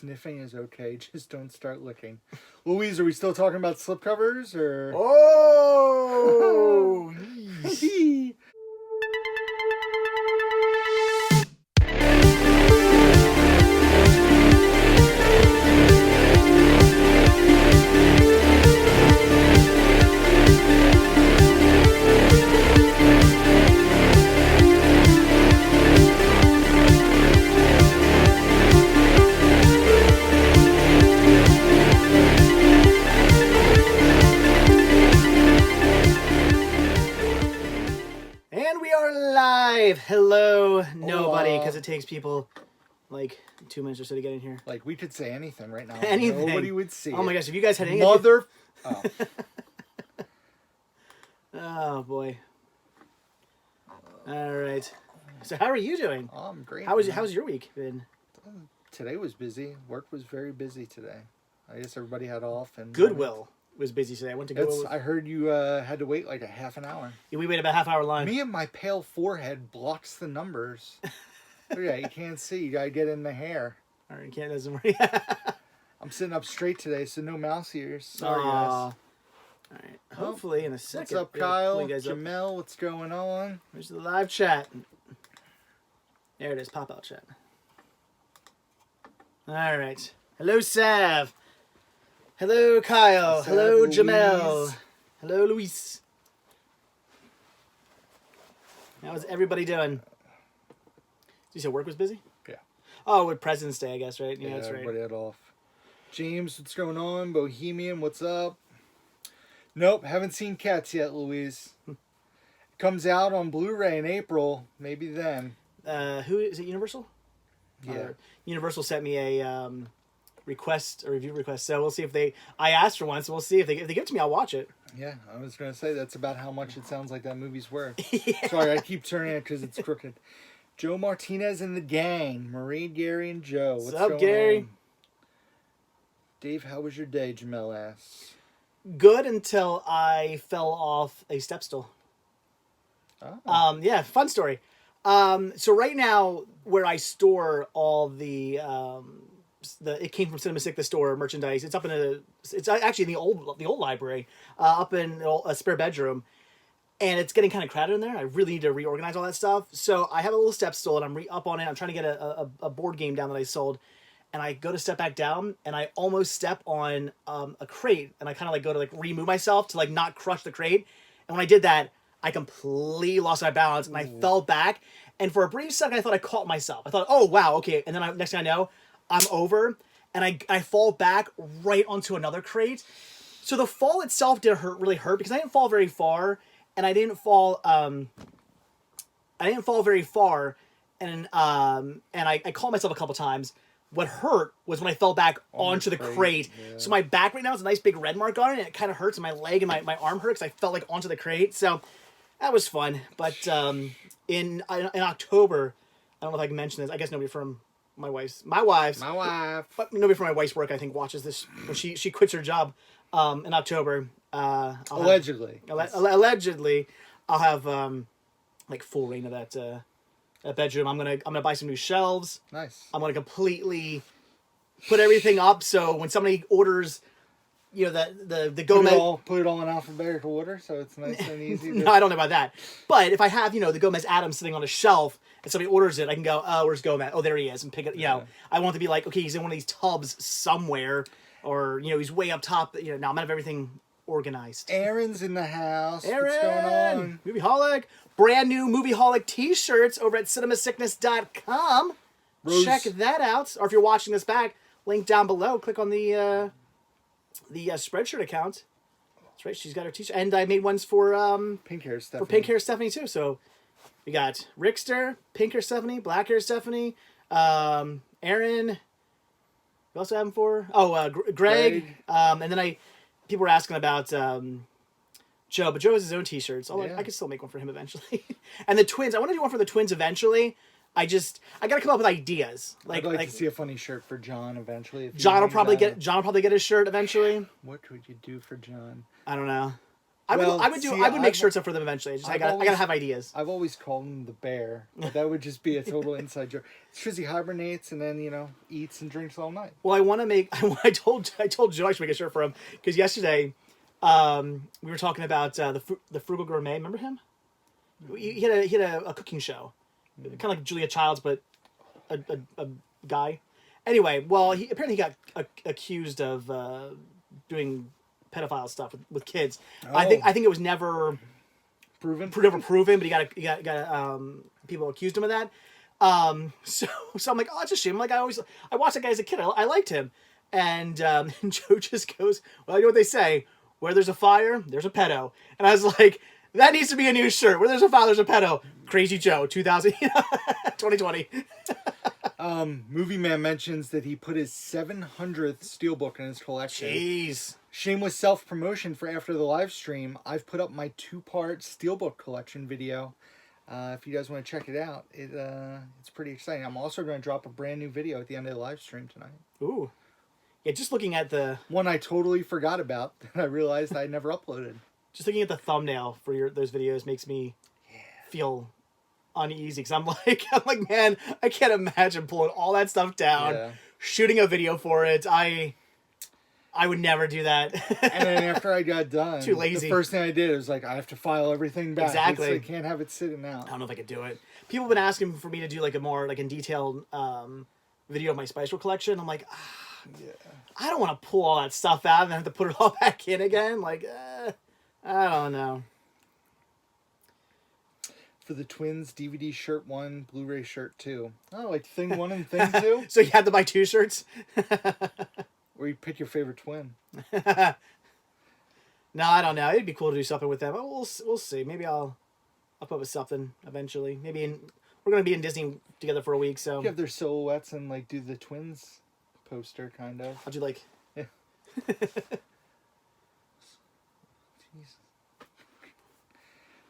Sniffing is okay. Just don't start licking. Louise, are we still talking about slipcovers or? Oh! Hello, nobody, because it takes people like 2 minutes or so to get in here. Like, we could say anything right now. Anything. Nobody would see Oh my it. gosh, if you guys had any... Oh. Oh, boy. All right. So how are you doing? Oh, I'm great. How's your week been? Today was busy. Work was very busy today. I guess everybody had off. And Goodwill was busy today. I went to Goodwill. I heard you had to wait like a half an hour. Yeah, we waited about a half-hour line. Me and my pale forehead blocks the numbers. Oh, yeah, you can't see. You gotta get in the hair. All right, can't doesn't worry. I'm sitting up straight today, so no mouse ears. Sorry, guys. All right. Hopefully in a second. What's up, Kyle? Jamel, what's going on? There's the live chat. There it is, pop-out chat. All right. Hello, Sav. Hello, Kyle. Hello, Jamel. Hello, Luis. How's everybody doing? You said work was busy? Yeah. Oh, with President's Day, I guess, right? Yeah, that's right. Everybody had off. James, what's going on? Bohemian, what's up? Nope, haven't seen Cats yet, Louise. Comes out on Blu-ray in April. Maybe then. Who is it? Universal? Yeah. Universal sent me a review request. So we'll see if they. I asked for one, so we'll see if they give it to me. I'll watch it. Yeah, I was gonna say that's about how much it sounds like that movie's worth. Yeah. Sorry, I keep turning it because it's crooked. Joe Martinez and the gang. Marie, Gary, and Joe. What's up, Gary? On? Dave, how was your day? Jamel asks. Good until I fell off a step stool. Oh. Yeah, fun story. So right now, where I store all the it came from Cinema Sick, the store merchandise. It's up in it's actually in the old library, up in a spare bedroom, and it's getting kind of crowded in there. I really need to reorganize all that stuff. So I have a little step stool, and I'm up on it. I'm trying to get a board game down that I sold, and I go to step back down, and I almost step on a crate, and I kind of like go to like remove myself to like not crush the crate, and when I did that, I completely lost my balance, and I fell back. And for a brief second, I thought I caught myself. I thought, oh, wow, okay. And then next thing I know, I'm over, and I fall back right onto another crate. So the fall itself didn't really hurt, because I didn't fall very far, and I didn't fall very far, and I caught myself a couple times. What hurt was when I fell back onto the crate. Yeah. So my back right now has a nice big red mark on it, and it kind of hurts, and my leg and my arm hurts because I fell like onto the crate. So that was fun. But in October, I don't know if I can mention this. I guess nobody from my wife, but nobody from my wife's work, I think, watches this. When she quits her job in October. Allegedly, I'll have like full reign of that bedroom. I'm gonna buy some new shelves. Nice. I'm gonna completely put everything up, so when somebody orders, you know, the Gomez, put it all in alphabetical order, so it's nice and easy. No, I don't know about that. But if I have, you know, the Gomez Adams sitting on a shelf and somebody orders it, I can go, oh, where's Gomez? Oh, there he is, and pick it. You know, I want to be like, okay, he's in one of these tubs somewhere, or you know, he's way up top. You know, now I'm gonna have everything organized. Erin's in the house. Erin! What's going on? Movieholic. Brand new Movieholic t-shirts over at cinemasickness.com. Check that out. Or if you're watching this back, link down below. Click on the Spreadshirt account. That's right. She's got her t-shirt. And I made ones for Pink Hair Stephanie. For Pink Hair Stephanie too. So we got Rickster, Pink Hair Stephanie, Black Hair Stephanie, Erin. We also have him for Greg. And then people were asking about Joe, but Joe has his own t-shirts. I could still make one for him eventually. And the twins, I want to do one for the twins eventually. I gotta come up with ideas. I'd like to see a funny shirt for John eventually. John will probably get his shirt eventually. What would you do for John? I don't know. I would I've make shirts up for them eventually. I gotta have ideas. I've always called him the bear. But that would just be a total inside joke. It's because he hibernates and then eats and drinks all night. Well, I want to make. I told Joe I should make a shirt for him because yesterday, we were talking about the Frugal Gourmet. Remember him? He had a cooking show, kind of like Julia Childs, but a guy. Anyway, well, he apparently got accused of doing pedophile stuff with kids. Oh. I think it was never Proven? but he got people accused him of that. So I'm like, oh, it's a shame. Like I watched that guy as a kid. I liked him, and Joe just goes, well, you know what they say: where there's a fire, there's a pedo. And I was like, that needs to be a new shirt. Where there's a fire, there's a pedo. Crazy Joe, 2020. Movie Man mentions that he put his 700th Steelbook in his collection. Jeez. Shameless self-promotion for after the live stream. I've put up my 2-part Steelbook collection video. If you guys want to check it out, it's pretty exciting. I'm also going to drop a brand new video at the end of the live stream tonight. Ooh. Yeah, just looking at the... One I totally forgot about that I realized I never uploaded. Just looking at the thumbnail for those videos makes me feel uneasy because I'm like, man, I can't imagine pulling all that stuff down, shooting a video for it. I would never do that. And then after I got done, too lazy. The first thing I did was like, I have to file everything back. Exactly. I can't have it sitting out. I don't know if I could do it. People have been asking for me to do like a more like in detailed video of my Spice World collection. I'm like, I don't want to pull all that stuff out and then have to put it all back in again. Like, I don't know. For the twins, DVD shirt 1, Blu-ray shirt 2. Oh, like thing 1 and thing 2? So you had to buy 2 shirts? Or you pick your favorite twin. No, I don't know. It'd be cool to do something with them. We'll see. Maybe I'll put up with something eventually. Maybe we're gonna be in Disney together for a week, so You have their silhouettes and like do the twins poster kind of. I'll do like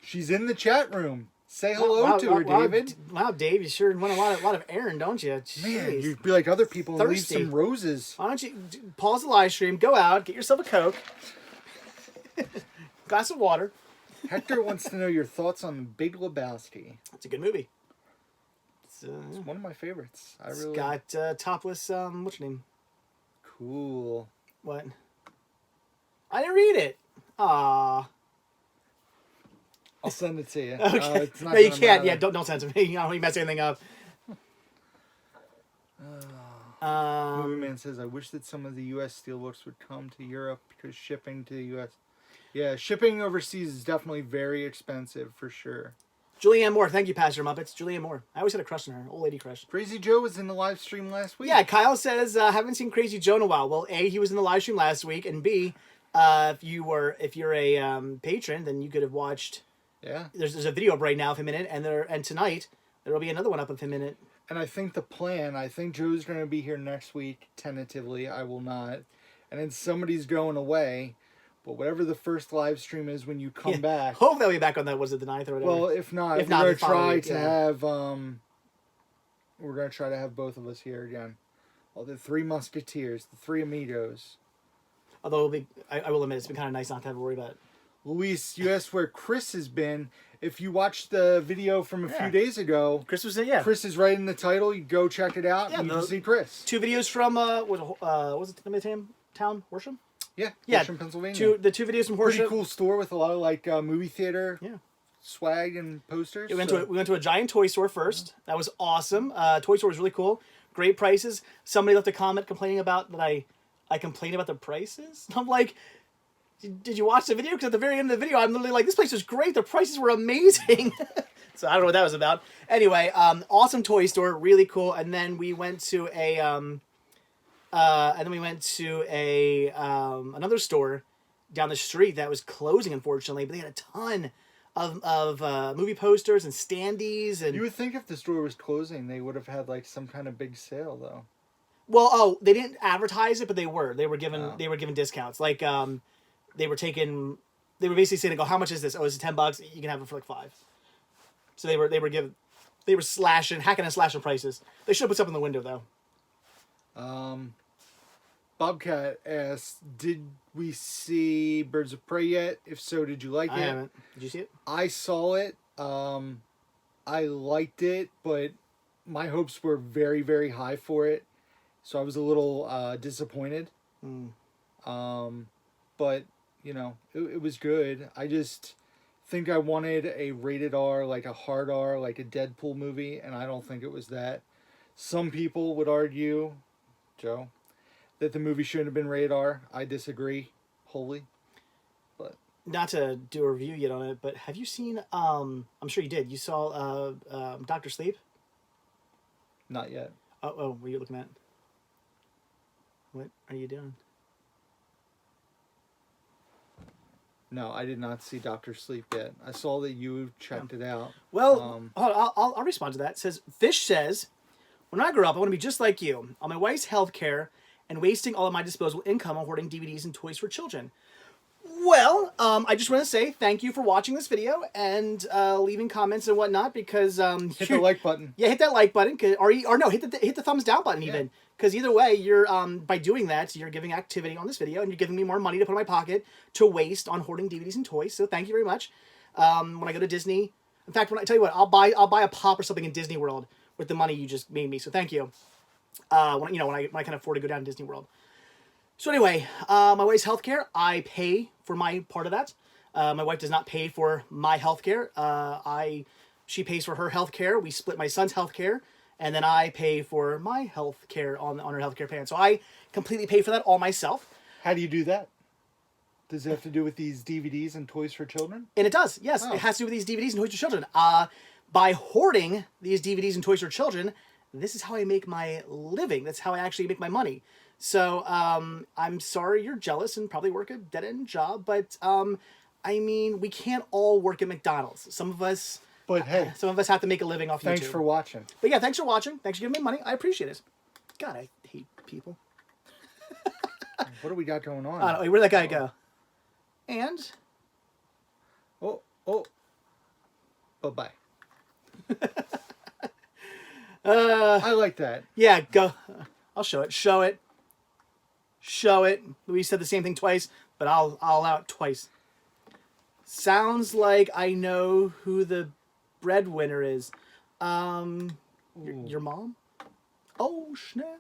She's in the chat room. Say hello to her, David. Wow, Dave, you sure want a lot of Erin, don't you? Jeez. Man, you'd be like other people and leave Thirsty. some roses. Why don't you pause the live stream, go out, get yourself a Coke, glass of water. Hector wants to know your thoughts on Big Lebowski. It's a good movie. It's one of my favorites. It's got topless, what's your name? Cool. What? I didn't read it. Aww. I'll send it to you. Okay. It's not no, you gonna can't. matter. Yeah, don't send it to me. I don't want you mess anything up. Movie Man says, I wish that some of the U.S. Steelbooks would come to Europe because shipping to the U.S. Yeah, shipping overseas is definitely very expensive for sure. Julianne Moore. Thank you, Pastor Muppets. Julianne Moore. I always had a crush on her. Old lady crush. Crazy Joe was in the live stream last week. Yeah, Kyle says, haven't seen Crazy Joe in a while. Well, A, he was in the live stream last week, and B, if you're a patron, then you could have watched... Yeah. There's a video up right now of him in it, and tonight there will be another one up of him in it. And I think Joe's going to be here next week, tentatively. I will not. And then somebody's going away. But whatever the first live stream is when you come back. Hope they'll be back on that, was it the 9th or whatever? Well, if not, we're going to try to have, we're going to try to have both of us here again. All the 3 Musketeers, the 3 Amigos. Although I will admit, it's been kind of nice not to have to worry about it. Luis, you asked where Chris has been. If you watched the video from a few days ago, Chris was in, yeah. Chris is right in the title. You go check it out. Yeah, and you can see Chris. 2 videos from was it the name of the town? Horsham? Yeah, yeah, Horsham, Pennsylvania. The 2 videos from Horsham. Pretty cool store with a lot of like movie theater swag and posters. We went to a giant toy store first. That was awesome. Toy store was really cool. Great prices. Somebody left a comment complaining about that I complained about the prices. I'm like, did you watch the video? Because at the very end of the video, I'm literally like, this place was great. The prices were amazing. So I don't know what that was about. Anyway, awesome toy store, really cool. And then we went to another store down the street that was closing, unfortunately. But they had a ton of movie posters and standees. And you would think if the store was closing, they would have had like some kind of big sale, though. Well, they didn't advertise it, but they were. They were given discounts. Like they were basically saying, "Go, how much is this? Oh, it's $10. You can have it for like $5." So they were hacking and slashing prices. They should have put something in the window though. Bobcat asks, did we see Birds of Prey yet? If so, did you like it? I haven't. Did you see it? I saw it. I liked it, but my hopes were very, very high for it. So I was a little disappointed. But, you know, it was good. I just think I wanted a rated R, like a hard R, like a Deadpool movie, and I don't think it was that. Some people would argue, Joe, that the movie shouldn't have been rated R. I disagree wholly. But not to do a review yet on it, but have you seen, I'm sure you did, you saw Dr. Sleep? Not yet. Oh, what are you looking at? What are you doing? No, I did not see Dr. Sleep yet. I saw that you checked it out. Well, I'll respond to that. It says, Fish says, when I grow up, I want to be just like you, on my wife's health care and wasting all of my disposable income on hoarding DVDs and toys for children. Well, I just want to say thank you for watching this video and leaving comments and whatnot, because hit the like button. Yeah, hit that like button, hit the thumbs down button even, because either way, you're by doing that, you're giving activity on this video and you're giving me more money to put in my pocket to waste on hoarding DVDs and toys. So thank you very much. When I go to Disney, in fact, when I tell you what, I'll buy a pop or something in Disney World with the money you just made me. So thank you. When I can afford to go down to Disney World. So anyway, my wife's healthcare, I pay for my part of that. My wife does not pay for my healthcare. She pays for her healthcare. We split my son's healthcare, and then I pay for my healthcare on her healthcare plan. So I completely pay for that all myself. How do you do that? Does it have to do with these DVDs and toys for children? And it does, yes. Oh. It has to do with these DVDs and toys for children. By hoarding these DVDs and toys for children, this is how I make my living. That's how I actually make my money. So, I'm sorry you're jealous and probably work a dead-end job, but, I mean, we can't all work at McDonald's. Some of us have to make a living off YouTube. Thanks for watching. But yeah, thanks for watching. Thanks for giving me money. I appreciate it. God, I hate people. What do we got going on? I don't know. Where'd that guy go? And? Bye-bye. I like that. Yeah, go. I'll show it. Show it. Show it. We said the same thing twice, but I'll allow it twice. Sounds like I know who the breadwinner is. Your mom? Oh, snap.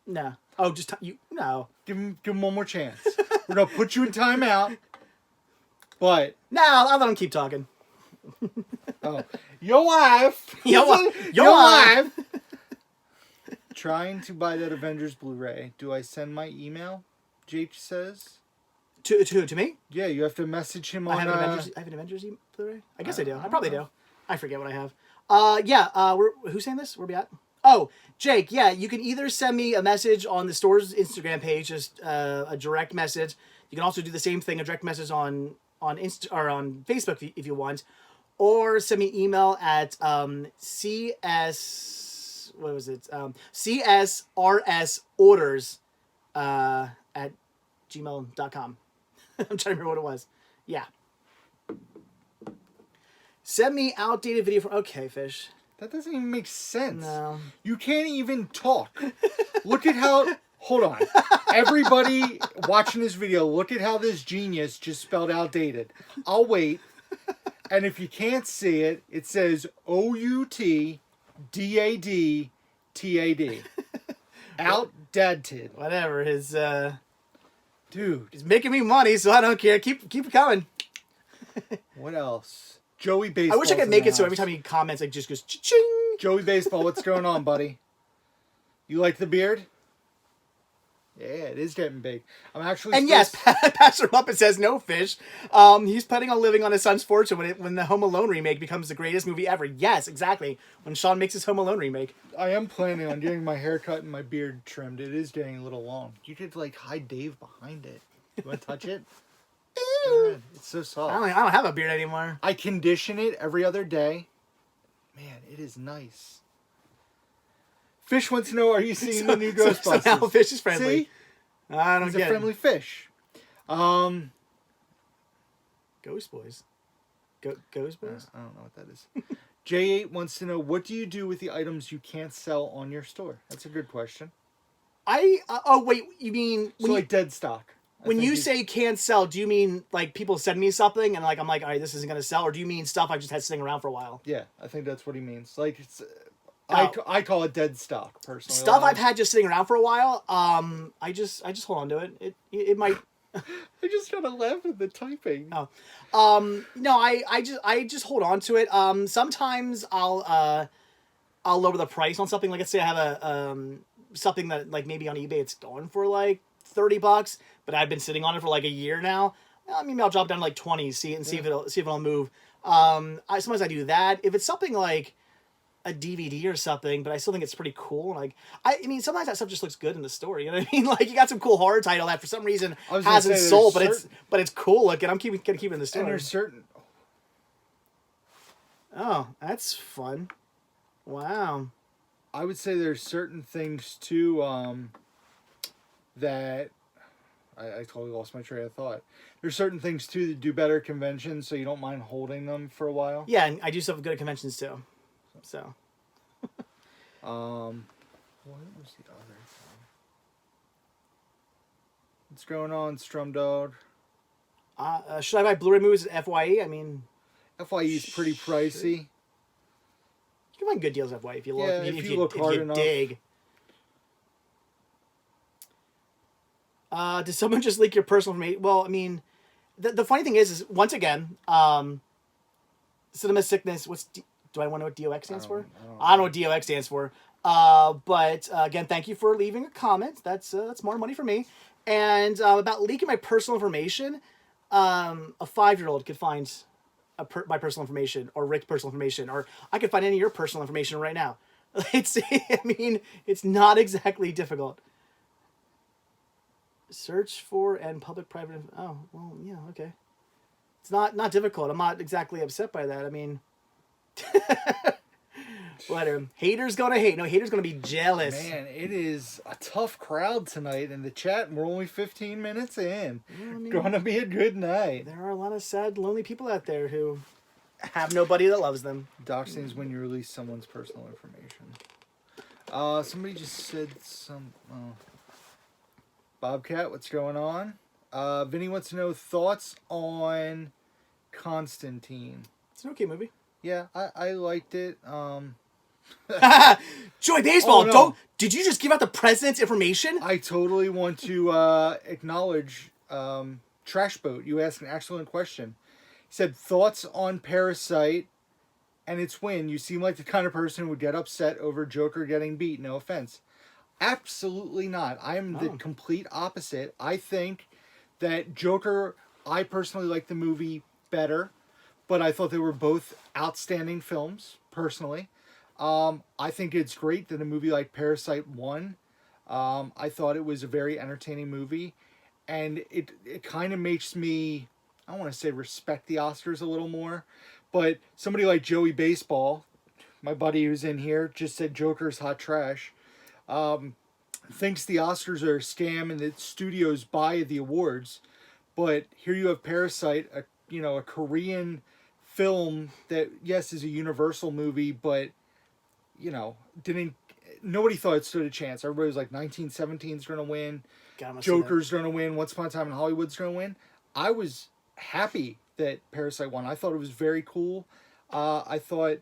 No. Oh, just you. No. Give him one more chance. We're gonna put you in timeout. But no, I'll let him keep talking. Oh, your wife. Your wife. Trying to buy that Avengers Blu-ray. Do I send my email? Jake says. To me? Yeah, you have to message him on. I have an Avengers Blu-ray. I guess I do. I probably do. I forget what I have. Who's saying this? Where we at? Oh, Jake. Yeah, you can either send me a message on the store's Instagram page, just a direct message. You can also do the same thing, a direct message on Facebook if you want, or send me an email at csrsorders at gmail.com. I'm trying to remember what it was. Yeah. Send me outdated video from... Okay, Fish. That doesn't even make sense. No. You can't even talk. Look at how... Hold on. Everybody watching this video, look at how this genius just spelled outdated. I'll wait. And if you can't see it, it says OUTDADTAD. Outdated. Whatever. Dude. He's making me money, so I don't care. Keep it coming. What else? Joey Baseball. I wish I could make it so every time he comments, it just goes cha-ching. Joey Baseball, what's going on, buddy? You like the beard? Yeah, it is getting big. I'm actually. And yes, Pastor Muppet says no, Fish. He's planning on living on his son's fortune when the Home Alone remake becomes the greatest movie ever. Yes, exactly. When Sean makes his Home Alone remake. I am planning on getting my hair cut and my beard trimmed. It is getting a little long. You could hide Dave behind it. You want to touch it? God, it's so soft. I don't have a beard anymore. I condition it every other day. Man, it is nice. Fish wants to know, are you seeing the new Ghostbusters? So now Fish is friendly. See? I don't He's get a friendly fish. Ghost Boys. Ghost Boys? I don't know what that is. J8 wants to know, what do you do with the items you can't sell on your store? That's a good question. Oh wait, you mean So like dead stock. when you say can't sell, do you mean like people send me something and like I'm like, all right, this isn't gonna sell, or do you mean stuff I just had sitting around for a while? Yeah, I think that's what he means. Like it's, Oh. I call it dead stock personally. Stuff I've had just sitting around for a while. I just hold on to it. It might. I just gotta laugh at the typing. Oh. No, I just hold on to it. Sometimes I'll lower the price on something. Like let's say I have a something that like maybe on eBay it's going for like $30, but I've been sitting on it for like a year now. Maybe I'll drop down to like 20, see if it'll move. Sometimes I do that. If it's something like a DVD or something, but I still think it's pretty cool. Like, I mean, sometimes that stuff just looks good in the story. You know what I mean? Like, you got some cool horror title that for some reason hasn't sold, but it's cool looking. I'm gonna keep it in the story. And there's certain. Oh, that's fun. Wow. I would say there's certain things too that I totally lost my train of thought. There's certain things too that do better at conventions, so you don't mind holding them for a while. Yeah, and I do stuff good at conventions too. So. What was the other thing? What's going on, Strumdog? Should I buy Blu-ray movies at FYE? I mean, FYE is pretty pricey. You can find good deals at FYE if you look. Yeah, if you look hard enough. Dig. Did someone just leak your personal information? Well, I mean, the funny thing is once again, Cinema Sickness. Do I want to know what DOX stands for? I don't know what DOX stands for. But again, thank you for leaving a comment. That's more money for me. And about leaking my personal information, a 5-year-old could find my personal information or Rick's personal information, or I could find any of your personal information right now. I mean, it's not exactly difficult. Search for and public-private. Oh, well, yeah, okay. It's not difficult. I'm not exactly upset by that. I mean. Whatever. Haters gonna hate. No, haters gonna be jealous. Man, it is a tough crowd tonight in the chat, and we're only 15 minutes in. I mean, gonna be a good night. There are a lot of sad, lonely people out there who have nobody that loves them. Doxing is when you release someone's personal information. Somebody just said some. Bobcat, what's going on? Vinny wants to know thoughts on Constantine. It's an okay movie. Yeah, I liked it. Joy Baseball, Oh, no. Did you just give out the president's information? I totally want to acknowledge Trash Boat. You asked an excellent question. He said, thoughts on Parasite and its win. You seem like the kind of person who would get upset over Joker getting beat. No offense. Absolutely not. I am the complete opposite. I think that Joker, I personally like the movie better, but I thought they were both outstanding films, personally. I think it's great that a movie like Parasite won. I thought it was a very entertaining movie, and it kind of makes me, I don't want to say respect the Oscars a little more, but somebody like Joey Baseball, my buddy who's in here, just said Joker's hot trash. Thinks the Oscars are a scam and that studios buy the awards, but here you have Parasite, a Korean film that, yes, is a Universal movie, but nobody thought it stood a chance. Everybody was like 1917 is going to win, Joker's going to win, Once Upon a Time in Hollywood's going to win. I was happy that Parasite won. I thought it was very cool. I thought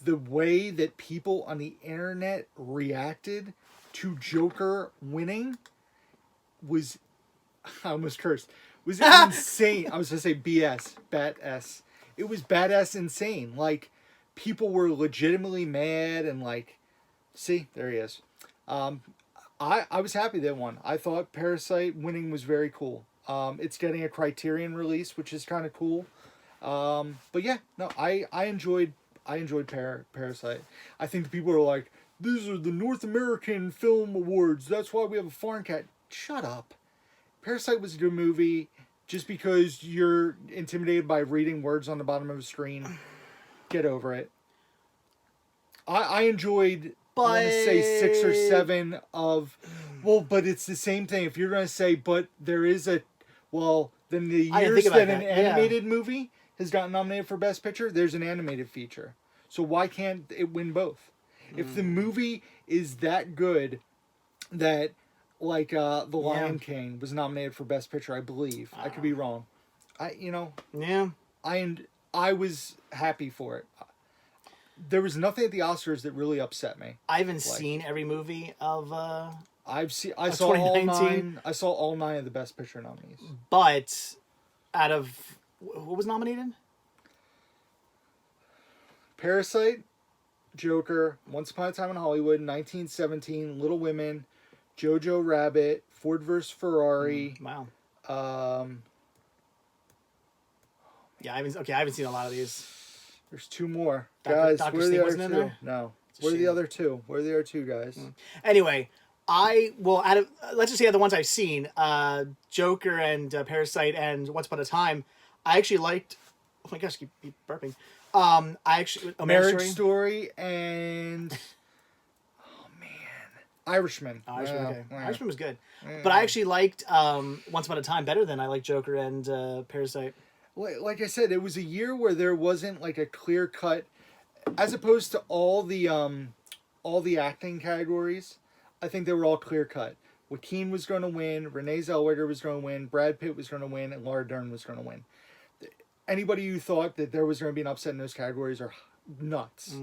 the way that people on the internet reacted to Joker winning was, I almost cursed, was insane. I was going to say BS, bat-s. It was badass insane. Like, people were legitimately mad and like, see, there he is. I was happy that won. I thought Parasite winning was very cool. It's getting a Criterion release, which is kind of cool. But yeah, no, I enjoyed Parasite. I think the people are like, these are the North American Film Awards. That's why we have a foreign cat. Shut up. Parasite was a good movie. Just because you're intimidated by reading words on the bottom of a screen, get over it. I enjoyed, I want to say 6 or 7 of, but it's the same thing. If you're going to say, but there is a, then the years that an animated movie has gotten nominated for Best Picture, there's an animated feature. So why can't it win both? If the movie is that good that Like The Lion King was nominated for Best Picture, I believe. I could be wrong. Yeah. I was happy for it. There was nothing at the Oscars that really upset me. I haven't seen every movie of I saw all 2019. 9. I saw all 9 of the Best Picture nominees. But out of what was nominated? Parasite, Joker, Once Upon a Time in Hollywood, 1917, Little Women, Jojo Rabbit, Ford vs. Ferrari. Wow. Yeah, I haven't seen a lot of these. There's 2 more. Dr. Guys, where are Sleep the other wasn't in 2? there? No. Where are the other 2? Where are the other 2 guys? Anyway, out of let's just say the ones I've seen, Joker and Parasite and Once Upon a Time, I actually liked. Oh my gosh, keep burping. I actually Marriage Story and Irishman. Okay. Irishman was good, but I actually liked Once Upon a Time better than I liked Joker and Parasite. Like I said, it was a year where there wasn't like a clear cut, as opposed to all the acting categories. I think they were all clear cut. Joaquin was going to win, Renee Zellweger was going to win, Brad Pitt was going to win, and Laura Dern was going to win. Anybody who thought that there was going to be an upset in those categories are nuts.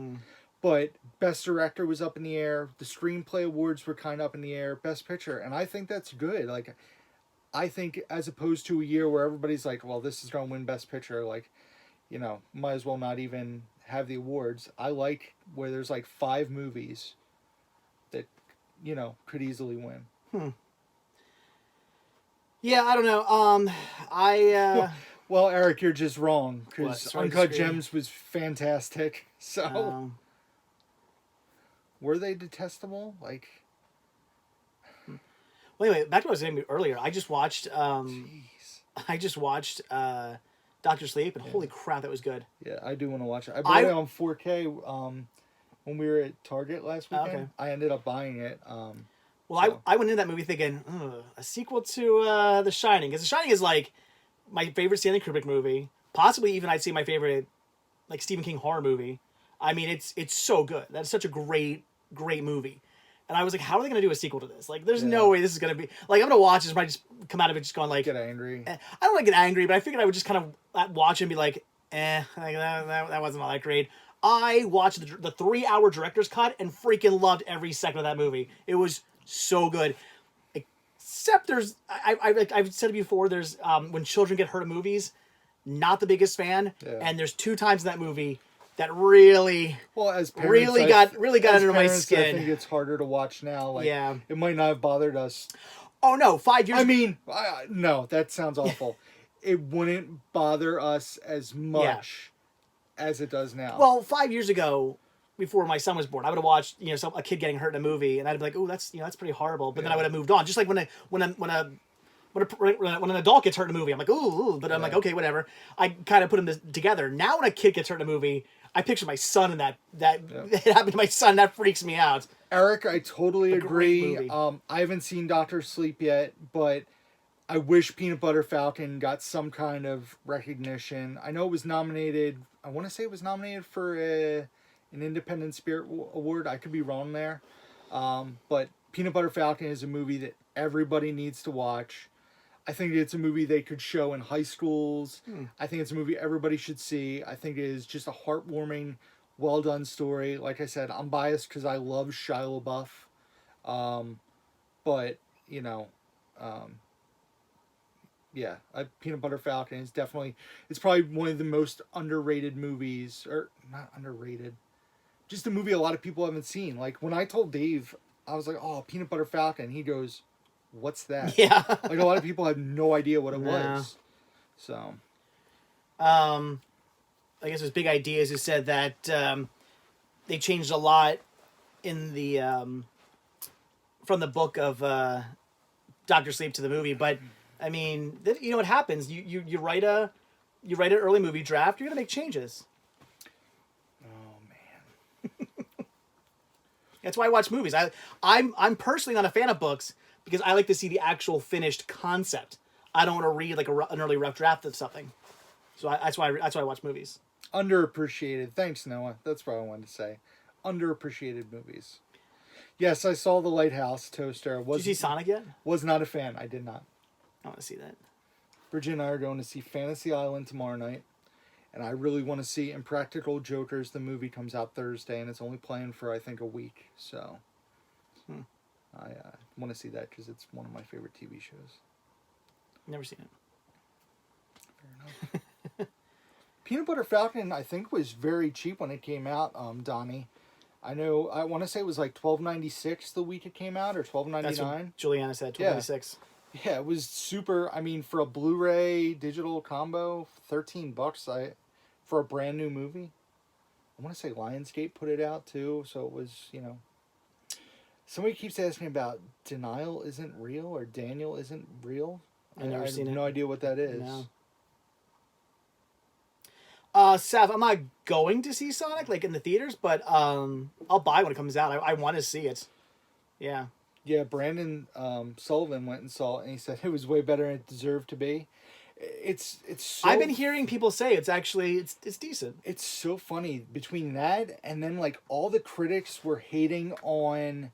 But Best Director was up in the air. The Screenplay Awards were kind of up in the air. Best Picture. And I think that's good. Like, I think as opposed to a year where everybody's like, well, this is going to win Best Picture. Like, might as well not even have the awards. I like where there's like 5 movies that, could easily win. Yeah, I don't know. Well, Eric, you're just wrong because What? Uncut Gems was fantastic. So, were they detestable? Like, well, anyway, back to what I was saying earlier. I just watched. Doctor Sleep, and holy crap, that was good. Yeah, I do want to watch it. I bought it on 4K when we were at Target last weekend. Okay. I ended up buying it. Well, I went into that movie thinking a sequel to The Shining, because The Shining is like my favorite Stanley Kubrick movie, possibly even I'd say my favorite like Stephen King horror movie. I mean, it's so good. That's such a great movie. And I was like, how are they going to do a sequel to this? Like, there's no way this is going to be... Like, I'm going to watch this and probably just come out of it just going like... Get angry. I don't want to get angry, but I figured I would just kind of watch and be like, like, that wasn't all that great. I watched the 3-hour director's cut and freaking loved every second of that movie. It was so good. Except there's... I've said it before, there's... when children get hurt in movies, not the biggest fan. Yeah. And there's 2 times in that movie that really, as parents, really got under my skin. I think it's harder to watch now. Like, yeah, it might not have bothered us. Oh no, 5 years. I mean, no, that sounds awful. It wouldn't bother us as much as it does now. Well, 5 years ago, before my son was born, I would have watched a kid getting hurt in a movie, and I'd be like, oh, that's pretty horrible. But then I would have moved on. Just like when an adult gets hurt in a movie, I'm like, ooh, but I'm like, okay, whatever. I kind of put them together. Now when a kid gets hurt in a movie, I picture my son in that it happened to my son. That freaks me out. Eric, I totally agree. I haven't seen Dr. Sleep yet, but I wish Peanut Butter Falcon got some kind of recognition. I know it was nominated. I want to say it was nominated for an Independent Spirit Award. I could be wrong there. But Peanut Butter Falcon is a movie that everybody needs to watch. I think it's a movie they could show in high schools. I think it's a movie everybody should see. I think it is just a heartwarming, well-done story. Like I said, I'm biased because I love Shia LaBeouf. But, Peanut Butter Falcon is definitely... It's probably one of the most underrated movies. Or, not underrated. Just a movie a lot of people haven't seen. Like, when I told Dave, I was like, oh, Peanut Butter Falcon. He goes... What's that? Yeah. Like, a lot of people had no idea what it was. So. I guess his big ideas who said that they changed a lot in the from the book of Dr. Sleep to the movie, but I mean, what happens? You write an early movie draft, you're gonna make changes. Oh man. That's why I watch movies. I'm personally not a fan of books, because I like to see the actual finished concept. I don't want to read like an early rough draft of something. So that's why I watch movies. Underappreciated. Thanks, Noah. That's what I wanted to say. Underappreciated movies. Yes, I saw The Lighthouse toaster. Did you see Sonic yet? Was not a fan. I did not. I want to see that. Bridget and I are going to see Fantasy Island tomorrow night. And I really want to see Impractical Jokers. The movie comes out Thursday, and it's only playing for, I think, a week. So I want to see that because it's one of my favorite TV shows. Never seen it. Fair enough. Peanut Butter Falcon, I think, was very cheap when it came out, Donnie. I want to say it was like $12.96 the week it came out, or $12.99. That's what Juliana said, $12.96. Yeah, it was super. I mean, for a Blu-ray digital combo, $13 for a brand new movie. I want to say Lionsgate put it out too, so it was, Somebody keeps asking about Denial Isn't Real or Daniel Isn't Real. I've never seen it. I have no idea what that is. No. Seth, I'm not going to see Sonic like in the theaters, but I'll buy when it comes out. I want to see it. Yeah. Yeah, Brandon Sullivan went and saw it, and he said it was way better than it deserved to be. It's so... I've been hearing people say it's actually it's decent. It's so funny between that and then like all the critics were hating on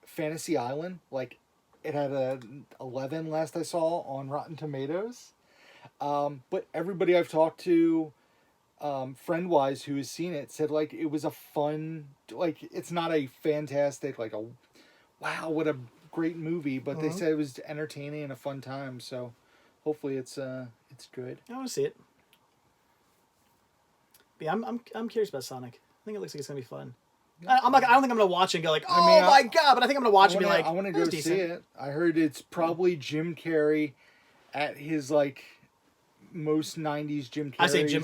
Fantasy Island. Like it had a 11 last I saw on Rotten Tomatoes. But everybody I've talked to, friend-wise, who has seen it, said, like, it was a fun... Like, it's not a fantastic, like, a... Wow, what a great movie. But they said it was entertaining and a fun time. So, hopefully it's good. I want to see it. But yeah, I'm curious about Sonic. I think it looks like it's going to be fun. I don't think I'm going to watch it and go, like, my God. But I think I'm going to watch it and be like, I want to go see it. I heard it's probably Jim Carrey at his, like... most 90s Jim Carrey. I say Jim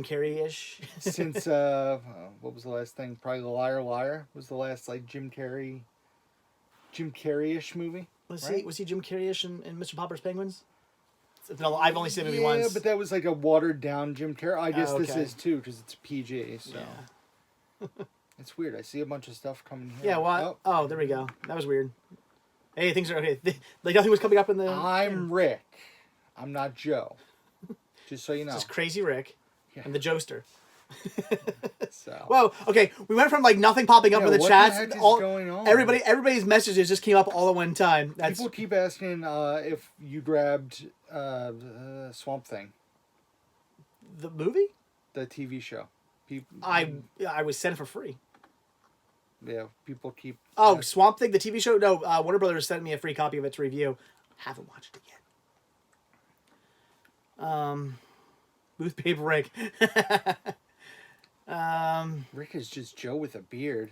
Carrey-ish. Since what was the last thing? Probably The Liar Liar was the last like Jim Carrey-ish movie. Was he Jim Carrey-ish in Mr. Popper's Penguins? No, I've only seen the movie once. Yeah, but that was like a watered down Jim Carrey. I guess this is too because it's PG. So it's weird. I see a bunch of stuff coming here. Yeah. What? Oh, there we go. That was weird. Hey, things are okay. Like nothing was coming up in the. I'm Rick. I'm not Joe. Just so you know. This is Crazy Rick and the Joester. So. Whoa, okay. We went from like nothing popping up in the chats. What the heck is going on? Everybody's messages just came up all at one time. People keep asking if you grabbed Swamp Thing. The movie? The TV show. I was sent it for free. Yeah, people keep... Oh, Swamp Thing, the TV show? No, Warner Brothers sent me a free copy of it to review. Haven't watched it yet. Booth Paper Rick. Rick is just Joe with a beard.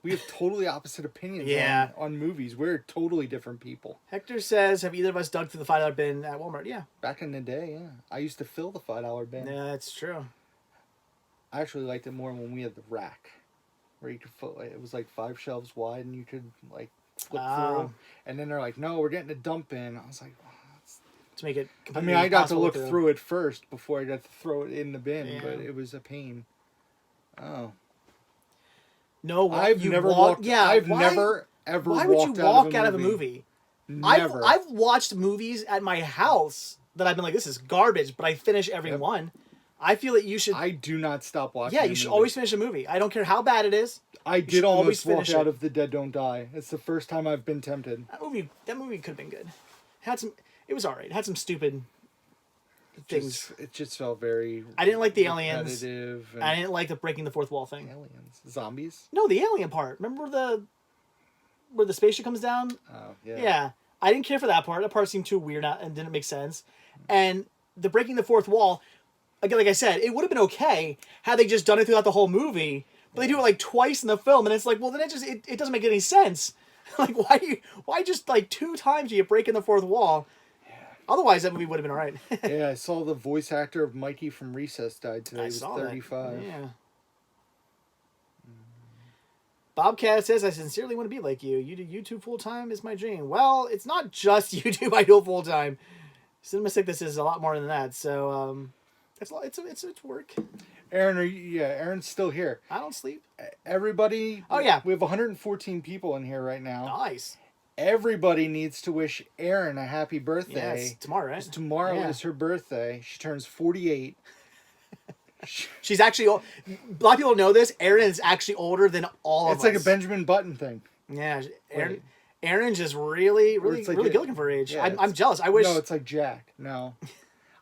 We have totally opposite opinions on movies. We're totally different people. Hector says, have either of us dug through the $5 bin at Walmart? Yeah. Back in the day, yeah. I used to fill the $5 bin. Yeah, that's true. I actually liked it more when we had the rack. Where you could fill, it was like 5 shelves wide and you could like flip through. And then they're like, no, we're getting a dump bin. I was like, to make it completely I got to look through it first before I got to throw it in the bin, but it was a pain. Oh. No, I've never walked. Yeah, I've never ever. Why would you walk out of a movie? Never. I've watched movies at my house that I've been like, this is garbage, but I finish every one. I feel that you should. I do not stop watching. Yeah, you should always finish a movie. I don't care how bad it is. I did almost walk out of The Dead Don't Die. It's the first time I've been tempted. That movie could have been good. It was alright. It had some stupid things. It just felt very. I didn't like the aliens. And I didn't like the breaking the fourth wall thing. Aliens, zombies. No, the alien part. Remember where the spaceship comes down? Oh yeah. Yeah, I didn't care for that part. That part seemed too weird and didn't make sense. And the breaking the fourth wall, again, like I said, it would have been okay had they just done it throughout the whole movie. But they do it like twice in the film, and it's like, well, then it doesn't make any sense. Like, why just like 2 times do you break in the fourth wall? Otherwise, that movie would have been all right. Yeah, I saw the voice actor of Mikey from Recess died today. He was 35. Yeah. Bobcat says, I sincerely want to be like you. You do YouTube full-time is my dream. Well, it's not just YouTube I do full-time. Cinema Sickness is a lot more than that. So, it's work. Erin, Erin's still here. I don't sleep. Everybody. Oh, yeah. We have 114 people in here right now. Nice. Everybody needs to wish Erin a happy birthday. Yeah, it's tomorrow, right? Tomorrow is her birthday. She turns 48. She's actually, a lot of people know this. Erin is actually older than all of us. It's like a Benjamin Button thing. Yeah, Wait. Erin's just really Or it's like good looking for her age. I'm jealous. I wish. No, it's like Jack. No.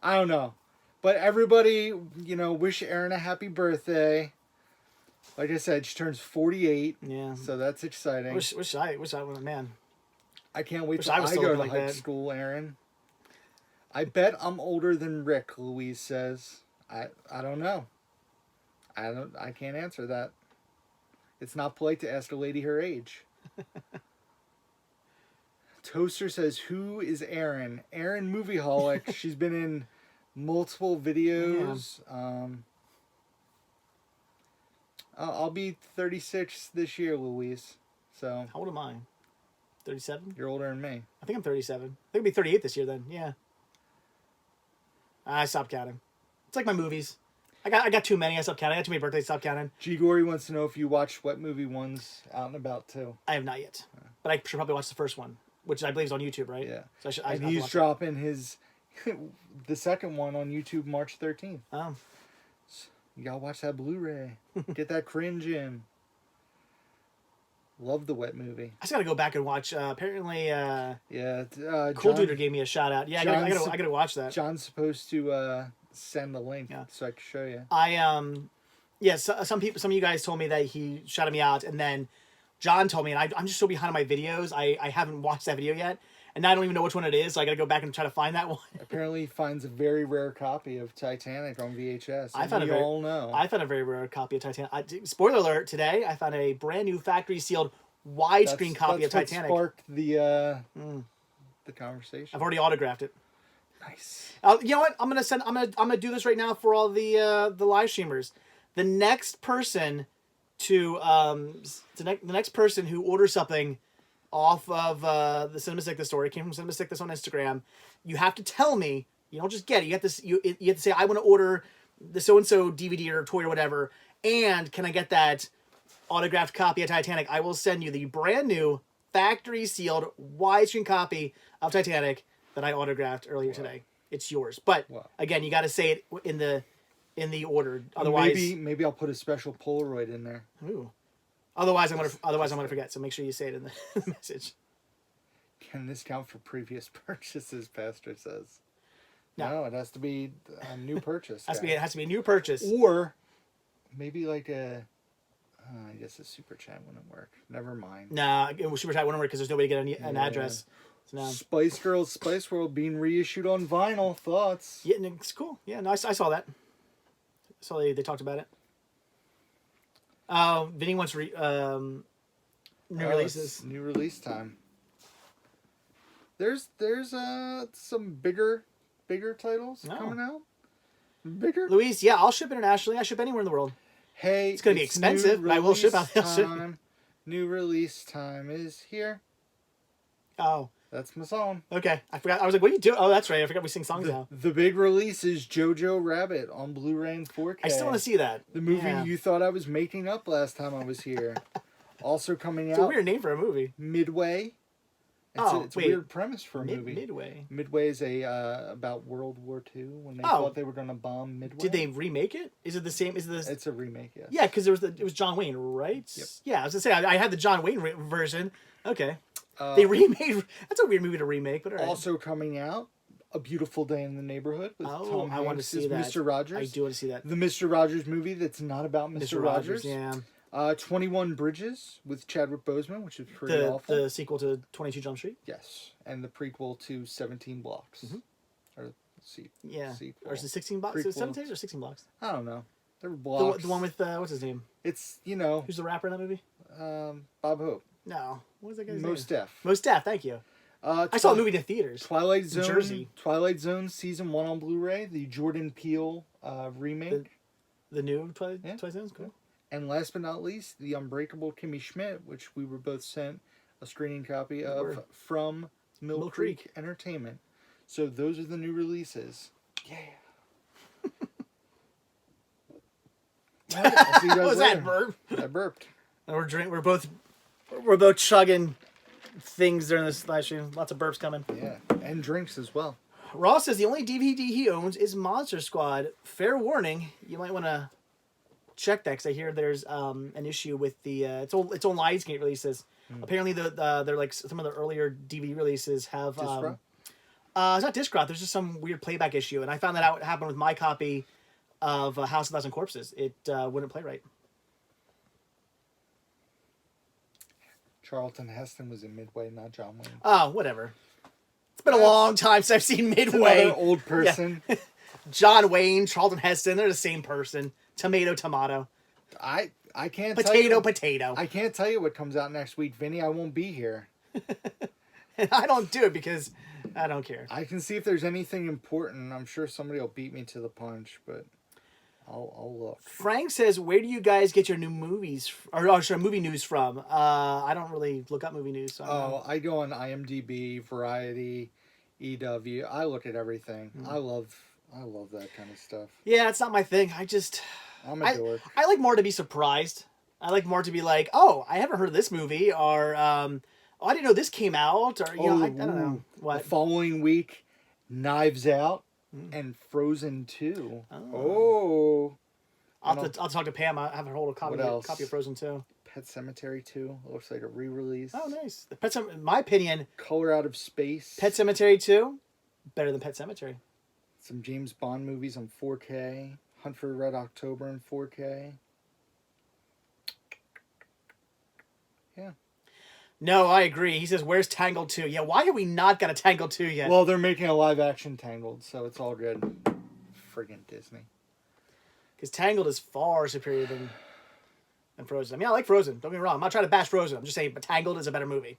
I don't know. But everybody, wish Erin a happy birthday. Like I said, she turns 48. Yeah. So that's exciting. Wish I was a man. I can't wait Wish till I was I still go to like high that. school, Erin. I bet I'm older than Rick, Louise says. I don't know. I can't answer that. It's not polite to ask a lady her age. Toaster says, who is Erin? Erin Movieholic. She's been in multiple videos. Yeah. I'll be 36 this year, Louise. So how old am I? 37? You're older than me. I think I'm 37. I think I'll be 38 this year then. Yeah. I stopped counting. It's like my movies. I got too many. I stopped counting. I got too many birthdays. Stopped counting. G Gory wants to know if you watched Wet Movie Ones out and about too. I have not yet, but I should probably watch the first one, which I believe is on YouTube, right? Yeah. So and he's dropping his the second one on YouTube March 13th. Oh. You gotta watch that Blu-ray. Get that cringe in. Love the Wet Movie. I just gotta go back and watch. Apparently, Cool John, Duder gave me a shout out. Yeah, I gotta watch that. John's supposed to send the link so I can show you. Some of you guys told me that he shouted me out, and then John told me, and I'm just so behind on my videos. I haven't watched that video yet, and I don't even know which one it is. So I gotta go back and try to find that one. Apparently, he finds a very rare copy of Titanic on VHS. I found a very rare copy of Titanic. Spoiler alert! Today, I found a brand new factory sealed widescreen copy of Titanic. Sparked the conversation. I've already autographed it. Nice. You know what? I'm gonna do this right now for all the live streamers. The next person to the next person who orders something off of the CinemaStick the store, it came from CinemaStick this on Instagram. You have to tell me. You don't just get it. You have to say, I want to order the so and so DVD or toy or whatever, and can I get that autographed copy of Titanic? I will send you the brand new factory sealed widescreen copy of Titanic that I autographed earlier today. It's yours. But again, you got to say it in the order. Otherwise, maybe I'll put a special Polaroid in there. Ooh. Otherwise, I'm gonna forget. So make sure you say it in the message. Can this count for previous purchases? Pastor says. No, it has to be a new purchase. It has to be a new purchase. Or maybe like I guess a super chat wouldn't work. Never mind. Nah, super chat wouldn't work because there's nobody to get an address. So no. Spice Girls Spice World being reissued on vinyl. Thoughts? Yeah, it's cool. Yeah, no, I saw that. So they talked about it. Vinny wants new releases. New release time. There's some bigger titles coming out. Bigger. Louise, yeah, I'll ship internationally. I ship anywhere in the world. Hey, it's gonna be expensive, but I will ship out. New release time is here. Oh. That's my song. Okay. I forgot. I was like, what do you do? Oh, that's right. I forgot we sing songs now. The big release is Jojo Rabbit on Blu-ray and 4K. I still want to see that. The movie you thought I was making up last time I was here. Also coming out. It's a weird name for a movie. Midway. It's a weird premise for a movie. Midway. Midway is about World War II when they thought they were going to bomb Midway. Did they remake it? Is it the same? It's a remake, yes. Yeah, because it was John Wayne, right? Yep. Yeah, I was gonna say I had the John Wayne version. Okay. They remade. That's a weird movie to remake, but all right. Also coming out, A Beautiful Day in the Neighborhood with Tom Hanks. I want to see that. Mr. Rogers. I do want to see that. The Mr. Rogers movie that's not about Mr. Rogers. Yeah. 21 Bridges with Chadwick Boseman, which is pretty awful. The sequel to 22 Jump Street. Yes, and the prequel to 17 Blocks. Mm-hmm. Or sequel. Or is it 16 blocks? Is it 17 or 16 blocks? I don't know. They were blocks. The one with what's his name? It's Who's the rapper in that movie? Bob Hope. No, what was that guy's Mos name? Def. Mos Def. Thank you. I saw the movie in the theaters. Twilight Zone. In Jersey. Twilight Zone season 1 on Blu-ray. The Jordan Peele remake. The new Twilight Zone. Cool. And last but not least, The Unbreakable Kimmy Schmidt, which we were both sent a screening copy of from Mill Creek Entertainment. So those are the new releases. Yeah. I'll see you guys What was later. that burp? I burped. And we're both chugging things during this live stream. Lots of burps coming. Yeah, and drinks as well. Ross says the only DVD he owns is Monster Squad. Fair warning, you might want to check that because I hear there's an issue with the its own Lionsgate releases. Apparently, they're like some of the earlier DVD releases have Disc rot? it's not disc rot. There's just some weird playback issue, and I found that out happened with my copy of House of Thousand Corpses. It wouldn't play right. Charlton Heston was in Midway, not John Wayne. Oh, whatever. It's been a long time since I've seen Midway. Another old person. Yeah. John Wayne, Charlton Heston, they're the same person. Tomato. I can't Potato. I can't tell you what comes out next week, Vinny. I won't be here. And I don't do it because I don't care. I can see if there's anything important. I'm sure somebody will beat me to the punch, but I'll look. Frank says, "Where do you guys get your new movies movie news from?" I don't really look up movie news. So I go on IMDb, Variety, EW. I look at everything. I love that kind of stuff. Yeah, it's not my thing. I'm a dork. I like more to be surprised. I like more to be like, "Oh, I haven't heard of this movie," or "Oh, I didn't know this came out," or I don't know what. The following week, Knives Out and Frozen 2. Oh. I'll talk to Pam. I have her hold a copy of Frozen 2. Pet Cemetery 2. It looks like a re-release. Oh, nice. In my opinion, Color Out of Space. Pet Cemetery 2, better than Pet Cemetery. Some James Bond movies on 4K. Hunt for Red October in 4K. Yeah. No, I agree. He says, "Where's Tangled 2?" Yeah, why have we not got a Tangled 2 yet? Well, they're making a live-action Tangled, so it's all good. Friggin' Disney. Because Tangled is far superior than Frozen. I mean, I like Frozen. Don't get me wrong. I'm not trying to bash Frozen. I'm just saying, but Tangled is a better movie.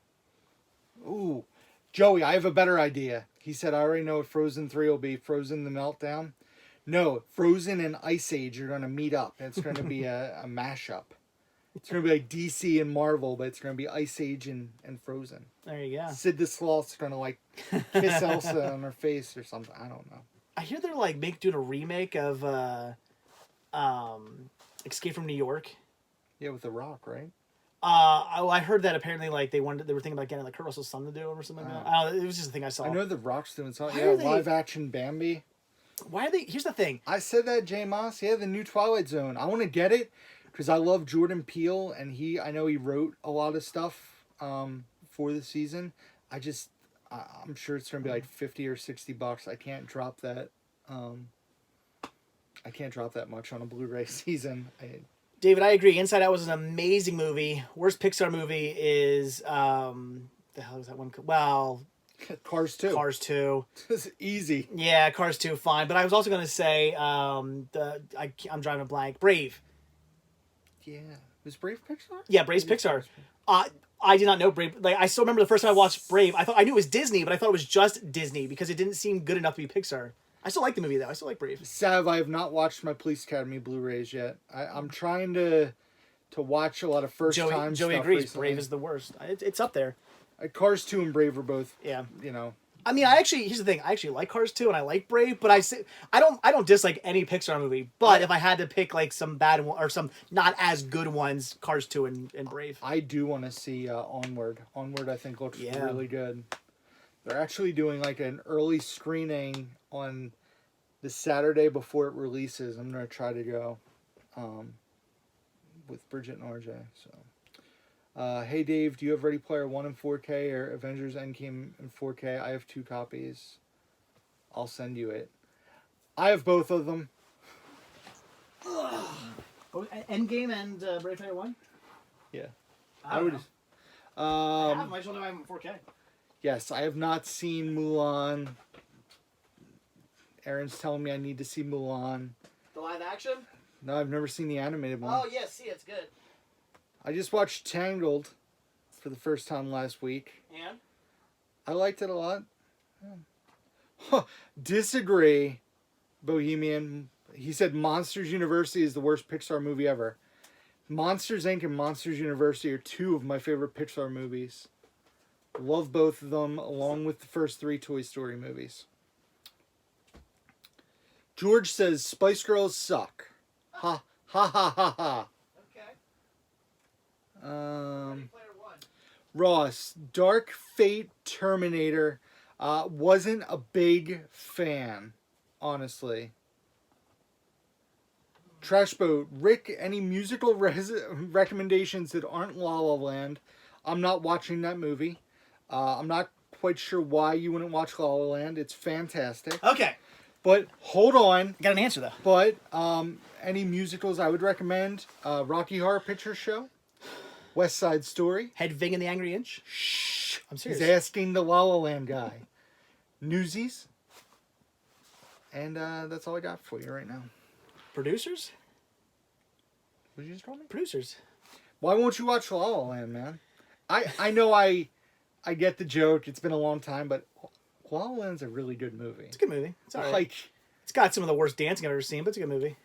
Ooh. Joey, I have a better idea. He said, I already know what Frozen 3 will be. Frozen the Meltdown. No, Frozen and Ice Age are going to meet up. It's going to be a mashup. It's going to be like DC and Marvel, but it's going to be Ice Age and Frozen. There you go. Sid the Sloth's going to like kiss Elsa on her face or something. I don't know. I hear they're like doing a remake of Escape from New York. Yeah, with The Rock, right? I heard that apparently like they were thinking about getting like Kurt Russell's son to do it or something like that. I don't know, it was just a thing I saw. I know The Rock's doing something. Why Yeah, are they- live action Bambi. Why are they? Here's the thing. I said that, J. Moss. Yeah, the new Twilight Zone. I want to get it because I love Jordan Peele, and I know he wrote a lot of stuff for the season. I'm sure it's gonna be like $50 or $60. I can't drop that. I can't drop that much on a Blu-ray season. David, I agree. Inside Out was an amazing movie. Worst Pixar movie is the hell is that one? Well, Cars 2. Cars 2. It's easy. Yeah, Cars 2, fine. But I was also going to say, I'm driving a blank. Brave. Yeah. Was Brave Pixar? Yeah, Brave's Pixar. I did not know Brave. Like, I still remember the first time I watched Brave. I knew it was Disney, but I thought it was just Disney because it didn't seem good enough to be Pixar. I still like the movie, though. I still like Brave. Sav, I have not watched my Police Academy Blu-rays yet. I'm trying to watch a lot of first-time stuff. Joey agrees. Recently. Brave is the worst. It's up there. Cars 2 and Brave are both, Yeah. you know. I mean, here's the thing. I actually like Cars 2 and I like Brave, but I don't dislike any Pixar movie. But if I had to pick like some bad one or some not as good ones, Cars 2 and Brave. I do want to see Onward. Onward, I think, looks Yeah. really good. They're actually doing like an early screening on the Saturday before it releases. I'm going to try to go with Bridget and RJ. So, hey Dave, do you have Ready Player One in 4K or Avengers Endgame in 4K? I have 2 copies. I'll send you it. I have both of them. Endgame and Brave Player 1? Yeah. I would. I Um, have them. I just don't have them in 4K. yes, I have not seen Mulan. Erin's telling me I need to see Mulan. The live action? No, I've never seen the animated one. Oh, yeah, see, it's good. I just watched Tangled for the first time last week. And? I liked it a lot. Yeah. Disagree, Bohemian. He said Monsters University is the worst Pixar movie ever. Monsters Inc. and Monsters University are 2 of my favorite Pixar movies. Love both of them, along with the first 3 Toy Story movies. George says Spice Girls suck. Ha ha ha ha ha. Okay. Ross, Dark Fate Terminator. Wasn't a big fan, honestly. Trash Boat. Rick, any musical recommendations that aren't La La Land? I'm not watching that movie. I'm not quite sure why you wouldn't watch La La Land. It's fantastic. Okay. But hold on. Got an answer though. But any musicals I would recommend: Rocky Horror Picture Show, West Side Story. Hedwig and the Angry Inch. Shh. I'm serious. He's asking the La La Land guy. Newsies. And that's all I got for you right now. Producers? What did you just call me? Producers. Why won't you watch La La Land, man? I know I get the joke. It's been a long time, but La La Land's a really good movie. It's a good movie. It's all right. Like, it's got some of the worst dancing I've ever seen, but it's a good movie.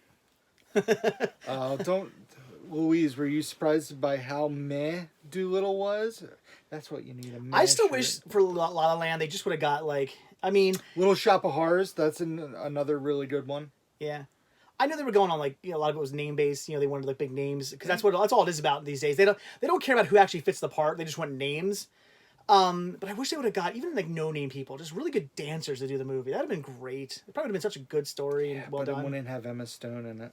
Louise, were you surprised by how meh Doolittle was? That's what you need. I still wish for La La Land they just would have got Little Shop of Horrors. That's another really good one. Yeah. I know they were going on a lot of it was name based. They wanted big names because that's all it is about these days. They don't care about who actually fits the part. They just want names. But I wish they would have got even no name people, just really good dancers to do the movie. That'd have been great. It probably would have been such a good story and well but done. It wouldn't have Emma Stone in it.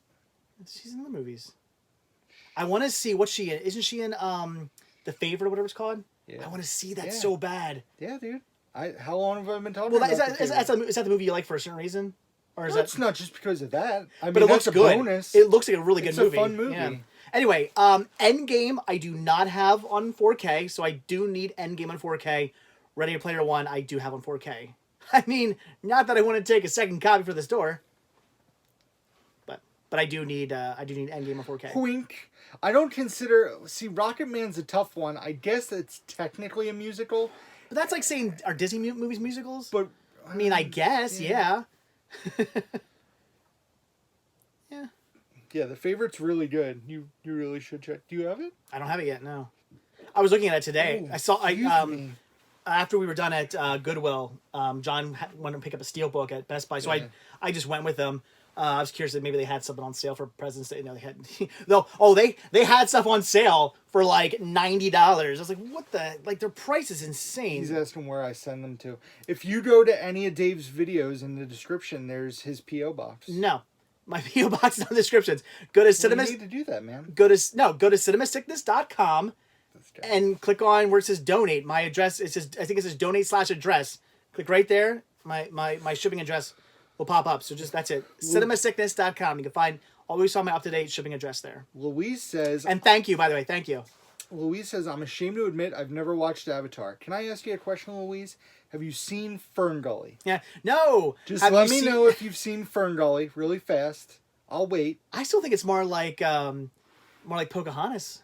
She's in the movies. I want to see what's she in. Isn't she in The Favorite or whatever it's called? Yeah. I want to see that so bad. Yeah, dude. How long have I been talking Well, about is that the movie you like for a certain reason? Or is it's not just because of that. I mean, but it looks that's good. a bonus. It looks like a really good movie. It's a fun movie. Yeah. Anyway, Endgame I do not have on 4K, so I do need Endgame on 4K. Ready Player One I do have on 4K. I mean, not that I want to take a second copy for the store, but I do need Endgame on 4K. Wink. I don't consider. See, Rocket Man's a tough one. I guess it's technically a musical, But that's like saying are Disney movies musicals? but I mean, I guess, yeah. Yeah. Yeah, The Favorite's really good. You really should check. Do you have it? I don't have it yet. No. I was looking at it today. Ooh, I saw. excuse me. After we were done at Goodwill, John wanted to pick up a Steelbook at Best Buy, so Yeah. I just went with them. I was curious that maybe they had something on sale for President's Day. No, they had. They had stuff on sale for like $90. I was like, what the? Like their price is insane. He's asking where I send them to. If you go to any of Dave's videos in the description, there's his P.O. box. No, my PO box is on the descriptions. Go to cinema. You need to do that, man. Go to cinemasickness.com and click on where it says donate. My address, I think it says donate/address. Click right there. My shipping address will pop up. So that's it. Cinemasickness.com. You can find always saw my up-to-date shipping address there. Louise says, and thank you, by the way. Thank you. Louise says, I'm ashamed to admit I've never watched Avatar. Can I ask you a question, Louise? Have you seen Fern Gully? Yeah. No. Just let me know if you've seen Fern Gully really fast. I'll wait. I still think it's more like Pocahontas.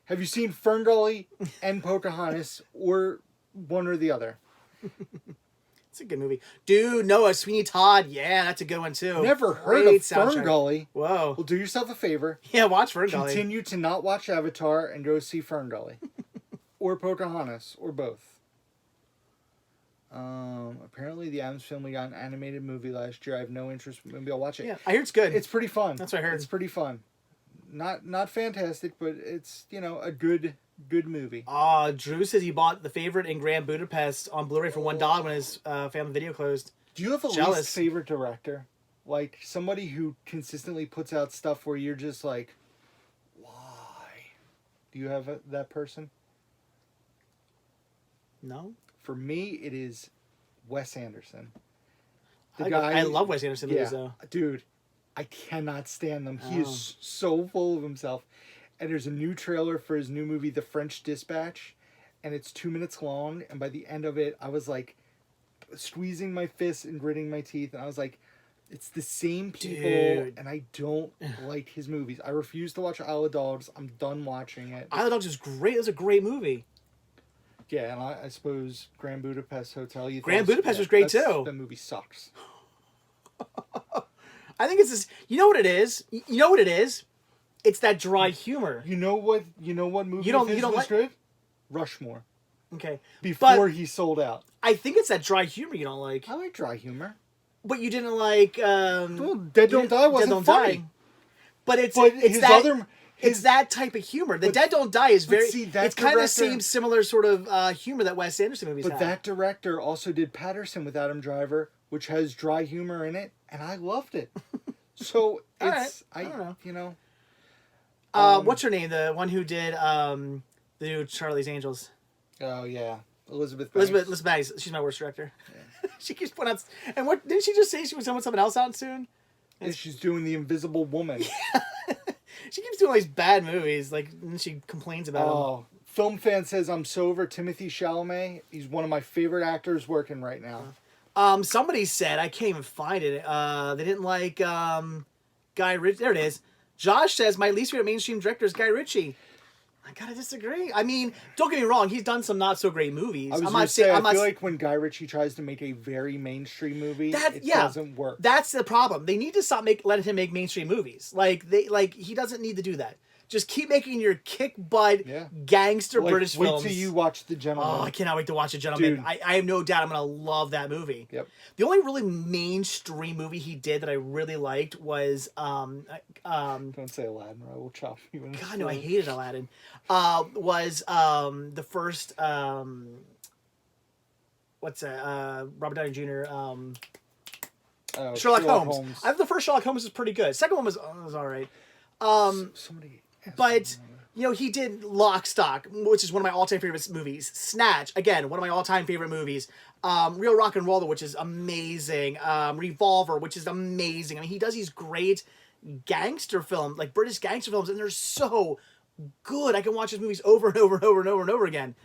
Have you seen Fern Gully and Pocahontas or one or the other? It's a good movie. Dude, Noah, Sweeney Todd. Yeah, that's a good one too. Never heard of Fern Gully. Whoa. Well, do yourself a favor. Yeah, watch Fern Gully. Continue to not watch Avatar and go see Fern Gully. Or Pocahontas. Or both. Apparently the Addams Family got an animated movie last year. I have no interest. Maybe I'll watch it. Yeah, I hear it's good. It's pretty fun. That's what I heard. It's pretty fun. Not fantastic, but it's, a good movie. Drew says he bought The Favorite in Grand Budapest on Blu-ray for $1 when his family video closed. Do you have a Jealous. least favorite director? Like somebody who consistently puts out stuff where you're just like, why? Do you have that person? No. For me, it is Wes Anderson. I love Wes Anderson movies though. Dude, I cannot stand them. He is so full of himself. And there's a new trailer for his new movie, The French Dispatch, and it's 2 minutes long. And by the end of it, I was like squeezing my fists and gritting my teeth. And I was like, it's the same people, and I don't like his movies. I refuse to watch Isle of Dogs. I'm done watching it. Isle of Dogs is great. It was a great movie. Yeah, and I suppose Grand Budapest Hotel. Grand Budapest was great too. That movie sucks. I think it's this. You know what it is? You know what it is? It's that dry humor. You know what movie of his was good? Rushmore. Okay. Before he sold out. I think it's that dry humor you don't like. I like dry humor. But you didn't like well, Dead Don't Die wasn't funny. But It's that type of humor. The Dead Don't Die is very. see, that it's kind of the director- same similar sort of humor that Wes Anderson movies But have. that director also did Patterson with Adam Driver, which has dry humor in it, and I loved it. So it's I don't know. You know. What's her name? The one who did the new Charlie's Angels. Oh yeah, Elizabeth Banks. Elizabeth Banks. She's my worst director. Yeah. She keeps putting out. And what didn't she just say? She was doing something else out soon. Yeah, she's doing The Invisible Woman. She keeps doing all these bad movies. Like, and she complains about them. Oh, Film Fan says I'm so over Timothy Chalamet. He's one of my favorite actors working right now. Somebody said, I can't even find it. They didn't like Guy Ritchie. There it is. Josh says my least favorite mainstream director is Guy Ritchie. I gotta disagree. I mean, don't get me wrong. He's done some not so great movies. I was I'm gonna not say, saying. I feel like when Guy Ritchie tries to make a very mainstream movie, it doesn't work. That's the problem. They need to stop letting him make mainstream movies. He doesn't need to do that. Just keep making your kick butt gangster British films. Wait till you watch The Gentleman. Oh, I cannot wait to watch The Gentleman. Dude. I have no doubt I'm gonna love that movie. Yep. The only really mainstream movie he did that I really liked was Don't say Aladdin, or I will chop you in. God no, I hated Aladdin. Was the first what's that? Robert Downey Jr. Sherlock Holmes. The first Sherlock Holmes was pretty good. Second one was all right. Somebody. But you know, he did Lock, Stock, which is one of my all-time favorite movies. Snatch, again, one of my all-time favorite movies. Real Rock and Roller, which is amazing. Revolver, which is amazing. I mean, he does these great gangster films, like British gangster films, and they're so good. I can watch his movies over and over and over and over and over again.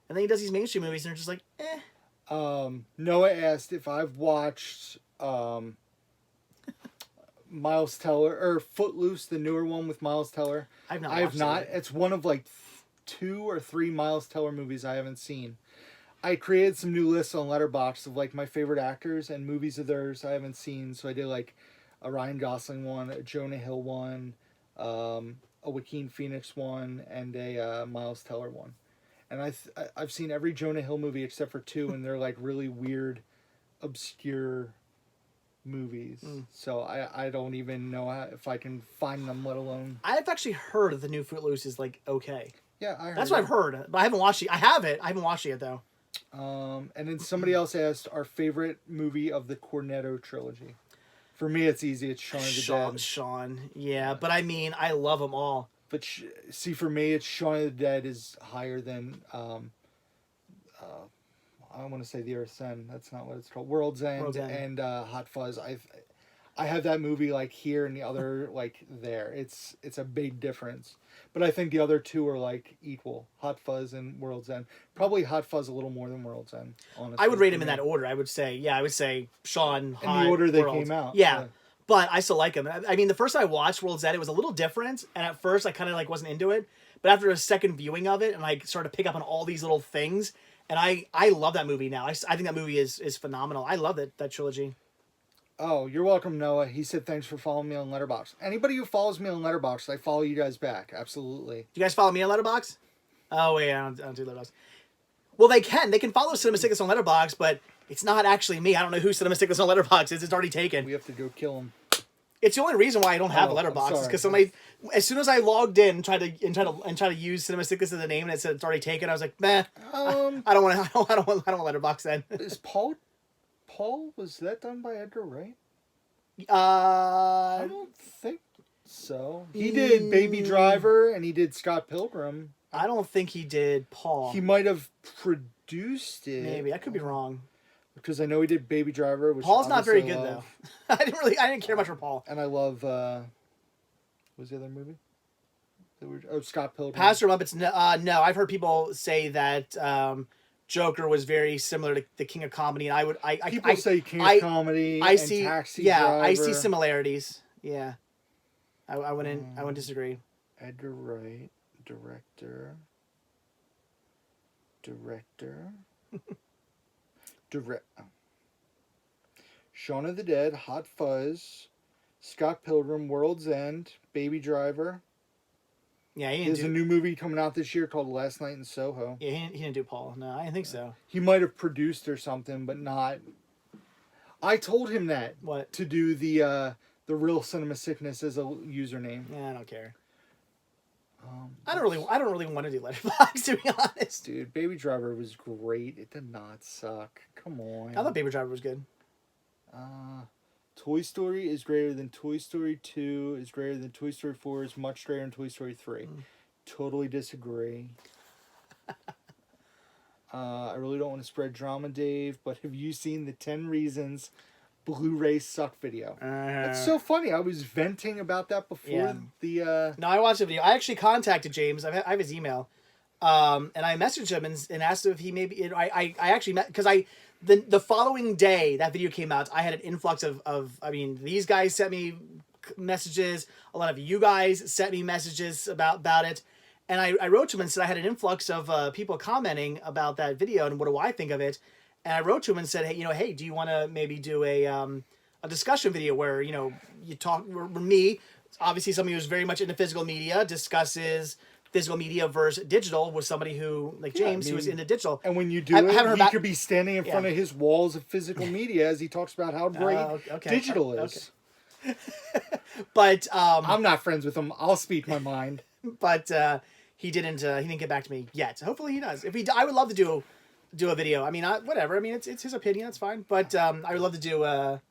And then he does these mainstream movies, and they're just like, eh. Noah asked if I've watched Miles Teller or Footloose, the newer one with Miles Teller. I have not. I have not. It's one of like 2 or 3 Miles Teller movies I haven't seen. I created some new lists on Letterboxd of like my favorite actors and movies of theirs I haven't seen. So I did like a Ryan Gosling one, a Jonah Hill one, a Joaquin Phoenix one, and a Miles Teller one. And I've seen every Jonah Hill movie except for 2, and they're like really weird, obscure movies. So I don't even know if I can find them, let alone. I've actually heard that the new Footloose is like okay. Yeah, I heard That's what I've heard, but I haven't watched it. I have it. I haven't watched it yet though. And then somebody else asked our favorite movie of the Cornetto trilogy. For me, it's easy. It's Shaun of the Dead. Sean, yeah, but I mean, I love them all. But see, for me, it's Shaun of the Dead is higher than I want to say The Earth's End. That's not what it's called. World's End. And Hot Fuzz. I have that movie like here and the other like there. It's a big difference. But I think the other 2 are like equal. Hot Fuzz and World's End. Probably Hot Fuzz a little more than World's End, honestly. I would rate them in that order. I would say Sean, Hot, in the order they World. came out. Yeah. But I still like them. I mean, the first time I watched World's End, it was a little different. And at first, I kind of like wasn't into it. But after a second viewing of it, and I started to pick up on all these little things, and I love that movie now. I think that movie is phenomenal. I love that trilogy. Oh, you're welcome, Noah. He said thanks for following me on Letterboxd. Anybody who follows me on Letterboxd, I follow you guys back. Absolutely. Do you guys follow me on Letterboxd? Oh wait, I don't do Letterboxd. Well, they can follow Cinema Sickness on Letterboxd, but it's not actually me. I don't know who Cinema Sickness on Letterboxd is. It's already taken. We have to go kill him. It's the only reson why I don't have a Letterboxd is because somebody, as soon as I logged in and tried to use Cinema Sickness as a name and it said it's already taken, I was like, meh, I don't want Letterboxd then. Is Paul? Was that done by Edgar Wright? I don't think so. He did Baby Driver and he did Scott Pilgrim. I don't think he did Paul. He might have produced it. Maybe I could be wrong. Because I know he did Baby Driver. Which Paul's not very good though. I didn't care much for Paul. And I love. What was the other movie? Scott Pilgrim. Pastor Muppets. No, I've heard people say that Joker was very similar to the King of Comedy, and people say King of Comedy. I see. Taxi yeah, Driver. I see similarities. Yeah, I wouldn't disagree. Edgar Wright, director. Shaun of the Dead, Hot Fuzz, Scott Pilgrim, World's End, Baby Driver. Yeah, There's a new movie coming out this year called Last Night in Soho. Yeah, he didn't do Paul. No, I didn't think so. He might have produced or something, but not. I told him that. What? To do the real Cinema Sickness as a username. Yeah, I don't care. I don't really want to do Letterboxd, to be honest. Dude, Baby Driver was great. It did not suck. Come on. I thought Baby Driver was good. Toy Story is greater than Toy Story 2, is greater than Toy Story 4, is much greater than Toy Story 3. Totally disagree. I really don't want to spread drama, Dave, but have you seen the 10 Reasons Blu-ray Suck video? That's so funny. I was venting about that before the... No, I watched the video. I actually contacted James. I have his email. And I messaged him and asked him if he maybe... I actually met... Because the following day that video came out, I had an influx of I mean, these guys sent me messages. A lot of you guys sent me messages about it. And I wrote to him and said I had an influx of people commenting about that video and what do I think of it. And I wrote to him and said, hey, do you want to maybe do a discussion video where, you talk, where me, obviously somebody who's very much into physical media, discusses physical media versus digital with somebody who, like James, who is into digital. And when you do he could be standing in front of his walls of physical media as he talks about how great digital is. Okay. But I'm not friends with him. I'll speak my mind. But he didn't get back to me yet. Hopefully he does. If I would love to do a video. I mean, whatever. I mean, it's his opinion. That's fine. But I would love to do a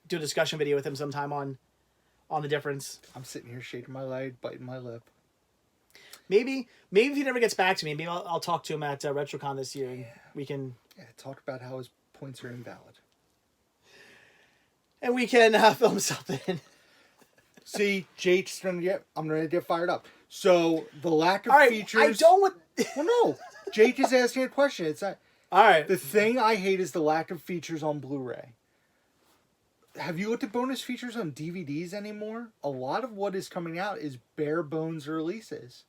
discussion video with him sometime on the difference. I'm sitting here shaking my leg, biting my lip. Maybe if he never gets back to me, maybe I'll talk to him at RetroCon this year, and we can talk about how his points are invalid, and we can film something. See, Jake's I'm gonna get fired up. So the lack of features. I don't want. Well, no. Jake is asking a question. It's not. All right. The thing I hate is the lack of features on Blu-ray. Have you looked at bonus features on DVDs anymore? A lot of what is coming out is bare bones releases.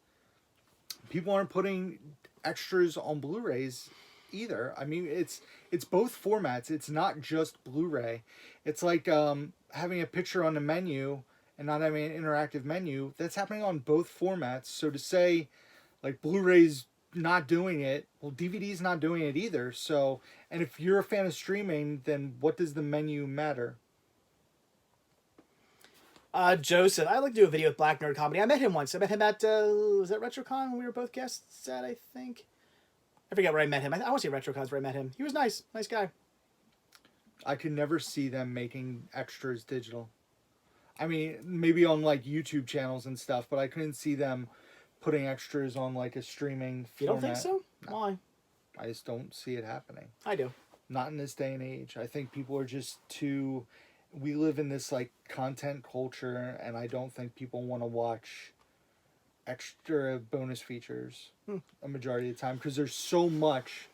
People aren't putting extras on Blu-rays either. I mean, it's both formats. It's not just Blu-ray. It's like having a picture on the menu and not having an interactive menu. That's happening on both formats. So to say, like, Blu-ray's not doing it, well, DVD's not doing it either. So, and if you're a fan of streaming, then what does the menu matter? Joseph, I'd like to do a video with Black Nerd Comedy. I met him once. I met him at, was that RetroCon when we were both guests at, I think? I forget where I met him. I want to say RetroCon's where I met him. He was nice. Nice guy. I could never see them making extras digital. I mean, maybe on, like, YouTube channels and stuff, but I couldn't see them putting extras on, like, a streaming format. You don't think so? No. Why? I just don't see it happening. I do. Not in this day and age. I think people are just too... We live in this, like, content culture, and I don't think people want to watch extra bonus features a majority of the time, because there's so much,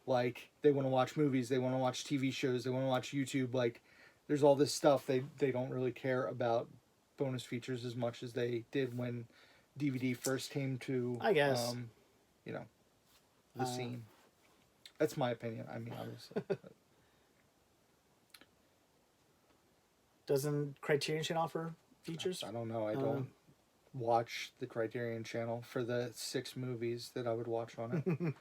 like, they want to watch movies, they want to watch TV shows, they want to watch YouTube, like, there's all this stuff. They don't really care about bonus features as much as they did when DVD first came to, I guess, the scene. That's my opinion. I mean, obviously. Doesn't Criterion Channel offer features? I don't know. I don't watch the Criterion Channel for the 6 movies that I would watch on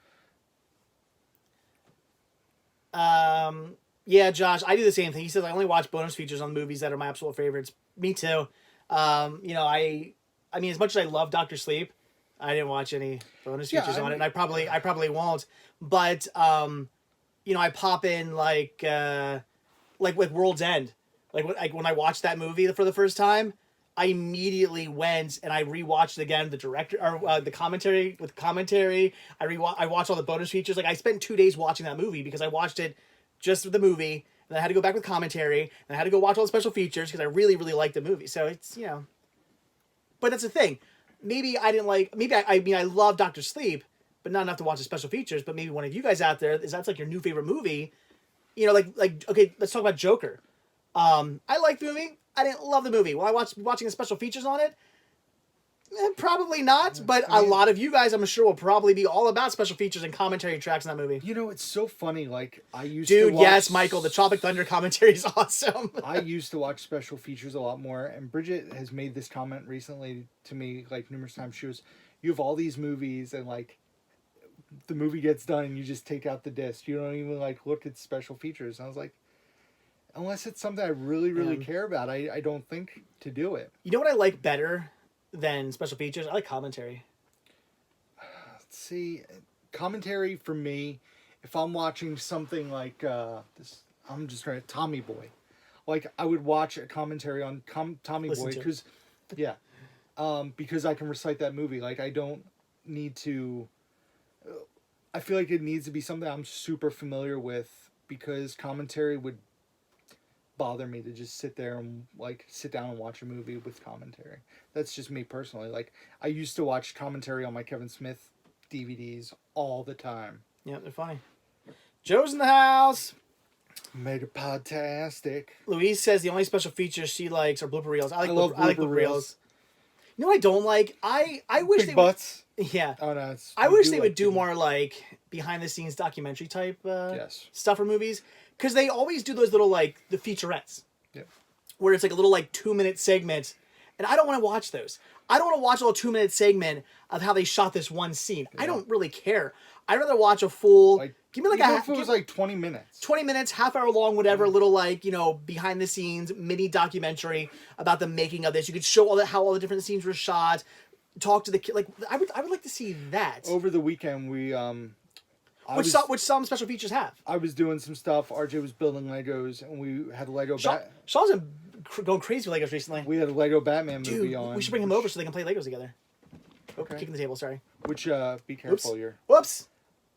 it. Yeah, Josh, I do the same thing. He says I only watch bonus features on movies that are my absolute favorites. Me too. I mean, as much as I love Dr. Sleep, I didn't watch any bonus features on it, and I probably won't. But I pop in like with World's End. Like when I watched that movie for the first time, I immediately went and I rewatched again the director or the commentary with commentary. I watched all the bonus features. Like I spent 2 days watching that movie because I watched it just with the movie, and then I had to go back with commentary, and I had to go watch all the special features because I really, really liked the movie. So it's but that's the thing. Maybe I didn't like. Maybe I love Dr. Sleep, but not enough to watch the special features. But maybe one of you guys out there that's like your new favorite movie. Like okay, let's talk about Joker. I liked the movie. I didn't love the movie. Will I watching the special features on it? Probably not, but a lot of you guys, I'm sure, will probably be all about special features and commentary tracks in that movie. It's so funny. Like, I used to watch... yes, Michael, the Tropic Thunder commentary is awesome. I used to watch special features a lot more, and Bridget has made this comment recently to me, like, numerous times. She was, you have all these movies, and, like, the movie gets done, and you just take out the disc. You don't even, like, look at special features. And I was like, unless it's something I really, really care about, I don't think to do it. You know what I like better than special features. I like commentary. See, commentary for me, if I'm watching something like this, I'm just going to Tommy Boy. Like, I would watch a commentary on Tommy Listen Boy to it. because, yeah, because I can recite that movie. Like, I don't need to. I feel like it needs to be something I'm super familiar with because commentary would bother me to just sit there and like sit down and watch a movie with commentary. That's just me personally. Like, I used to watch commentary on my Kevin Smith DVDs all the time. Yeah, they're funny. Joe's in the house. Mega podtastic. Louise says the only special features she likes are blooper reels. I love like blooper blooper reels. You know what I don't like? I wish Big they butts. would, yeah. Oh no, it's, I wish they would like do big- more like behind the scenes documentary type Yes. stuff for movies, because they always do those little like the featurettes. Yep. Where it's like a little like 2-minute segment, and I don't want to watch those. I don't want to watch a little 2-minute segment of how they shot this one scene. I don't really care. I'd rather watch a full. Like, give me like even a if it was like 20 minutes. 20 minutes, half hour long, whatever, little like, you know, behind the scenes mini documentary about the making of this. You could show all how all the different scenes were shot, talk to the kid. Like, I would like to see that. Over the weekend, we Which some special features have. I was doing some stuff. RJ was building Legos, and we had a Lego. Sean's been going crazy with Legos recently. We had a Lego Batman movie Dude, on. we should bring him over so they can play Legos together. Okay. Kicking the table, sorry. Which be careful, Oops. you're. Whoops.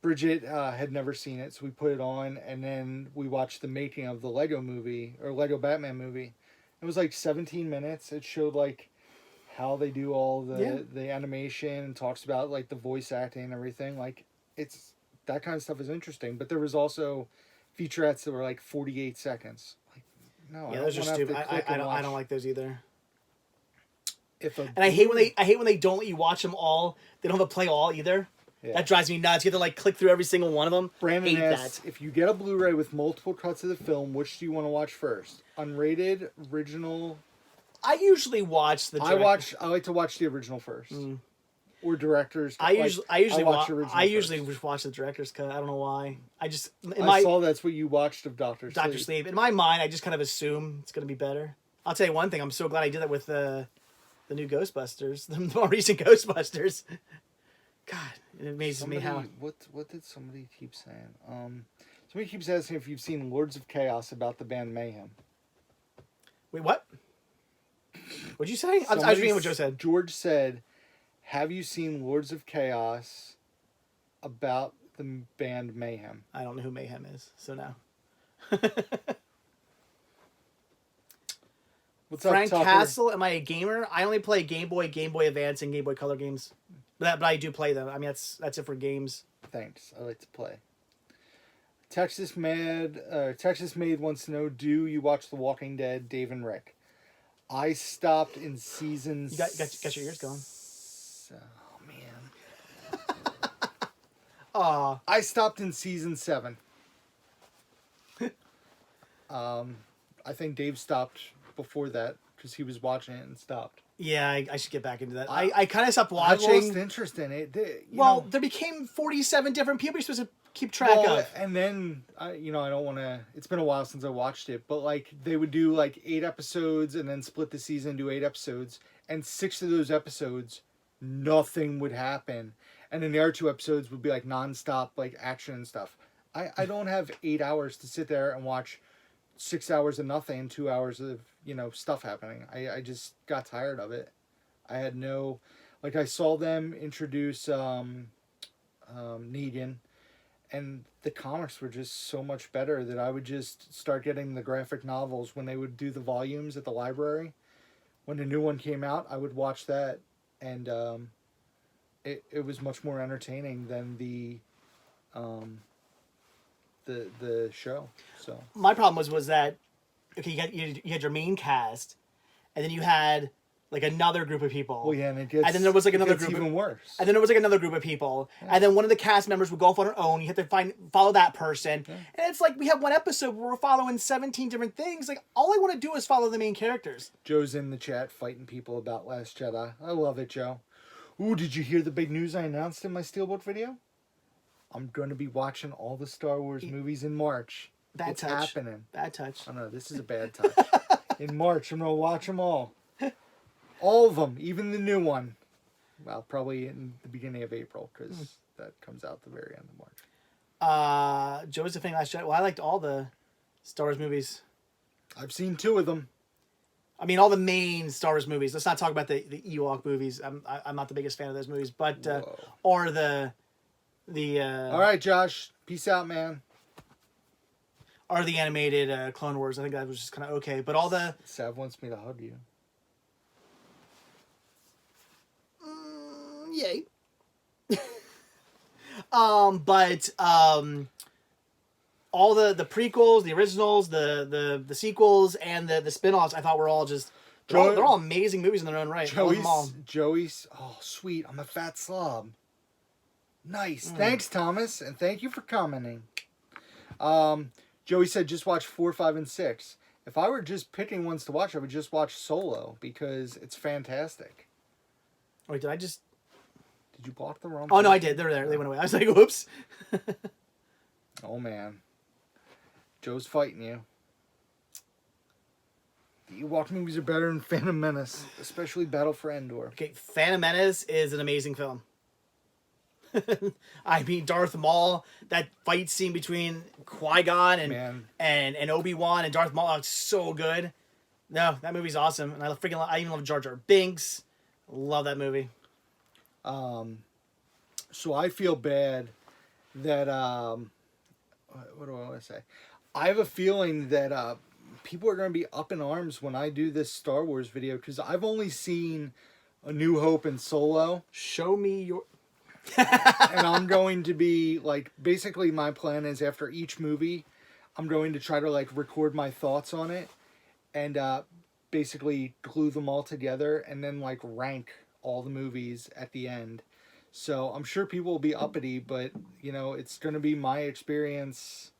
Bridget had never seen it, so we put it on, and then we watched the making of the Lego movie or Lego Batman movie. It was like 17 minutes. It showed like how they do all the animation and talks about like the voice acting and everything. Like, it's that kind of stuff is interesting. But there was also featurettes that were like 48 seconds. Like, no, Yeah, I those don't are want to have stupid. to click and I watch. don't like those either. And I hate when they don't let you watch them all. They don't have a play all either. Yeah. That drives me nuts. You have to like click through every single one of them. Brandon hate asks, that. if you get a Blu-ray with multiple cuts of the film, which do you want to watch first? Unrated, original? I usually watch the. I like to watch the original first, or director's. I usually watch. the original. I usually first. just watch the director's cut. I don't know why. I just I saw that's what you watched of Doctor Sleep. In my mind, I just kind of assume it's going to be better. I'll tell you one thing. I'm so glad I did that with the new Ghostbusters, the more recent Ghostbusters. God, it amazes me how. What did somebody keep saying? Somebody keeps asking if you've seen Lords of Chaos about the band Mayhem. Wait, what? What'd you say? I was reading what Joe said. George said, "Have you seen Lords of Chaos about the band Mayhem?" I don't know who Mayhem is, so no. What's Frank up, Tucker? Castle, am I a gamer? I only play Game Boy Advance, and Game Boy Color games. But I do play them. I mean, that's it for games. Thanks. I like to play. Texas Made wants to know: do you watch The Walking Dead, Dave and Rick? I stopped in season. You got your ears going. Oh man. Aw. I stopped in season 7. I think Dave stopped before that because he was watching it and stopped. Yeah, I should get back into that. I kind of stopped watching. I lost interest in it. There became 47 different people you're supposed to keep track of. And then, I don't want to... It's been a while since I watched it, but like they would do like 8 episodes and then split the season into 8 episodes. And 6 of those episodes, nothing would happen. And then the other 2 episodes would be like nonstop like action and stuff. I don't have 8 hours to sit there and watch 6 hours of nothing and 2 hours of stuff happening. I just got tired of it. I had no, like, I saw them introduce Negan, and the comics were just so much better that I would just start getting the graphic novels when they would do the volumes at the library. When a new one came out, I would watch that, and it was much more entertaining than the show. So my problem was that okay, you had your main cast, and then you had like another group of people. well, yeah, and then there was like another group even worse. And then there was like another group of people, and then one of the cast members would go off on her own. You have to follow that person, and it's like we have one episode where we're following 17 different things. Like all I want to do is follow the main characters. Joe's in the chat fighting people about Last Jedi. I love it, Joe. Ooh, did you hear the big news I announced in my Steelbook video? I'm going to be watching all the Star Wars movies in March. Bad it's touch. happening. Bad touch. Oh no, this is a bad touch. In March, I'm going to watch them all. All of them, even the new one. Well, probably in the beginning of April, because that comes out the very end of March. Joe's a fan of Last Jedi. Well, I liked all the Star Wars movies. I've seen 2 of them. I mean, all the main Star Wars movies. Let's not talk about the Ewok movies. I'm not the biggest fan of those movies, but or the All right, Josh. Peace out, man. or the animated Clone Wars. I think that was just kind of okay. But all the Sav wants me to hug you. yay. But all the prequels, the originals, the sequels, and the spin-offs, I thought were all just they're all amazing movies in their own right. Joey's, oh sweet, I'm a fat slob. Nice, thanks Thomas, and thank you for commenting. Joey said just watch 4, 5, and 6. If I were just picking ones to watch, I would just watch Solo because it's fantastic. Wait, did I just? Did you block the wrong? Oh no, I did. They're there. They went away. I was like, whoops. Oh man, Joe's fighting you. The Ewok movies are better than Phantom Menace, especially Battle for Endor. Okay, Phantom Menace is an amazing film. I mean, Darth Maul, that fight scene between Qui-Gon and Obi-Wan and Darth Maul, it's so good. No, that movie's awesome. And I even love Jar Jar Binks. Love that movie. So I feel bad that, what do I want to say? I have a feeling that people are going to be up in arms when I do this Star Wars video because I've only seen A New Hope and Solo. Show me your... And I'm going to be, like, basically my plan is after each movie, I'm going to try to, like, record my thoughts on it and basically glue them all together and then, like, rank all the movies at the end. So I'm sure people will be uppity, but, you know, it's going to be my experience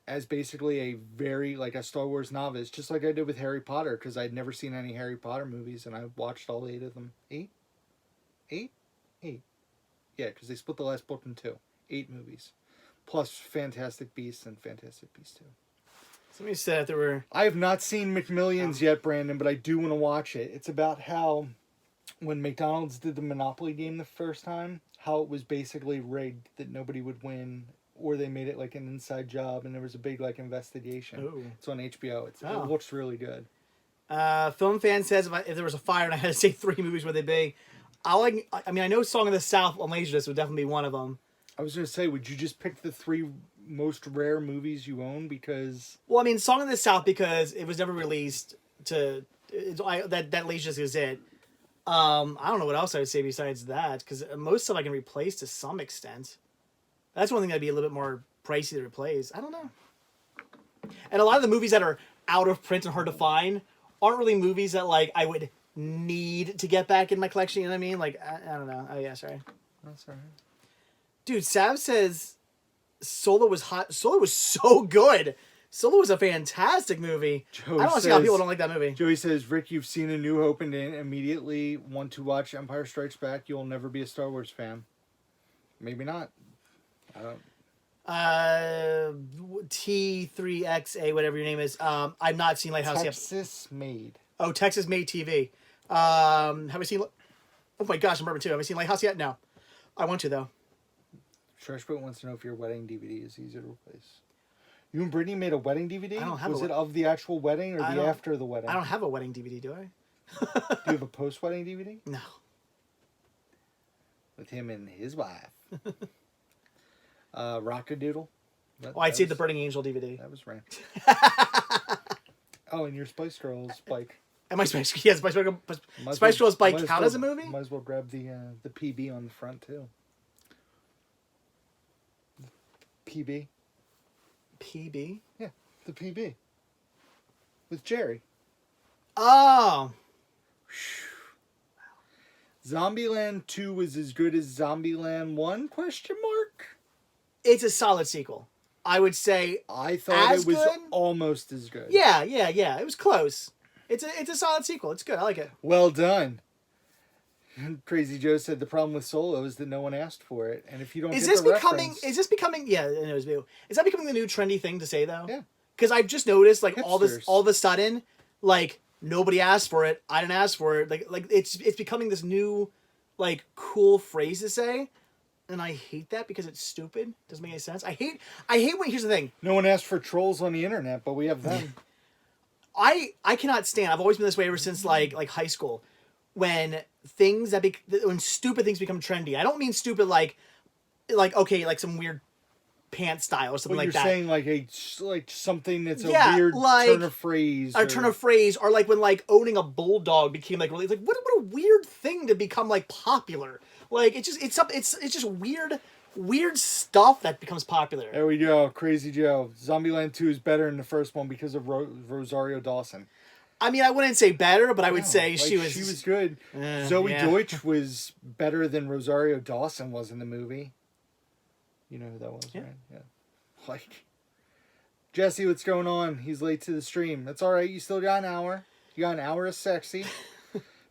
as basically a very, like, a Star Wars novice, just like I did with Harry Potter, because I'd never seen any Harry Potter movies, and I watched all 8 of them. 8? 8? 8. Yeah, because they split the last book in 2. 8 movies. Plus Fantastic Beasts and Fantastic Beasts 2. Somebody said there were... I have not seen McMillions yet, Brandon, but I do want to watch it. It's about how when McDonald's did the Monopoly game the first time, how it was basically rigged that nobody would win, or they made it like an inside job, and there was a big like investigation. Ooh. It's on HBO. It looks really good. Film Fan says if there was a fire and I had to say 3 movies, would they be? I know Song of the South on Laserdisc would definitely be one of them. I was going to say, would you just pick the 3 most rare movies you own? Because... Well, I mean, Song of the South, because it was never released that Laserdisc is it. I don't know what else I would say besides that, because most stuff I can replace to some extent. That's one thing that'd be a little bit more pricey to replace. I don't know. And a lot of the movies that are out of print and hard to find aren't really movies that, like, I would need to get back in my collection, you know what I mean? Like, I don't know. Oh, yeah, sorry. That's all right. Dude, Sav says Solo was hot. Solo was so good. Solo was a fantastic movie. I don't see how people don't like that movie. Joey says, Rick, you've seen A New Hope and immediately want to watch Empire Strikes Back. You'll never be a Star Wars fan. Maybe not. I don't... T3XA, whatever your name is. I've not seen Lighthouse yet. Texas Made. Oh, Texas Made TV. Have I seen... Oh my gosh, I'm Bourbon too. Have I seen Lighthouse yet? No. I want to, though. Trashboat wants to know if your wedding DVD is easy to replace. You and Brittany made a wedding DVD? I don't have Was it of the actual wedding or the after the wedding? I don't have a wedding DVD, do I? Do you have a post-wedding DVD? No. With him and his wife. Rockadoodle. I'd see the Burning Angel DVD. That was rant. Oh, and your Spice Girls bike. And my Spice Girls bike count as a movie? Might as well grab the PB on the front too. PB. PB? Yeah, the PB. With Jerry. Oh. Zombieland 2 was as good as Zombieland 1? Question mark. It's a solid sequel. I would say I thought it was good? almost as good. Yeah. It was close. It's a solid sequel. It's good. I like it. Well done. Crazy Joe said the problem with Solo is that no one asked for it, and if you don't, Is this becoming? Yeah, I know his view. Is that becoming the new trendy thing to say though? Yeah. Because I've just noticed, like Hipsters. all of a sudden, like Nobody asked for it. I didn't ask for it. Like it's becoming this new, like, cool phrase to say, and I hate that because it's stupid. Doesn't make any sense. I hate when, here's the thing. No one asked for trolls on the internet, but we have them. I cannot stand. I've always been this way ever since like high school, when when stupid things become trendy. I don't mean stupid like okay, like some weird pants style or something Well, like that. you're saying like something that's a weird turn of phrase. A turn of phrase, or like when like owning a bulldog became like really like what a weird thing to become like popular. Like it's just weird stuff that becomes popular. There we go, Crazy Joe. Zombieland 2 is better than the first one because of Rosario Dawson. I mean, I wouldn't say better, but I would say she was good. Zoe Deutsch was better than Rosario Dawson was in the movie. You know who that was, right? Yeah. Like, Jesse, what's going on? He's late to the stream. That's all right. You still got an hour. You got an hour of sexy.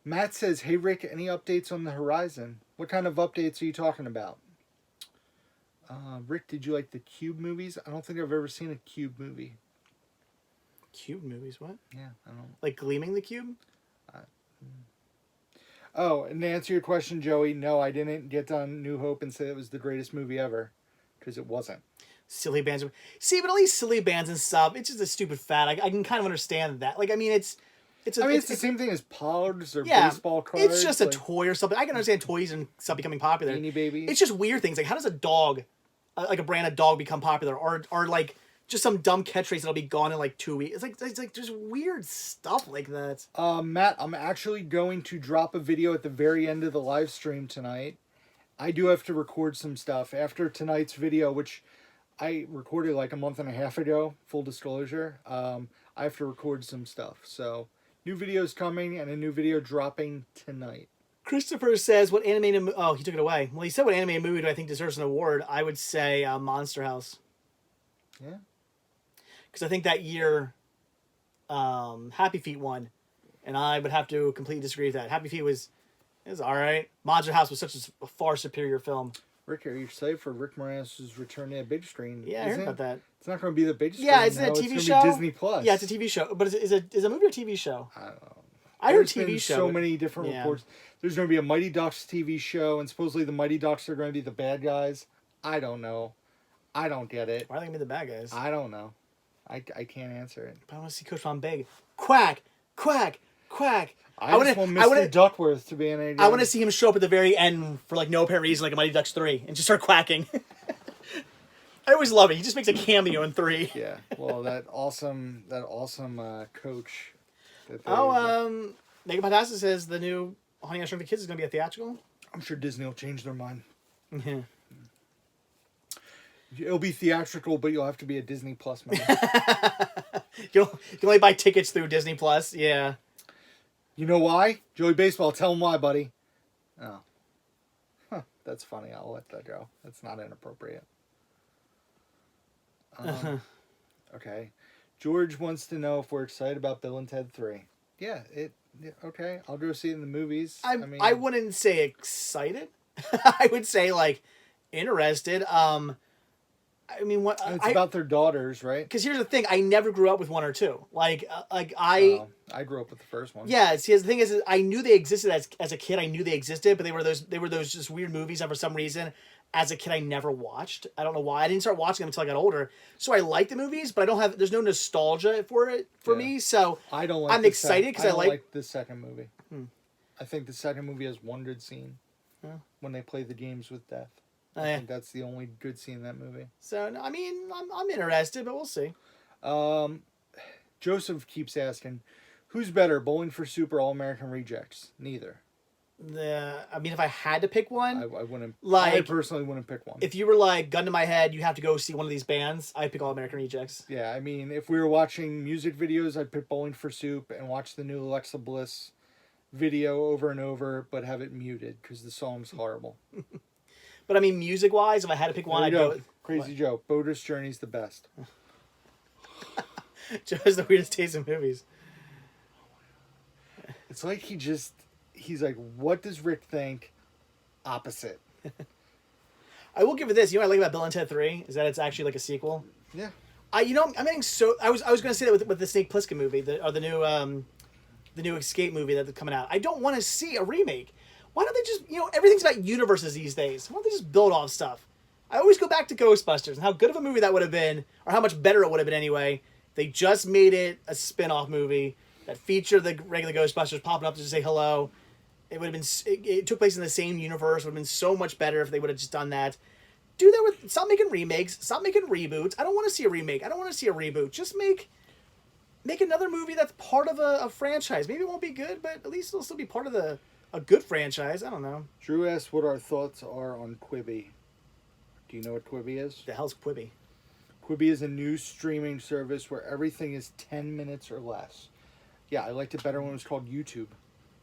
Matt says, "Hey Rick, any updates on the horizon? What kind of updates are you talking about?" Rick, did you like the Cube movies? I don't think I've ever seen a Cube movie. Cube movies? What? Yeah, I don't. Like Gleaming the Cube? Oh, and to answer your question, Joey, no, I didn't get on New Hope and say it was the greatest movie ever, because it wasn't. Silly bands. See, but at least silly bands and stuff, it's just a stupid fad. I can kind of understand that. Like, I mean, it's the same thing as Pogs or baseball cards. It's just a toy or something. I can understand toys and stuff becoming popular. Beanie Babies. It's just weird things. Like, how does a dog, like a brand of dog, become popular? Or like, just some dumb catchphrase that'll be gone in like 2 weeks. It's like there's weird stuff like that. Matt, I'm actually going to drop a video at the very end of the live stream tonight. I do have to record some stuff after tonight's video, which I recorded like a month and a half ago. Full disclosure, I have to record some stuff. So new videos coming and a new video dropping tonight. Christopher says, "What animated? Oh, he took it away. Well, he said, what animated movie do I think deserves an award? I would say Monster House. Yeah." Because I think that year, Happy Feet won, and I would have to completely disagree with that. Happy Feet was all right. Monster House was such a far superior film. Rick, are you excited for Rick Moranis' return to the big screen? Yeah, I heard about that. It's not going to be the big screen. Yeah, isn't it a TV show? Be Disney Plus. Yeah, it's a TV show. But is a movie or a TV show? I don't know. I heard TV show. So many different reports. There's going to be a Mighty Ducks TV show, and supposedly the Mighty Ducks are going to be the bad guys. I don't know. I don't get it. Why are they going to be the bad guys? I don't know. I can't answer it. But I want to see Coach Von Beg. Quack, quack, quack. I just want Mr. Duckworth to be in it. I want to see him show up at the very end for like no apparent reason, like a Mighty Ducks 3, and just start quacking. I always love it. He just makes a cameo in 3. Yeah. Well, that awesome coach. Megan Patassa says the new Honey, I Shrunk the Kids is going to be a theatrical. I'm sure Disney will change their mind. Yeah. It'll be theatrical, but you'll have to be a Disney Plus member. You can only buy tickets through Disney Plus. Yeah. You know why? Joey Baseball, tell him why, buddy. Oh. Huh, that's funny. I'll let that go. That's not inappropriate. Okay. George wants to know if we're excited about Bill and Ted 3. Yeah, okay. I'll go see it in the movies. I wouldn't say excited. I would say, like, interested. I mean, what it's about their daughters, right? Because here's the thing: I never grew up with 1 or 2. I grew up with the first one. Yeah. See, the thing is, I knew they existed as a kid. I knew they existed, but they were those just weird movies that for some reason, as a kid, I never watched. I don't know why. I didn't start watching them until I got older. So I like the movies, but I don't have. There's no nostalgia for it for me. So I don't like. I'm excited because I like the second movie. I think the second movie has one good scene when they play the games with death. I think that's the only good scene in that movie. So, I mean, I'm interested, but we'll see. Joseph keeps asking, who's better, Bowling for Soup or All American Rejects? Neither. I mean, if I had to pick one, I wouldn't. Like, I personally wouldn't pick one. If you were like, gun to my head, you have to go see one of these bands, I'd pick All American Rejects. Yeah, I mean, if we were watching music videos, I'd pick Bowling for Soup and watch the new Alexa Bliss video over and over, but have it muted because the song's horrible. But I mean, music-wise, if I had to pick one, I'd go with... Crazy Joe. Boater's Journey's the best. Joe has the weirdest taste in movies. It's like he's like, what does Rick think? Opposite. I will give it this. You know what I like about Bill and Ted 3? Is that it's actually like a sequel. Yeah. I'm getting so... I was going to say that with the Snake Plissken movie, the new the new Escape movie that's coming out. I don't want to see a remake. Why don't they just, everything's about universes these days. Why don't they just build off stuff? I always go back to Ghostbusters and how good of a movie that would have been, or how much better it would have been anyway. They just made it a spin-off movie that featured the regular Ghostbusters popping up to just say hello. It would have been, it took place in the same universe. It would have been so much better if they would have just done that. Do that with, stop making remakes, stop making reboots. I don't want to see a remake. I don't want to see a reboot. Just make another movie that's part of a franchise. Maybe it won't be good, but at least it'll still be part of a good franchise. I don't know. Drew asked what our thoughts are on Quibi. Do you know what Quibi is? The hell's Quibi? Quibi is a new streaming service where everything is 10 minutes or less. Yeah, I liked it better when it was called YouTube.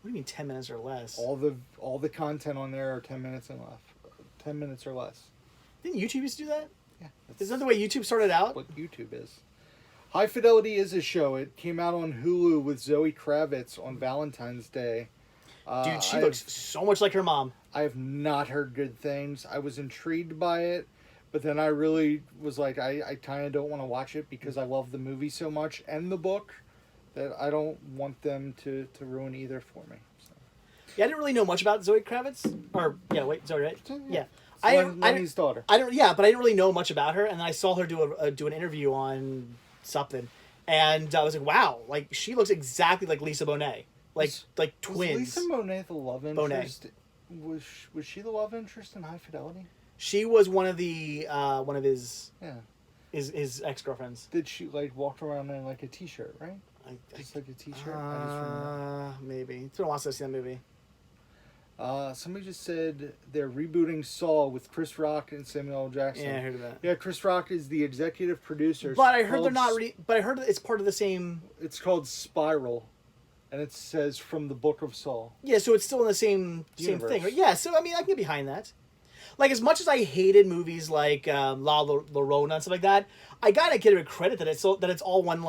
What do you mean 10 minutes or less? All the content on there are 10 minutes and less. 10 minutes or less. Didn't YouTube used to do that? Yeah. Isn't that the way YouTube started out? What YouTube is. High Fidelity is a show. It came out on Hulu with Zoe Kravitz on Valentine's Day. Dude, she looks so much like her mom. I have not heard good things. I was intrigued by it, but then I really was like, I kind of don't want to watch it because I love the movie so much and the book that I don't want them to ruin either for me. So. Yeah, I didn't really know much about Zoe Kravitz. Zoe, right? Yeah. Lenny's daughter. But I didn't really know much about her, and then I saw her do an interview on something, and I was like, wow, like she looks exactly like Lisa Bonet, like twins. Was Lisa Bonet the love interest? Was she the love interest in High Fidelity? She was one of his his ex-girlfriends. Did she walk around in a t-shirt, right? Just like a t-shirt. I just remember. Maybe it's been a while since I've seen that movie. Somebody just said they're rebooting Saw with Chris Rock and Samuel L. Jackson. Yeah, I heard of that. Yeah, Chris Rock is the executive producer. But I heard they're not. But I heard it's part of the same. It's called Spiral, and it says from the Book of Saw. Yeah, so it's still in the same Universe. thing, right? Yeah, so I mean, I can get behind that. Like, as much as I hated movies like La Llorona and stuff like that, I gotta give it credit that it's all one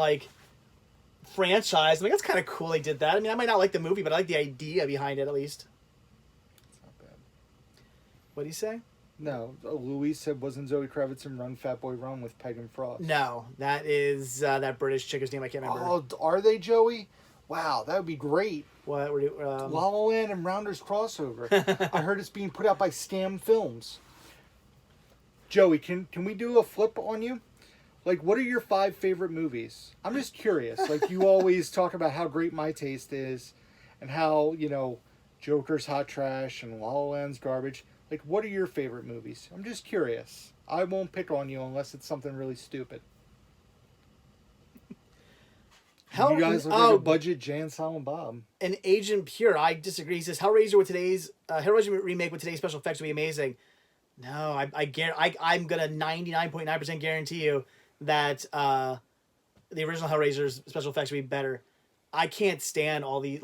franchise. I mean, that's kind of cool they did that. I mean, I might not like the movie, but I like the idea behind it at least. It's not bad. What do you say? No, Louise said wasn't Zoe Kravitz in Run Fat Boy Run with Peg and Frost? No, that is that British chick whose name I can't remember. Oh, are they, Joey? Wow, that would be great. What were you? La La Land and Rounders crossover. I heard it's being put out by Scam Films. Joey, can we do a flip on you? What are your 5 favorite movies? I'm just curious. You always talk about how great my taste is and how, Joker's hot trash and La La Land's garbage. What are your favorite movies? I'm just curious. I won't pick on you unless it's something really stupid. You guys look like a budget Jay and Silent Bob. And Agent Pure, I disagree. He says Hellraiser remake with today's special effects would be amazing. No, I'm gonna 99.9% guarantee you that the original Hellraiser's special effects would be better. I can't stand all the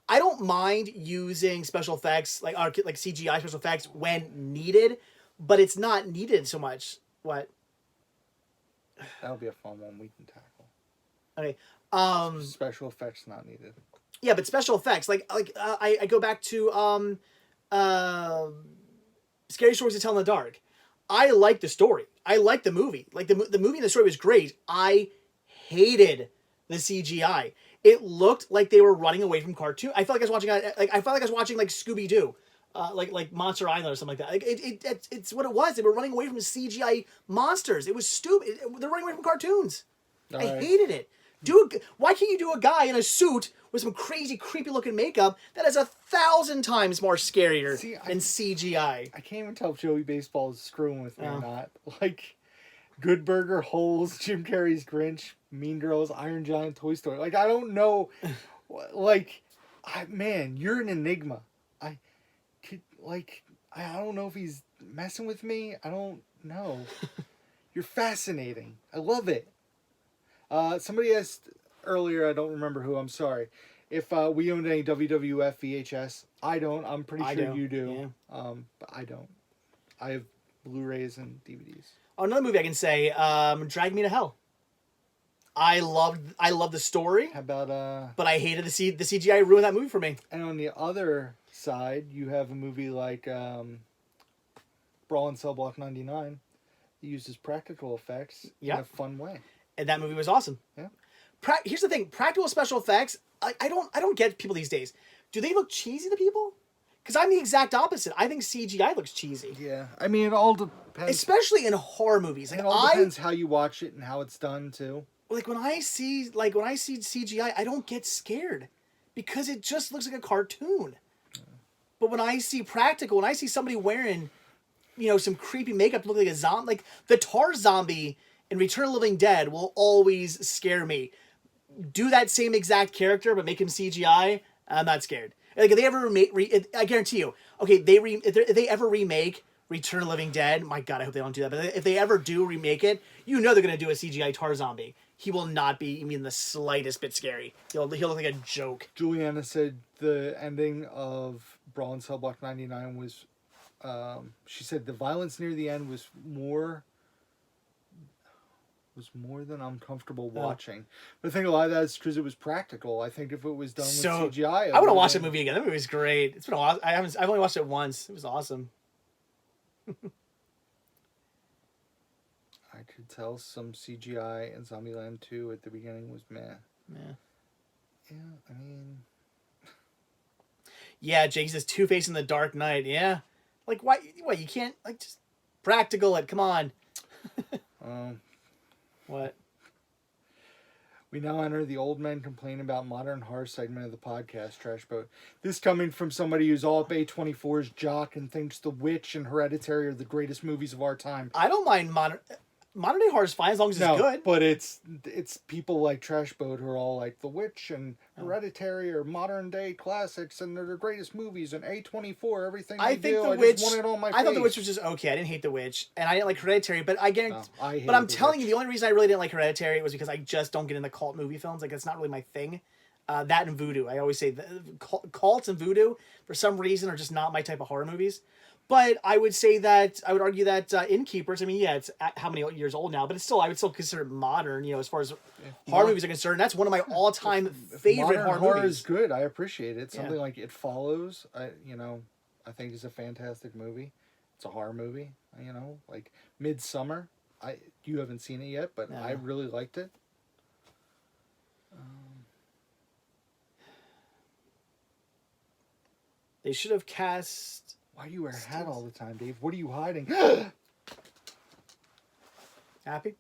I don't mind using special effects like CGI special effects when needed, but it's not needed so much. What? That'll be a fun one we can tackle. Okay. Special effects not needed. Yeah, but special effects I go back to Scary Stories to Tell in the Dark. I like the story. I like the movie. The movie and the story was great. I hated the CGI. It looked like they were running away from cartoon. I felt like I was watching Scooby Doo, like Monster Island or something like that. It's what it was. They were running away from CGI monsters. It was stupid. They're running away from cartoons. I hated it. Why can't you do a guy in a suit with some crazy, creepy-looking makeup that is 1,000 times more scarier than CGI? I can't even tell if Joey Baseball is screwing with me or not. Good Burger, Holes, Jim Carrey's Grinch, Mean Girls, Iron Giant, Toy Story. I don't know. Man, you're an enigma. I don't know if he's messing with me. I don't know. You're fascinating. I love it. Somebody asked earlier, I don't remember who, I'm sorry, if we owned any WWF VHS. I don't. I'm pretty sure you do. Yeah. But I don't. I have Blu-rays and DVDs. Oh, another movie I can say, Drag Me to Hell. I loved the story. How about but I hated the CGI ruined that movie for me. And on the other side, you have a movie like Brawl in Cell Block 99. It uses practical effects in a fun way. And that movie was awesome. Yeah. here's the thing: practical special effects. I don't get people these days. Do they look cheesy to people? Because I'm the exact opposite. I think CGI looks cheesy. Yeah, I mean, it all depends. Especially in horror movies. Like, it all depends how you watch it and how it's done too. Like when I see CGI, I don't get scared because it just looks like a cartoon. But when I see practical, when I see somebody wearing, some creepy makeup to look like a zombie, like the tar zombie in Return of the Living Dead will always scare me. Do that same exact character, but make him CGI, I'm not scared. Like if they ever I guarantee you. Okay, if they ever remake Return of the Living Dead, my God, I hope they don't do that. But if they ever do remake it, they're gonna do a CGI tar zombie. He will not be even the slightest bit scary. He'll look like a joke. Juliana said the ending of Brawl in Cell Block 99 was. She said the violence near the end was more than I'm comfortable watching. But I think a lot of that is because it was practical. I think if it was done with CGI, I want to watch that movie again. That movie was great. It's been a while. I've only watched it once. It was awesome. I could tell some CGI in Zombieland 2 at the beginning was meh. Yeah, I mean... Yeah, Jake says Two-Face in the Dark Knight. Yeah. Like, why you can't, like, just practical it. Come on. What? We now enter the old men complain about modern horror segment of the podcast, Trash Boat. This coming from somebody who's all up A24's jock and thinks The Witch and Hereditary are the greatest movies of our time. I don't mind modern day horror is fine as long as it's good. But it's people like Trash Boat who are all like The Witch and Hereditary are modern day classics and they're the greatest movies and A24 everything they do. I just want it on my face. I thought The Witch was just okay. I didn't hate The Witch and I didn't like Hereditary, but I guarantee. But I'm telling you, the only reason I really didn't like Hereditary was because I just don't get into cult movie films. Like that's not really my thing. That and voodoo. I always say cults and voodoo for some reason are just not my type of horror movies. But I would argue that Innkeepers, I mean, yeah, it's how many years old now, but it's still, I would still consider it modern, as far as horror movies are concerned. That's one of my all-time favorite horror movies. Is good. I appreciate it. Something like It Follows, I think is a fantastic movie. It's a horror movie, like Midsummer. You haven't seen it yet, but I really liked it. They should have cast... Why do you wear a hat all the time, Dave? What are you hiding? Happy?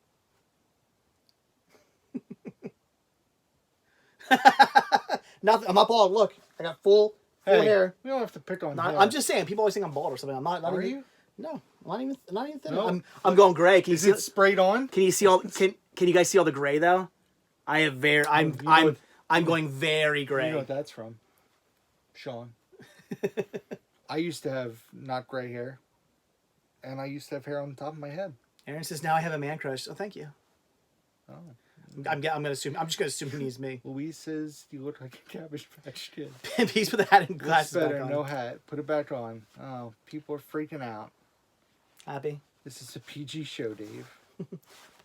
Nothing. I'm not bald. Look, I got full hair. We don't have to pick on hair. I'm just saying. People always think I'm bald or something. I'm not. Are you? No, I'm not even thin. No. I'm going gray. Is it sprayed on? Can you see all? Can you guys see all the gray though? I have very. I'm going very gray. You know what that's from? Sean. I used to have not gray hair, and I used to have hair on the top of my head. Erin says, "Now I have a man crush." Oh, thank you. Oh, I'm gonna assume. I'm just gonna assume he needs me. Louise says you look like a Cabbage Patch Kid. Please put the hat and glasses better, back on. no hat. Put it back on. Oh, people are freaking out. Happy. This is a PG show, Dave.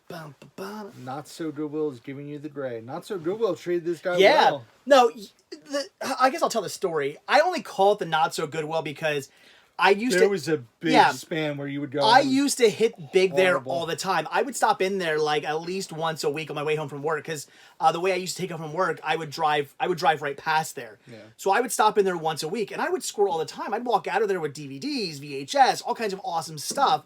Bum, bum, bum. Not So Goodwill is giving you the gray. Not So Goodwill treated this guy Yeah. well. No, I guess I'll tell the story. I only call it the Not So Goodwill because there was a big span where you would go. I used to hit big there all the time. I would stop in there like at least once a week on my way home from work because the way I used to take off from work, I would drive right past there. Yeah. So I would stop in there once a week and I would score all the time. I'd walk out of there with DVDs, VHS, all kinds of awesome stuff.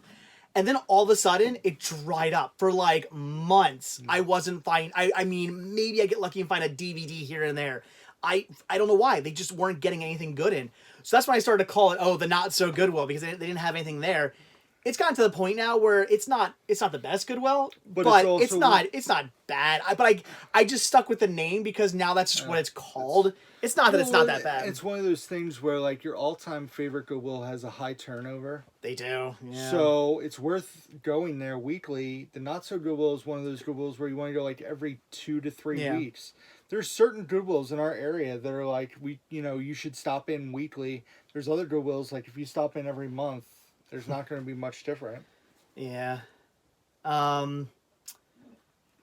And then all of a sudden, it dried up for like months. I wasn't finding. I mean, maybe I get lucky and find a DVD here and there. I don't know why. They just weren't getting anything good in. So that's when I started to call it, the Not So Goodwill, because they didn't have anything there. It's gotten to the point now where it's not the best Goodwill, but it's not bad. I just stuck with the name because now that's just what it's called. It's not that it's not that bad. It's one of those things where like your all-time favorite Goodwill has a high turnover. They do. Yeah. So it's worth going there weekly. The Not So Goodwill is one of those Goodwills where you want to go like every 2 to 3 weeks. There's certain Goodwills in our area that are like you should stop in weekly. There's other Goodwills like if you stop in every month, there's not going to be much different. Yeah. What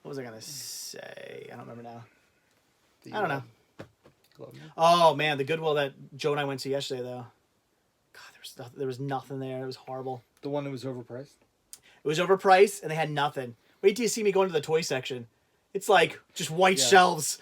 was I gonna say? I don't remember now. I don't know. Oh man, the Goodwill that Joe and I went to yesterday, though. God, there was nothing there. It was horrible. The one that was overpriced. It was overpriced, and they had nothing. Wait till you see me go into the toy section. It's like just white Yeah. shelves.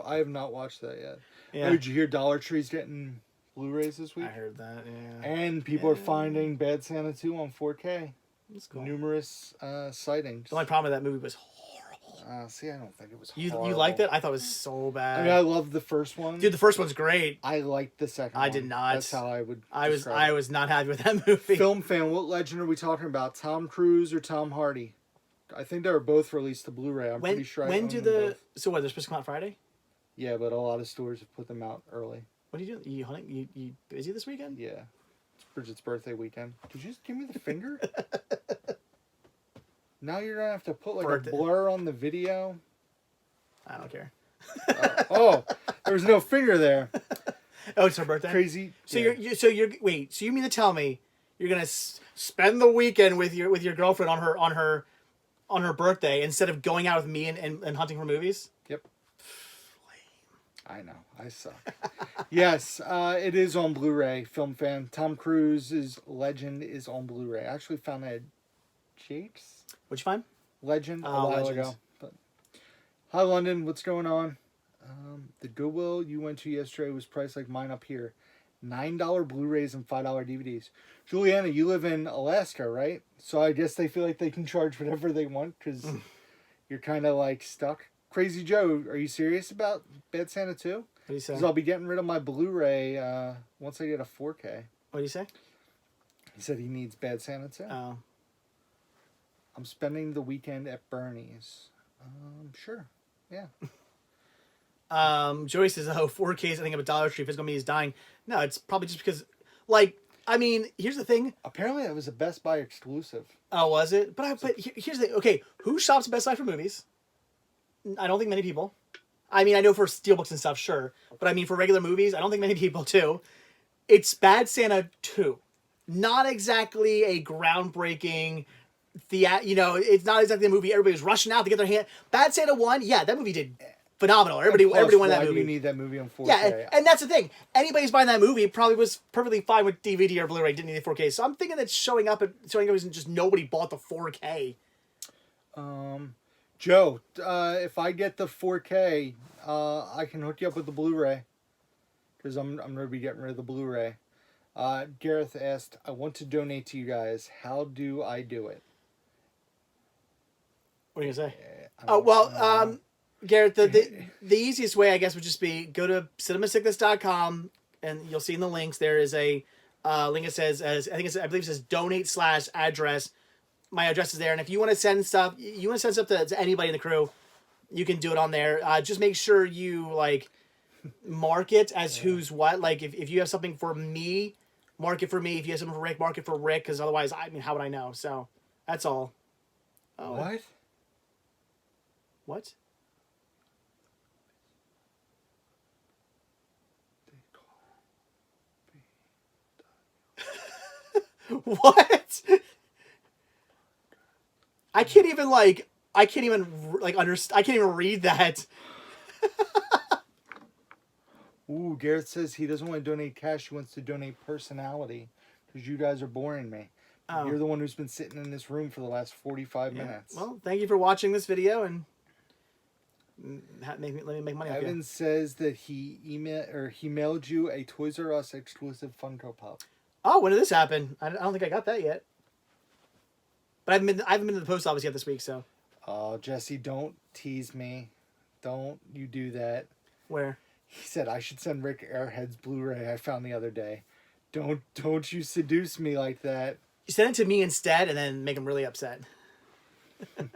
I have not watched that yet. Yeah. Oh, did you hear Dollar Tree's getting Blu-rays this week? I heard that. Yeah. And people are finding Bad Santa 2 on 4K. That's cool. Numerous sightings. The only problem with that movie was horrible. See, I don't think it was You horrible. liked it? I thought it was so bad. I mean, I loved the first one. Dude, the first one's great. I liked the second one. I did not. That's how I would I describe it. was not happy with that movie. Film fan, what legend are we talking about? Tom Cruise or Tom Hardy? I think they were both released to Blu-ray. I'm pretty sure I when own do them the both. so what? They're supposed to come out Friday. Yeah, but a lot of stores have put them out early. What are you doing? You hunting? You busy this weekend? Yeah. It's Bridget's birthday weekend. Did you just give me the finger? Now you're going to have to put like Birthday. a blur on the video. I don't care. Oh, there was no finger there. Oh, it's her birthday. Crazy. So yeah. you're wait. So you mean to tell me you're gonna spend the weekend with your girlfriend on her birthday instead of going out with me and hunting for movies? Yep. I know. I suck. Yes, it is on Blu-ray. Film fan. Tom Cruise's Legend is on Blu-ray. I actually found that at Jake's What'd you find? Legend a Oh, while Legends. ago. But hi, London. What's going on? The Goodwill you went to yesterday was priced like mine up here. $9 Blu-rays and $5 DVDs. Juliana, you live in Alaska, right? So I guess they feel like they can charge whatever they want because you're kind of like stuck. Crazy Joe, are you serious about Bad Santa 2? What do you say? Because I'll be getting rid of my Blu-ray once I get a 4K. What do you say? He said he needs Bad Santa 2. Oh, I'm spending the weekend at Bernie's. Sure. Yeah. Joey says, "Oh, 4Ks. I think of a Dollar Tree. Physical media is dying." No, it's probably just because, like, I mean, here's the thing. Apparently that was a Best Buy exclusive. Oh, was it? But here's the thing. Okay, who shops at Best Buy for movies? I don't think many people. I mean, I know for steelbooks and stuff, sure, but I mean for regular movies, I don't think many people do. It's Bad Santa 2, not exactly a groundbreaking. It's not exactly a movie everybody's rushing out to get their hand. Bad Santa 1, yeah, that movie did phenomenal. Everybody wanted that Why do movie. you need that movie on 4K? Yeah, and that's the thing. Anybody's buying that movie probably was perfectly fine with DVD or Blu-ray, didn't need the 4K. So I'm thinking that showing up and just nobody bought the 4K. Joe, if I get the 4K, I can hook you up with the Blu-ray. Because I'm going to be getting rid of the Blu-ray. Gareth asked, I want to donate to you guys. How do I do it? What are you gonna say? I don't know. Garrett, the easiest way I guess would just be go to cinemasickness.com and you'll see in the links there is a link that says I believe it says donate/address. My address is there, and if you want to send stuff, to anybody in the crew, you can do it on there. Just make sure you like mark it as who's what. Like if you have something for me, mark it for me. If you have something for Rick, mark it for Rick, because otherwise, I mean, how would I know? So that's all. Oh. What? What? What? I can't even understand. I can't even read that. Ooh, Garrett says he doesn't want to donate cash. He wants to donate personality. Because you guys are boring me. Oh. You're the one who's been sitting in this room for the last 45 minutes. Well, thank you for watching this video and let me make money off you. Evan says that he mailed you a Toys R Us exclusive Funko Pop. Oh, when did this happen? I don't think I got that yet. But I haven't been to the post office yet this week, so. Oh, Jesse, don't tease me. Don't you do that. Where? He said I should send Rick Airhead's Blu-ray I found the other day. Don't you seduce me like that. You send it to me instead and then make him really upset. Is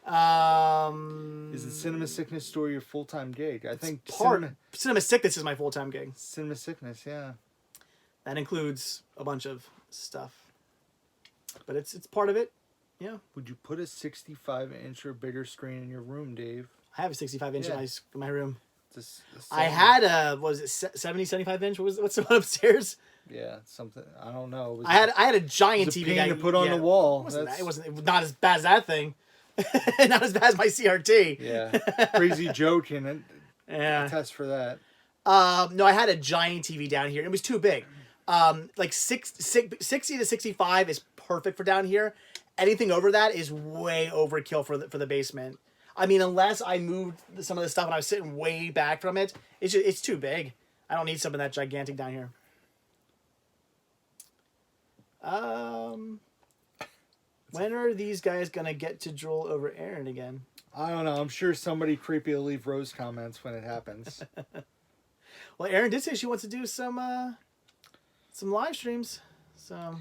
the Cinema Sickness store your full-time gig? I think Cinema Sickness is my full-time gig. Cinema Sickness, yeah. That includes a bunch of stuff. But it's part of it. Yeah. Would you put a 65-inch or bigger screen in your room, Dave? I have a 65-inch in my room. I had a, what was it, 70, 75-inch? What's the one upstairs? Yeah, something. I don't know. I had a giant it was a TV pain to put on the wall. It wasn't not as bad as that thing. Not as bad as my CRT. Yeah. Crazy Joe can attest for that. No, I had a giant TV down here. It was too big. Like 60 to 65 is perfect for down here. Anything over that is way overkill for the basement. I mean, unless I moved some of the stuff and I was sitting way back from it, it's too big. I don't need something that gigantic down here. When are these guys gonna get to drool over Erin again? I don't know. I'm sure somebody creepy will leave Rose comments when it happens. Well, Erin did say she wants to do some live streams. So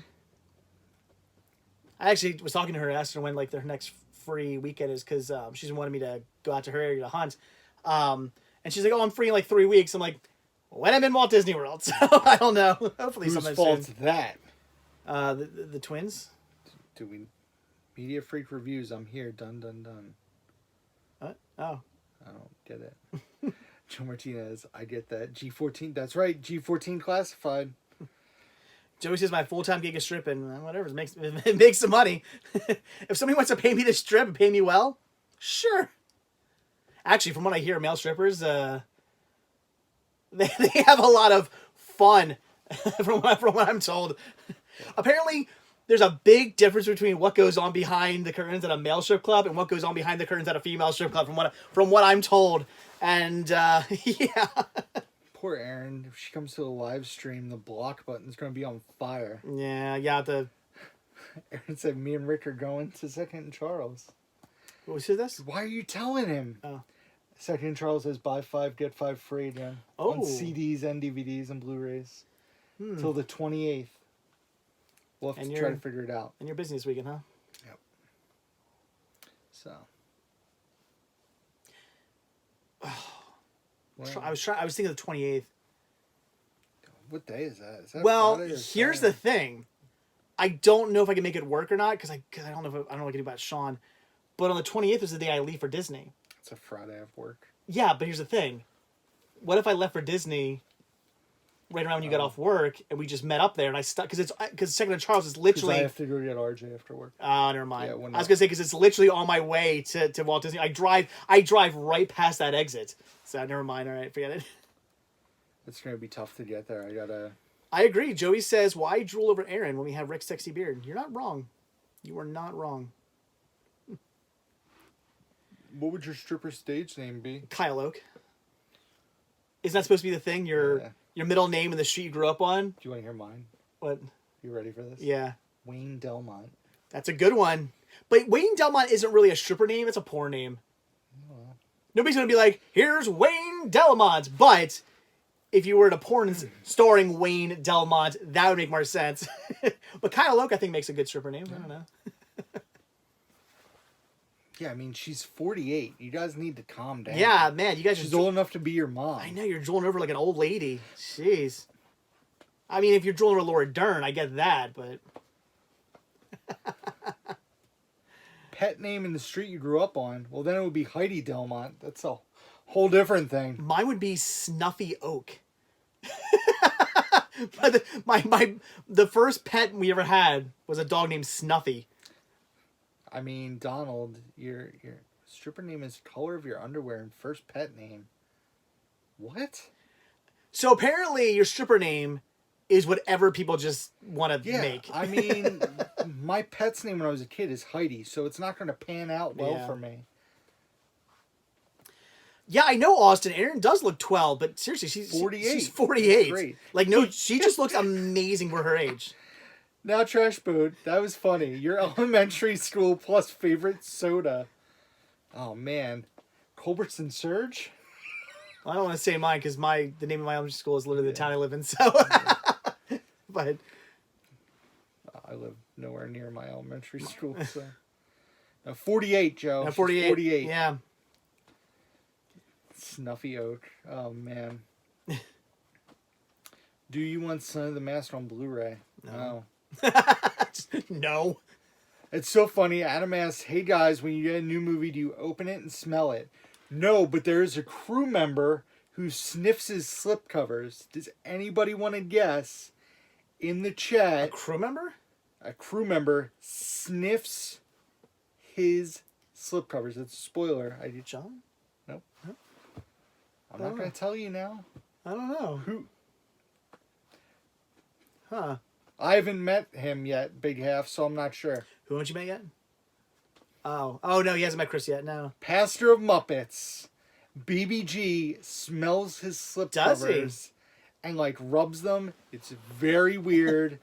I actually was talking to her, asked her when like their next free weekend is, because she's wanted me to go out to her area to hunt. And she's like, "Oh, I'm free in like 3 weeks." I'm like, "When I'm in Walt Disney World." So I don't know. Hopefully, Whose sometime fault's soon. that? The twins. Do we? Media Freak Reviews. I'm here. Dun dun dun. What? Oh. I don't get it. Joe Martinez. I get that. G14. That's right. G14 classified. Joey says my full-time gig is stripping. Whatever, it makes some money. If somebody wants to pay me to strip and pay me well, sure. Actually, from what I hear, male strippers, they have a lot of fun, from what I'm told. Apparently, there's a big difference between what goes on behind the curtains at a male strip club and what goes on behind the curtains at a female strip club, from what I'm told. And yeah. Poor Erin. If she comes to the live stream, the block button's going to be on fire. Yeah. Erin said, "Me and Rick are going to Second and Charles." What was this? Why are you telling him? Oh. Second and Charles says, "Buy 5, get 5 free" again. Oh. On CDs and DVDs and Blu-rays. Till the 28th. We'll have to try to figure it out. And you're busy this weekend, huh? Yep. So. I was thinking of the 28th. What day is that? Is that Well, Friday or here's Saturday? the thing. I don't know if I can make it work or not, because I don't know what I can do about Sean. But on the 28th is the day I leave for Disney. It's a Friday of work. Yeah, but here's the thing. What if I left for Disney right around when you got off work and we just met up there and I stuck, because Second and Charles is literally. I have to go get RJ after work. Oh, never mind. Yeah, I was gonna say, because it's literally on my way to Walt Disney. I drive right past that exit. So never mind. All right, forget it. It's gonna be tough to get there. I agree. Joey says, "Why drool over Erin when we have Rick's sexy beard?" You're not wrong. You are not wrong. What would your stripper stage name be? Kyle Oak. Isn't that supposed to be the thing? Your middle name and the street you grew up on? Do you want to hear mine? What? You ready for this? Yeah. Wayne Delmont. That's a good one. But Wayne Delmont isn't really a stripper name. It's a porn name. Oh. Nobody's going to be like, "Here's Wayne Delmont." But if you were in a porn starring Wayne Delmont, that would make more sense. But Kyle Oak, I think, makes a good stripper name. I don't know. Yeah, I mean, she's 48. You guys need to calm down. Yeah, man, you guys She's are old enough to be your mom. I know, you're drooling over like an old lady. Jeez. I mean, if you're drooling over Laura Dern, I get that, but... Pet name in the street you grew up on. Well, then it would be Heidi Delmont. That's a whole different thing. Mine would be Snuffy Oak. But the first pet we ever had was a dog named Snuffy. I mean, Donald, your stripper name is color of your underwear and first pet name. What? So apparently your stripper name is whatever people just want to make. I mean, my pet's name when I was a kid is Heidi, so it's not going to pan out well for me. Yeah, I know, Austin. Erin does look 12, but seriously, she's 48. She's 48. Great. Like, no, she just looks amazing for her age. Now, Trash Boot, that was funny. Your elementary school plus favorite soda. Oh, man. Culbertson Surge? Well, I don't want to say mine because the name of my elementary school is literally the town I live in. So, but I live nowhere near my elementary school. So. No, 48, Joe. no, 48. 48. Yeah. Snuffy Oak. Oh, man. Do you want Son of the Master on Blu-ray? No. No. It's so funny. Adam asks, "Hey guys, when you get a new movie, do you open it and smell it?" No, but there is a crew member who sniffs his slipcovers. Does anybody want to guess? In the chat, A crew member? a crew member sniffs his slipcovers. It's a spoiler. John? Nope. I'm not going to tell you now. I don't know. Who? Huh. I haven't met him yet, Big Half, so I'm not sure. Who haven't you met yet? Oh no, he hasn't met Chris yet. No. Pastor of Muppets, BBG smells his Does he? slipcovers and like rubs them. It's very weird.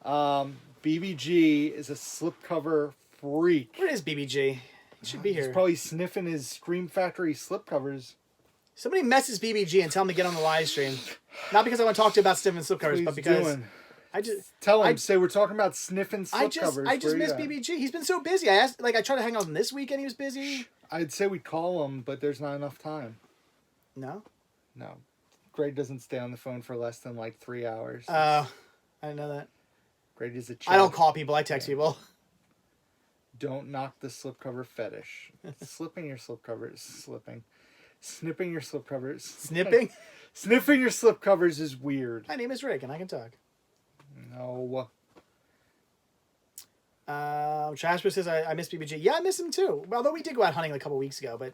BBG is a slipcover freak. Where is BBG? He should be He's here. probably sniffing his Scream Factory slipcovers. Somebody message BBG and tell him to get on the live stream. Not because I want to talk to you about sniffing slipcovers, but because I just tell him. Say we're talking about sniffing slipcovers. I just miss BBG. He's been so busy. I tried to hang out with him this weekend. He was busy. I'd say we'd call him, but there's not enough time. No. Greg doesn't stay on the phone for less than like 3 hours. I didn't know that. Greg is a I don't call people. I text people. Don't knock the slipcover fetish. Slipping your slipcovers. Snipping your slipcovers. Snipping? Sniffing your slipcovers is weird. My name is Rick, and I can talk. No. Trashper says, I miss BBG. Yeah, I miss him too. Although we did go out hunting like a couple weeks ago, but...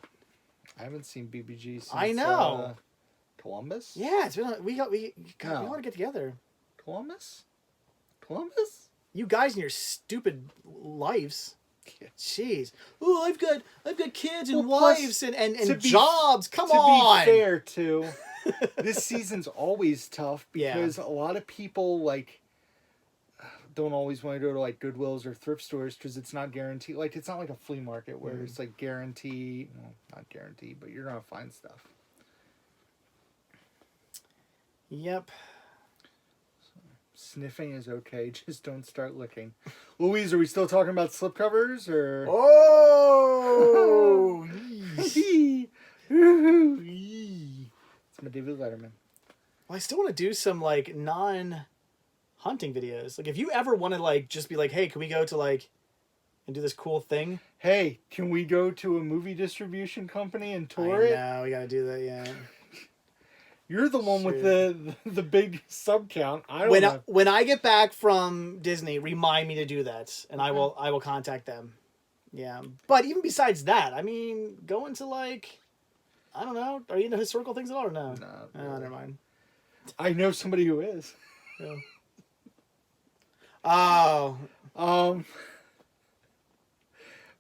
I haven't seen BBG since... I know. Columbus? Yeah, it's been... We want to get together. Columbus? You guys and your stupid lives. Yeah. Jeez. Ooh, I've got kids and Well, plus, wives and jobs. Come on. To be fair, too, this season's always tough because a lot of people like don't always want to go to like Goodwills or thrift stores because it's not guaranteed. Like it's not like a flea market where it's like guaranteed. Well, not guaranteed, but you're gonna find stuff. Yep. Sniffing is okay, just don't start licking. Louise, are we still talking about slipcovers or? Oh! It's my David Letterman. Well, I still want to do some like non-hunting videos. Like if you ever want to like just be like, hey, can we go to like and do this cool thing? Hey, can we go to a movie distribution company and tour it? No, we got to do that. Yeah. You're the one with the big sub count. When I get back from Disney, remind me to do that, and I will contact them. Yeah, but even besides that, I mean, going to like, I don't know, are you into historical things at all or no? No, oh, never mind. I know somebody who is. Yeah. Oh.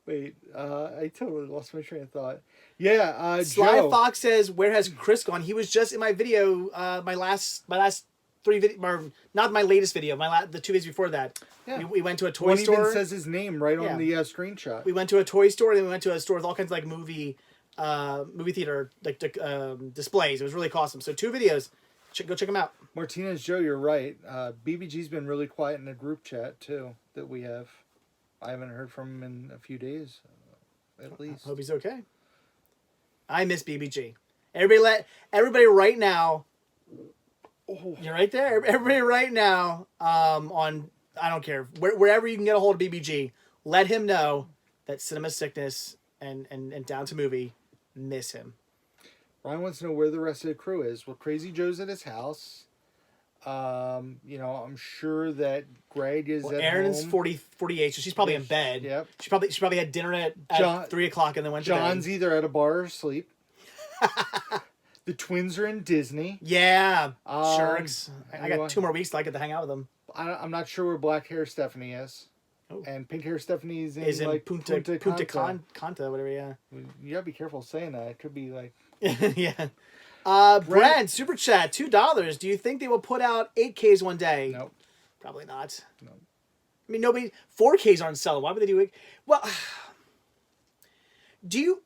Wait, I totally lost my train of thought. Yeah, Sly Joe. Fox says, "Where has Chris gone?" He was just in my video, my last 3 video, or not my latest video, the 2 videos before that. Yeah. We went to a toy One store. even says his name right on the screenshot. We went to a toy store, and then we went to a store with all kinds of like movie theater like displays. It was really awesome. So 2 videos, go check them out. Martinez Joe, you're right. BBG's been really quiet in a group chat too that we have. I haven't heard from him in a few days, at least. I hope he's okay. I miss BBG. Everybody right now. Oh. You're right there. Everybody right now. On I don't care wherever you can get a hold of BBG. Let him know that Cinema Sickness and Down to Movie miss him. Ryan wants to know where the rest of the crew is. Well, Crazy Joe's at his house. I'm sure that Greg is at Erin's home. 48, so she's probably in bed. Yep. She probably had dinner at 3 o'clock and then went to bed. John's either at a bar or asleep. The twins are in Disney. Yeah. Sharks. I got 2 more weeks till I get to hang out with them. I'm not sure where black hair Stephanie is. Oh. And pink hair Stephanie is in like Punta Canta, whatever, yeah. You gotta be careful saying that. It could be like... yeah. Brent, super chat, $2. Do you think they will put out 8Ks one day? Nope. Probably not. No. I mean, 4Ks aren't selling. Why would they do it? Well, do you...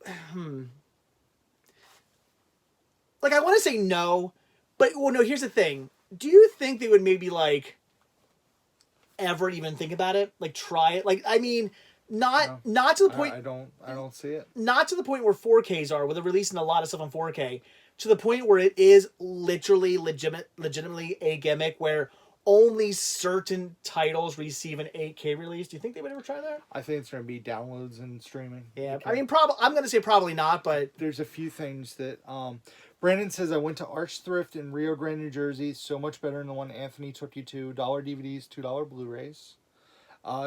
Like, I want to say no, but, well, no, here's the thing. Do you think they would maybe, like, ever even think about it? Like, try it? Like, I mean, not to the point... I don't see it. Not to the point where 4Ks are, where they're releasing a lot of stuff on 4K. To the point where it is legitimately a gimmick where only certain titles receive an 8K release. Do you think they would ever try that? I think it's going to be downloads and streaming. Yeah, Okay. I mean, I'm going to say probably not, but... There's a few things that... Brandon says, I went to Arch Thrift in Rio Grande, New Jersey. So much better than the one Anthony took you to. $1 DVDs, $2 Blu-rays.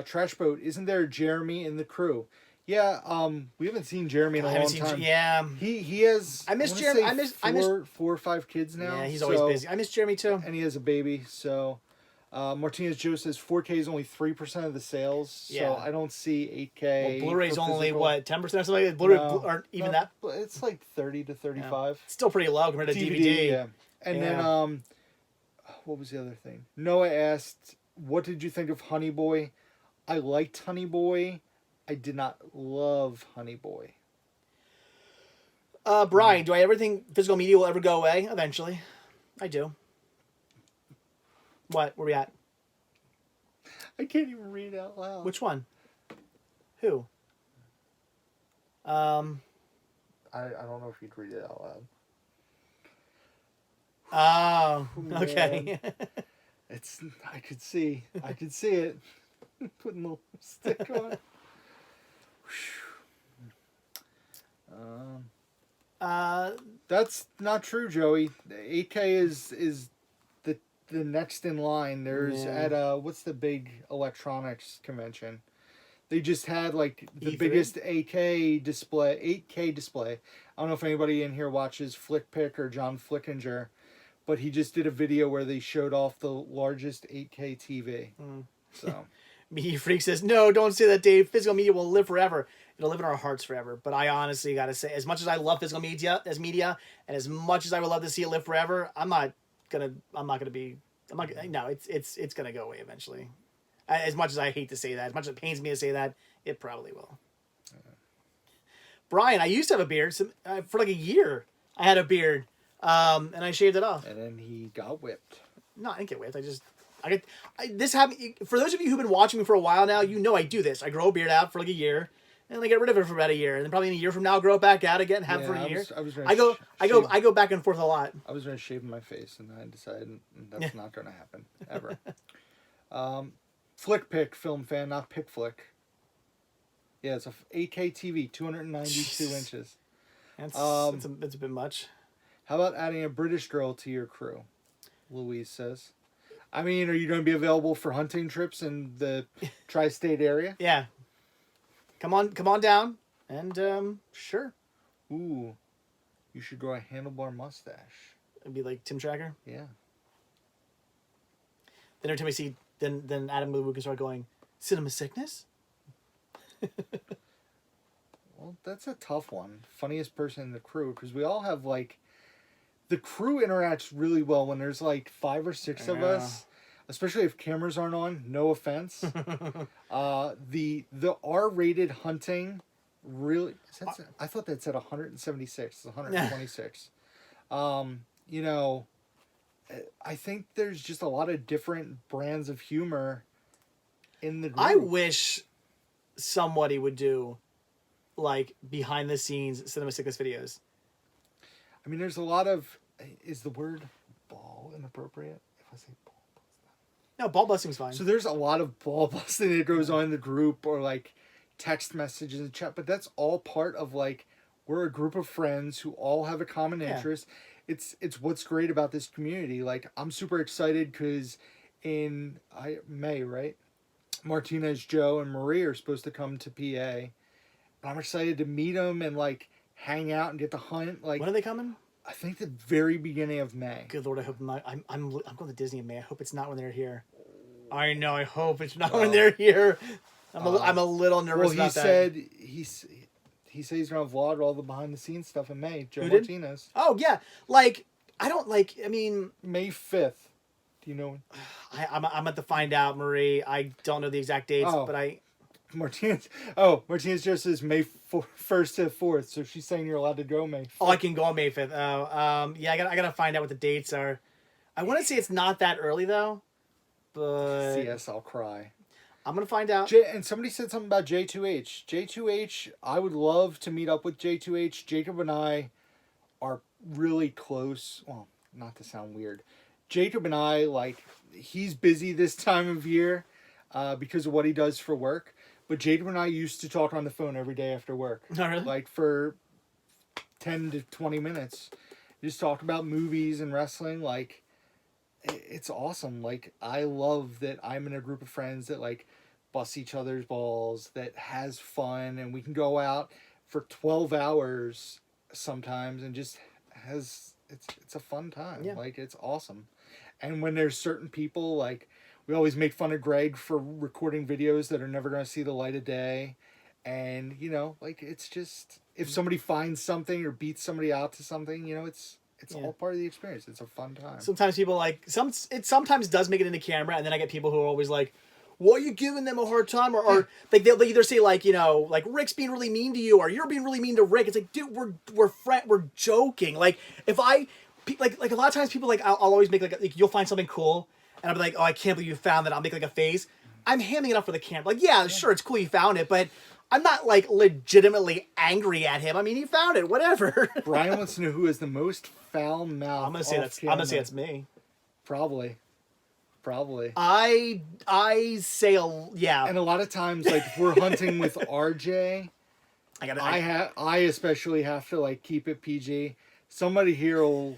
Trash Boat, isn't there Jeremy in the crew? Yeah, we haven't seen Jeremy in a long time. Yeah. He has... I miss Jeremy. I miss 4 or 5 kids now. Yeah, he's always busy. I miss Jeremy too. And he has a baby, so... Martinez Joe says 4K is only 3% of the sales, so Yeah. I don't see 8K. Well, Blu-ray's for only physical. what 10% or something. Like that? Blu-ray No, aren't even no, that. It's like 30 to 35. It's still pretty low compared to DVD. Yeah. And then what was the other thing? Noah asked, "What did you think of Honey Boy?" I liked Honey Boy. I did not love Honey Boy. Brian, do I ever think physical media will ever go away? Eventually, I do. What? Where we at? I can't even read it out loud. Which one? Who? I don't know if you'd read it out loud. Oh, Man. okay. It's. I could see it. Putting a little stick on. That's not true, Joey. 8K is the next in line. There's at what's the big electronics convention? They just had like the E3? biggest 8K display. I don't know if anybody in here watches Flickpick or John Flickinger, but he just did a video where they showed off the largest 8K TV. So Me Freak says, no, don't say that, Dave. Physical media will live forever. It'll live in our hearts forever. But I honestly got to say, as much as I love physical media, and as much as I would love to see it live forever, no, it's going to go away eventually. As much as I hate to say that, as much as it pains me to say that, it probably will. Brian, I used to have a beard for like a year. I had a beard, and I shaved it off. and then he got whipped. No, I didn't get whipped. This happened. For those of you who've been watching me for a while now, you know I do this. I grow a beard out for like a year, and then I get rid of it for about a year, and then probably in a year from now, grow it back out again, and have it for a year. I go back and forth a lot. I was going to shave my face, and I decided that's not going to happen ever. Flickpick film fan, not Pick Flick. Yeah, it's a 8K TV, 292 inches. That's a bit much. How about adding a British girl to your crew? Louise says. I mean, are you going to be available for hunting trips in the tri-state area? Yeah. Come on down, and sure. Ooh, you should grow a handlebar mustache. It'd be like Tim Tracker. Yeah. Then every time I see, then Adam Lou can start going, cinema sickness? Well, that's a tough one. Funniest person in the crew, because we all have like, the crew interacts really well when there's like 5 or 6 of us, especially if cameras aren't on. No offense. The R-rated hunting really. I thought that said 176. It's 126. You know, I think there's just a lot of different brands of humor in the group. I wish somebody would do like behind the scenes cinema sickness videos. I mean, there's a lot of. Is the word ball inappropriate? If I say ball busting. No, ball busting's fine. So there's a lot of ball busting that goes on in the group, or like text messages and chat, but that's all part of like, we're a group of friends who all have a common interest. It's what's great about this community. Like, I'm super excited because in May, right? Martinez, Joe, and Marie are supposed to come to PA. And I'm excited to meet them and like hang out and get to hunt. Like, when are they coming? I think the very beginning of May. Good Lord, I hope not. I'm going to Disney in May. I hope it's not when they're here. I know. I hope it's not when they're here. I'm a little nervous about that. He said he's gonna vlog all the behind the scenes stuff in May. Joe Who did? Martinez. Oh yeah, like I don't like. I mean, May 5th. Do you know? I'm about to find out, Marie. I don't know the exact dates, but Martinez just says May 1st to 4th, so she's saying you're allowed to go May 5th. Oh, I can go on May 5th. Yeah, I gotta find out what the dates are. I want to say it's not that early though, but CS, I'll cry. I'm gonna find out. And somebody said something about J2H. J2H, I would love to meet up with J2H. Jacob and I are really close. Well, not to sound weird. Jacob and I, like, he's busy this time of year because of what he does for work. But Jacob and I used to talk on the phone every day after work. Oh, really? Like, for 10 to 20 minutes. Just talk about movies and wrestling. Like, it's awesome. Like, I love that I'm in a group of friends that, like, bust each other's balls, that has fun, and we can go out for 12 hours sometimes and just it's a fun time. Yeah. Like, it's awesome. And when there's certain people, like, We always make fun of Greg for recording videos that are never going to see the light of day. And, you know, like, it's just, if somebody finds something or beats somebody out to something, you know, it's all part of the experience. It's a fun time. Sometimes people like, it sometimes does make it into camera, and then I get people who are always like, why are you giving them a hard time? Or like they'll either say like, you know, like Rick's being really mean to you, or you're being really mean to Rick. It's like, dude, we're joking. Like if I like a lot of times people like I'll always make like you'll find something cool, and I'll be like, oh, I can't believe you found that. I'll make like a face. I'm handing it up for the camera. Like, yeah, sure, it's cool you found it, but I'm not like legitimately angry at him. I mean, he found it, whatever. Brian wants to know who has the most foul mouth. I'm gonna say it's me. Probably. I say yeah. And a lot of times, like if we're hunting with RJ, I especially have to like keep it PG. Somebody here will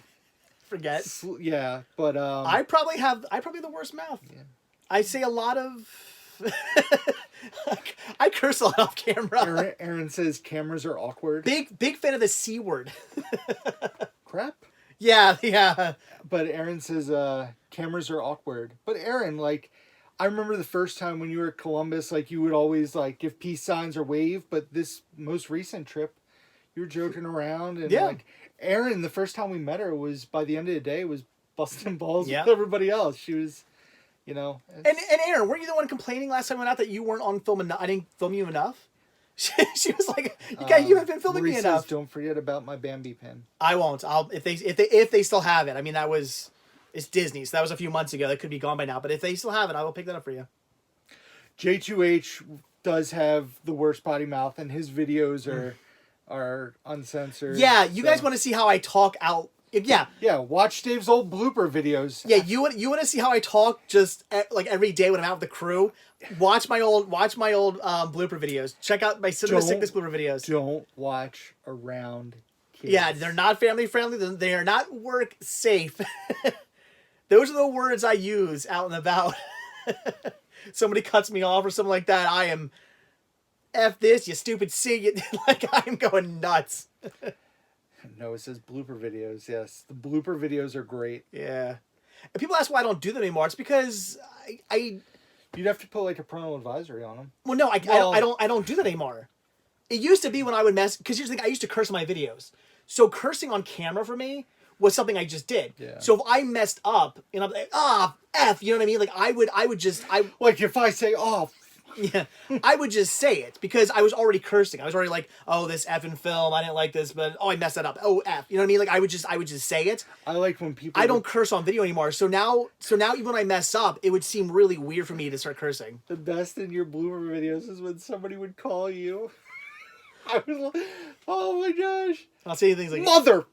forget. Yeah, but I probably the worst mouth. Yeah. I say a lot of. I curse a lot off camera. Erin says cameras are awkward. Big fan of the C word. Crap. Yeah. But Erin says cameras are awkward. But Erin, like, I remember the first time when you were at Columbus, like you would always like give peace signs or wave. But this most recent trip, you were joking around and like Erin. The first time we met her was by the end of the day was busting balls with everybody else. She was, you know. And Erin, weren't you the one complaining last time we went out that you weren't on film enough? I didn't film you enough. She was like, you haven't been filming me enough. Don't forget about my Bambi pin. I won't. If they still have it. I mean, it's Disney, so that was a few months ago. That could be gone by now. But if they still have it, I will pick that up for you. J2H does have the worst potty mouth, and his videos are uncensored. Yeah, you guys want to see how I talk out. Yeah. Watch Dave's old blooper videos. Yeah, you want to see how I talk just like every day when I'm out with the crew. Watch my old blooper videos. Check out my Cinema Sickness blooper videos. Don't watch around kids. Yeah, they're not family friendly. They are not work safe. Those are the words I use out and about. Somebody cuts me off or something like that. I am F this, you stupid C. Like I'm going nuts. No, it says blooper videos. Yes, the blooper videos are great. Yeah, and people ask why I don't do them anymore. It's because I you'd have to put like a parental advisory on them. Well, no, I don't do that anymore. It used to be when I would mess because here's the thing: I used to curse in my videos. So cursing on camera for me was something I just did. Yeah. So if I messed up and I'm like, F, you know what I mean? Like I would just like if I say yeah, I would just say it because I was already cursing. I was already like, oh, this effing film, I didn't like this, but I messed that up. Oh, F, you know what I mean? Like I would just say it. I like when people. I don't curse on video anymore. So now even when I mess up, it would seem really weird for me to start cursing. The best in your blooper videos is when somebody would call you. I was like, oh my gosh! I'll say things like mother.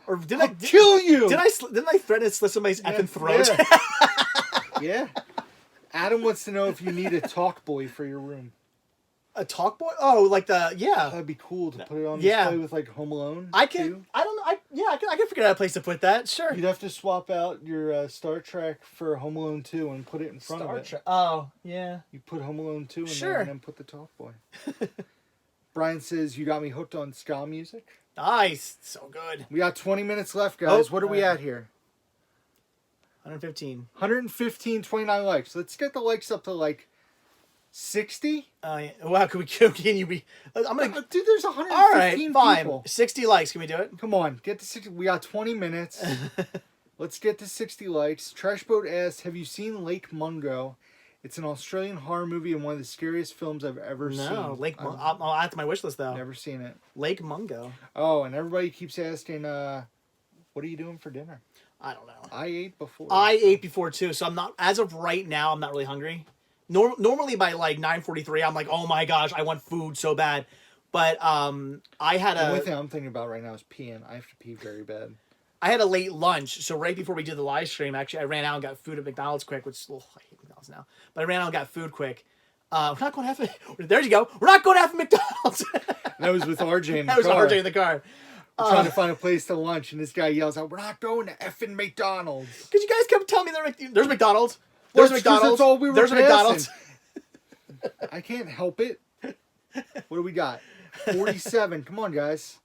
Or did I'll kill you? Didn't I threaten to slit somebody's effing throat? Yeah. Adam wants to know if you need a talk boy for your room. A talk boy? Oh, like That'd be cool to put it on display with like Home Alone. I can. Too. I don't know. I can figure out a place to put that. Sure. You'd have to swap out your Star Trek for Home Alone 2 and put it in front of it. Oh, yeah. You put Home Alone 2 in there and then put the talk boy. Brian says you got me hooked on ska music. Nice. So good. We got 20 minutes left, guys. What are we at here? 115. 115, 29 likes. Let's get the likes up to like 60. Yeah. Wow, can you be... I'm gonna... Dude, there's 115 All right, fine. people. 60 likes. Can we do it? Come on, get to 60. We got 20 minutes. Let's get to 60 likes. Trashboat asked, have you seen Lake Mungo? It's an Australian horror movie and one of the scariest films I've ever seen. No, Lake Mungo. I'll add to my wish list, though. Never seen it. Lake Mungo. Oh, and everybody keeps asking, what are you doing for dinner? I don't know. I ate before, too, so I'm not... As of right now, I'm not really hungry. Normally by like 9:43, I'm like, oh my gosh, I want food so bad. But I had the only thing I'm thinking about right now is peeing. I have to pee very bad. I had a late lunch, so right before we did the live stream, actually, I ran out and got food at McDonald's quick, which I hate McDonald's now. But I ran out and got food quick. We're not going to have it. There you go. We're not going to have McDonald's. That was with RJ in the car. That was RJ in the car. We're trying to find a place to lunch, and this guy yells out, we're not going to effing McDonald's. Because you guys kept telling me there's McDonald's. There's McDonald's. That's all we were There's passing. McDonald's. I can't help it. What do we got? 47. Come on, guys.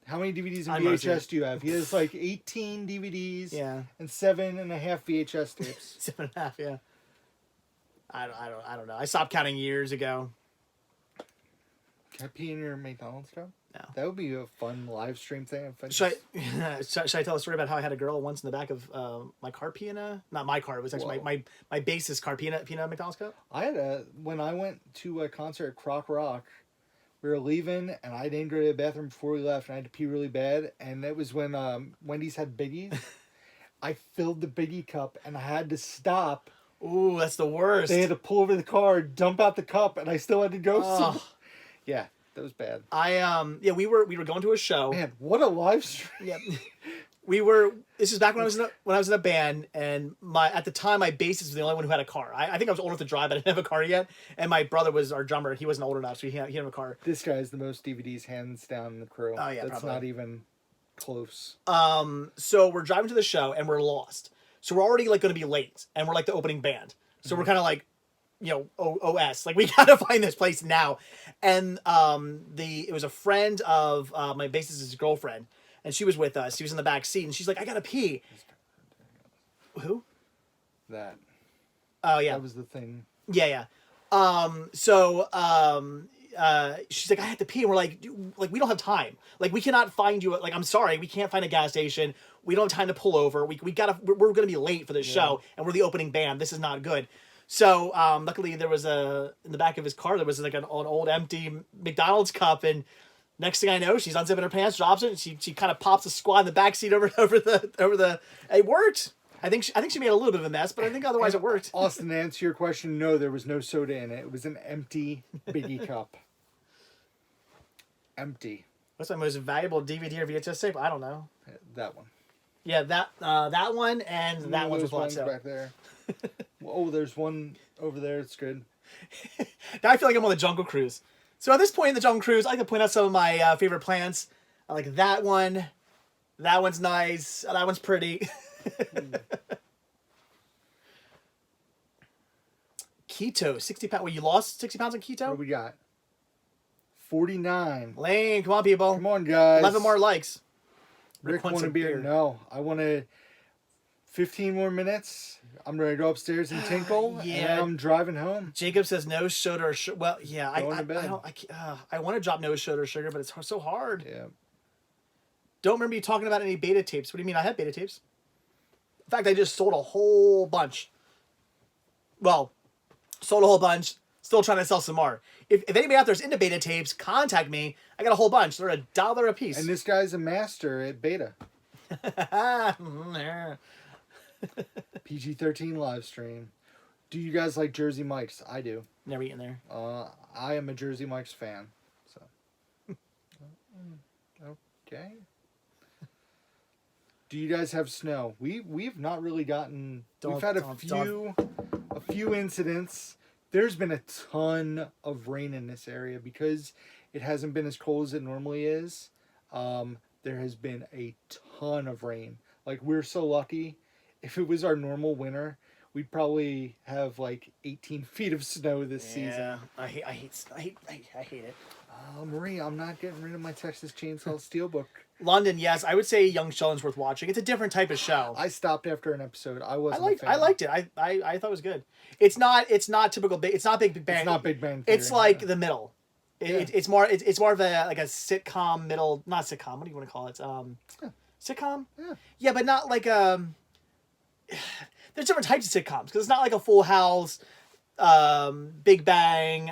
How many DVDs I'm and mostly- VHS do you have? He has like 18 DVDs Yeah. and 7.5 VHS tapes. 7.5. Yeah. I don't know. I stopped counting years ago. Can I pee in your McDonald's cup? No. That would be a fun live stream thing. If I Should I tell a story about how I had a girl once in the back of my car pee in a... Not my car. It was actually my bassist car pee in a McDonald's cup. when I went to a concert at Croc Rock, we were leaving and I didn't go to the bathroom before we left and I had to pee really bad. And it was when Wendy's had Biggies. I filled the Biggie cup and I had to stop. Ooh, that's the worst. They had to pull over the car, dump out the cup, and I still had to go. Ugh. Yeah, that was bad. We were going to a show. Man, what a live stream. Yeah. This is back when I was in a band, and at the time my bassist was the only one who had a car. I think I was old enough to drive, but I didn't have a car yet. And my brother was our drummer. He wasn't old enough, so he didn't have a car. This guy has the most DVDs hands down in the crew. Oh, yeah, that's probably. not even close. So we're driving to the show and we're lost. So we're already like going to be late, and we're like the opening band. So we're kind of like, OS, like we gotta find this place now. And it was a friend of my bassist's girlfriend, and she was with us. She was in the back seat, and she's like, "I gotta pee." Who? That. Oh yeah, That was the thing. yeah. She's like, "I had to pee," and we're like, we don't have time. Like, we cannot find you. Like, I'm sorry, we can't find a gas station. We don't have time to pull over. We're gonna be late for this show, and we're the opening band. This is not good. So, luckily there was in the back of his car, there was like an old empty McDonald's cup, and next thing I know, she's unzipping her pants, drops it, and she kind of pops a squat in the back seat over the. It worked. I think she made a little bit of a mess, but I think otherwise it worked. Austin, to answer your question, no, there was no soda in it. It was an empty Biggie cup. Empty. What's my most valuable DVD or VHS tape? I don't know. That one. Yeah, that one and that one was one's so. back there. Oh, there's one over there. It's good. Now I feel like I'm on the Jungle Cruise. So at this point in the Jungle Cruise, I like to point out some of my favorite plants. I like that one. That one's nice. That one's pretty. Keto, 60 pounds. Well, you lost 60 pounds on What do keto? we got? 49. Lane, come on, people. Come on, guys. 11 more likes. Rick wants want a a beer? beer. No. I want 15 more minutes. I'm ready to go upstairs and tinkle. Yeah. And I'm driving home. Jacob says no soda or sugar. Well, yeah, Going to bed. I want to drop no soda or sugar, but it's so hard. Yeah. Don't remember you talking about any beta tapes. What do you mean? I had beta tapes. In fact, I just sold a whole bunch. Well, sold a whole bunch. Still trying to sell some more. If anybody out there is into beta tapes, contact me. I got a whole bunch. They're $1 a piece. And this guy's a master at beta. PG-13 live stream. Do you guys like Jersey Mike's? I do. Never eaten there. I am a Jersey Mike's fan. So. Okay. Do you guys have snow? We've not really gotten. We've had a few incidents. There's been a ton of rain in this area because it hasn't been as cold as it normally is. There has been a ton of rain. Like, we're so lucky. If it was our normal winter, we'd probably have like 18 feet of snow this season. I hate it. Marie, I'm not getting rid of my Texas Chainsaw Steelbook. London, yes, I would say Young Sheldon's worth watching. It's a different type of show. I stopped after an episode. I liked it. I thought it was good. It's not typical. It's not Big Bang. It's not Big Bang Theory. It's like the middle. It's more of a like a sitcom middle. Not sitcom. What do you want to call it? Sitcom. Yeah, but not like there's different types of sitcoms because it's not like a Full House, Big Bang.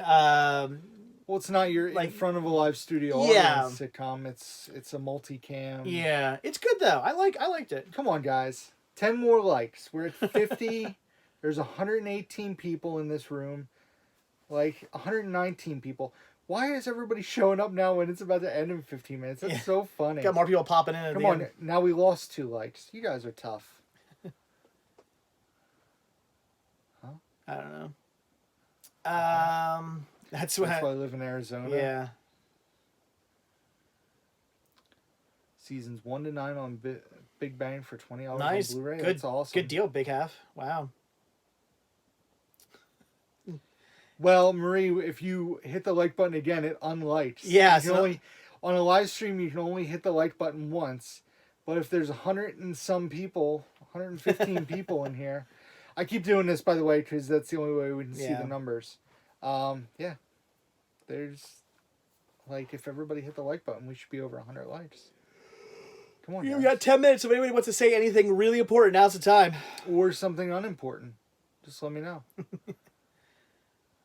Well, it's not your in front of a live studio audience sitcom. It's a multicam. Yeah, it's good though. I liked it. Come on, guys. 10 more likes. We're at 50. There's 118 people in this room. Like 119 people. Why is everybody showing up now when it's about to end in 15 minutes? That's so funny. Got more people popping in. Come on. Now we lost 2 likes. You guys are tough. Huh? I don't know. That's why I live in Arizona. Yeah. Seasons 1 to 9 on Big Bang for $20 nice. on Blu-ray. Good, That's awesome. Good deal, Big Half. Wow. Well, Marie, if you hit the like button again, it unlikes. Yeah. You can On a live stream, you can only hit the like button once. But if there's 100 and some people, 115 people in here, I keep doing this, by the way, because that's the only way we can see the numbers. Yeah. There's, like, if everybody hit the like button, we should be over 100 likes. Come on, We guys. got 10 minutes. If anybody wants to say anything really important, now's the time. Or something unimportant. Just let me know.